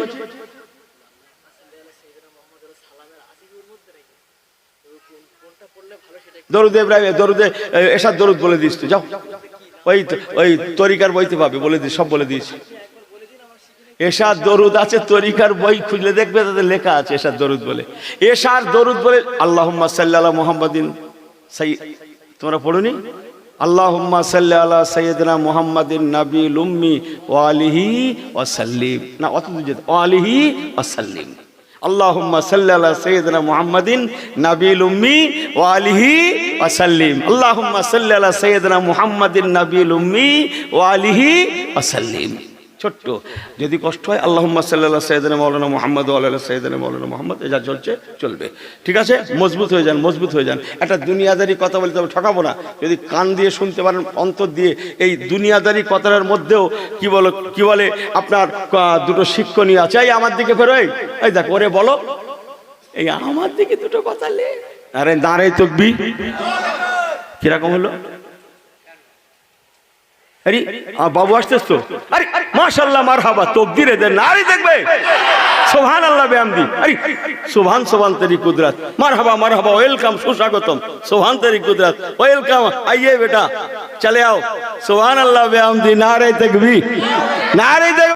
দরুদ ইব্রাহিম, দরুদে এসার দরুদ বলে দিস তুই, যাও ওই তরিকার বইতে পাবে, বলে দিস, সব বলে দিয়েছি। এশার দরুদ আছে, তরিকার বই খুঁজলে দেখবে তাদের লেখা আছে এশার দরুদ বলে। এশার দরুদ বলে আল্লাহুম্মা সাল্লি আলা মুহাম্মাদিন, তোমরা পড়ুনি? আল্লাহুম্মা সাল্লি আলা সাইয়্যিদিনা মুহাম্মাদিন নাবিয়্যিল উম্মি ওয়া আলিহি ওয়া সাল্লিম, না অত দুজে ওয়া আলিহি ওয়া সাল্লিম। আল্লাহুম্মা সাল্লি আলা সাইয়্যিদিনা মুহাম্মাদিন নাবিয়্যিল উম্মি ওয়া আলিহি ওয়া সাল্লিম। আল্লাহুম্মা সাল্লি আলা সাইয়্যিদিনা মুহাম্মাদিন নাবিয়্যিল উম্মি ওয়া আলিহি ওয়া সাল্লিম। ছোট্ট, যদি কষ্ট হয় আল্লাহুম্মা সাল্লি আলা সাইয়্যিদিনা মাওলানা মুহাম্মদ ওয়া আলা সাইয়্যিদিনা মাওলানা মুহাম্মদ, এটা চলছে, চলবে, ঠিক আছে? মজবুত হয়ে যান, মজবুত হয়ে যান। একটা দুনিয়াদারি কথা বলতে হবে, ঠকাবো না। যদি কান দিয়ে শুনতে পারেন, অন্তর দিয়ে, এই দুনিয়াদারি কথার মধ্যেও কি বলে আপনার দুটো শিক্ষণীয় আছে। এই আমার দিকে ফেরো, এই দেখ ওরে বলো, এই আমার দিকে দুটো কথা লে, আরে দাঁড়াই তকবি, কিরকম হলো? আরে বাবু আসতেছ তো, আরে মাশাআল্লাহ মারহাবা, তাকবীরে দেন, আরে দেখবে সুবহানাল্লাহ বিহামদি, আরে সুবহান সুবহান তেরি কুদরত, মারহাবা মারহাবা, ওয়েলকাম, সুস্বাগতম, সুবহান তেরি কুদরত, ওয়েলকাম, आइए बेटा, चले आओ, सुभान अल्लाह बिहम्दी, नारे तकबीर, नारे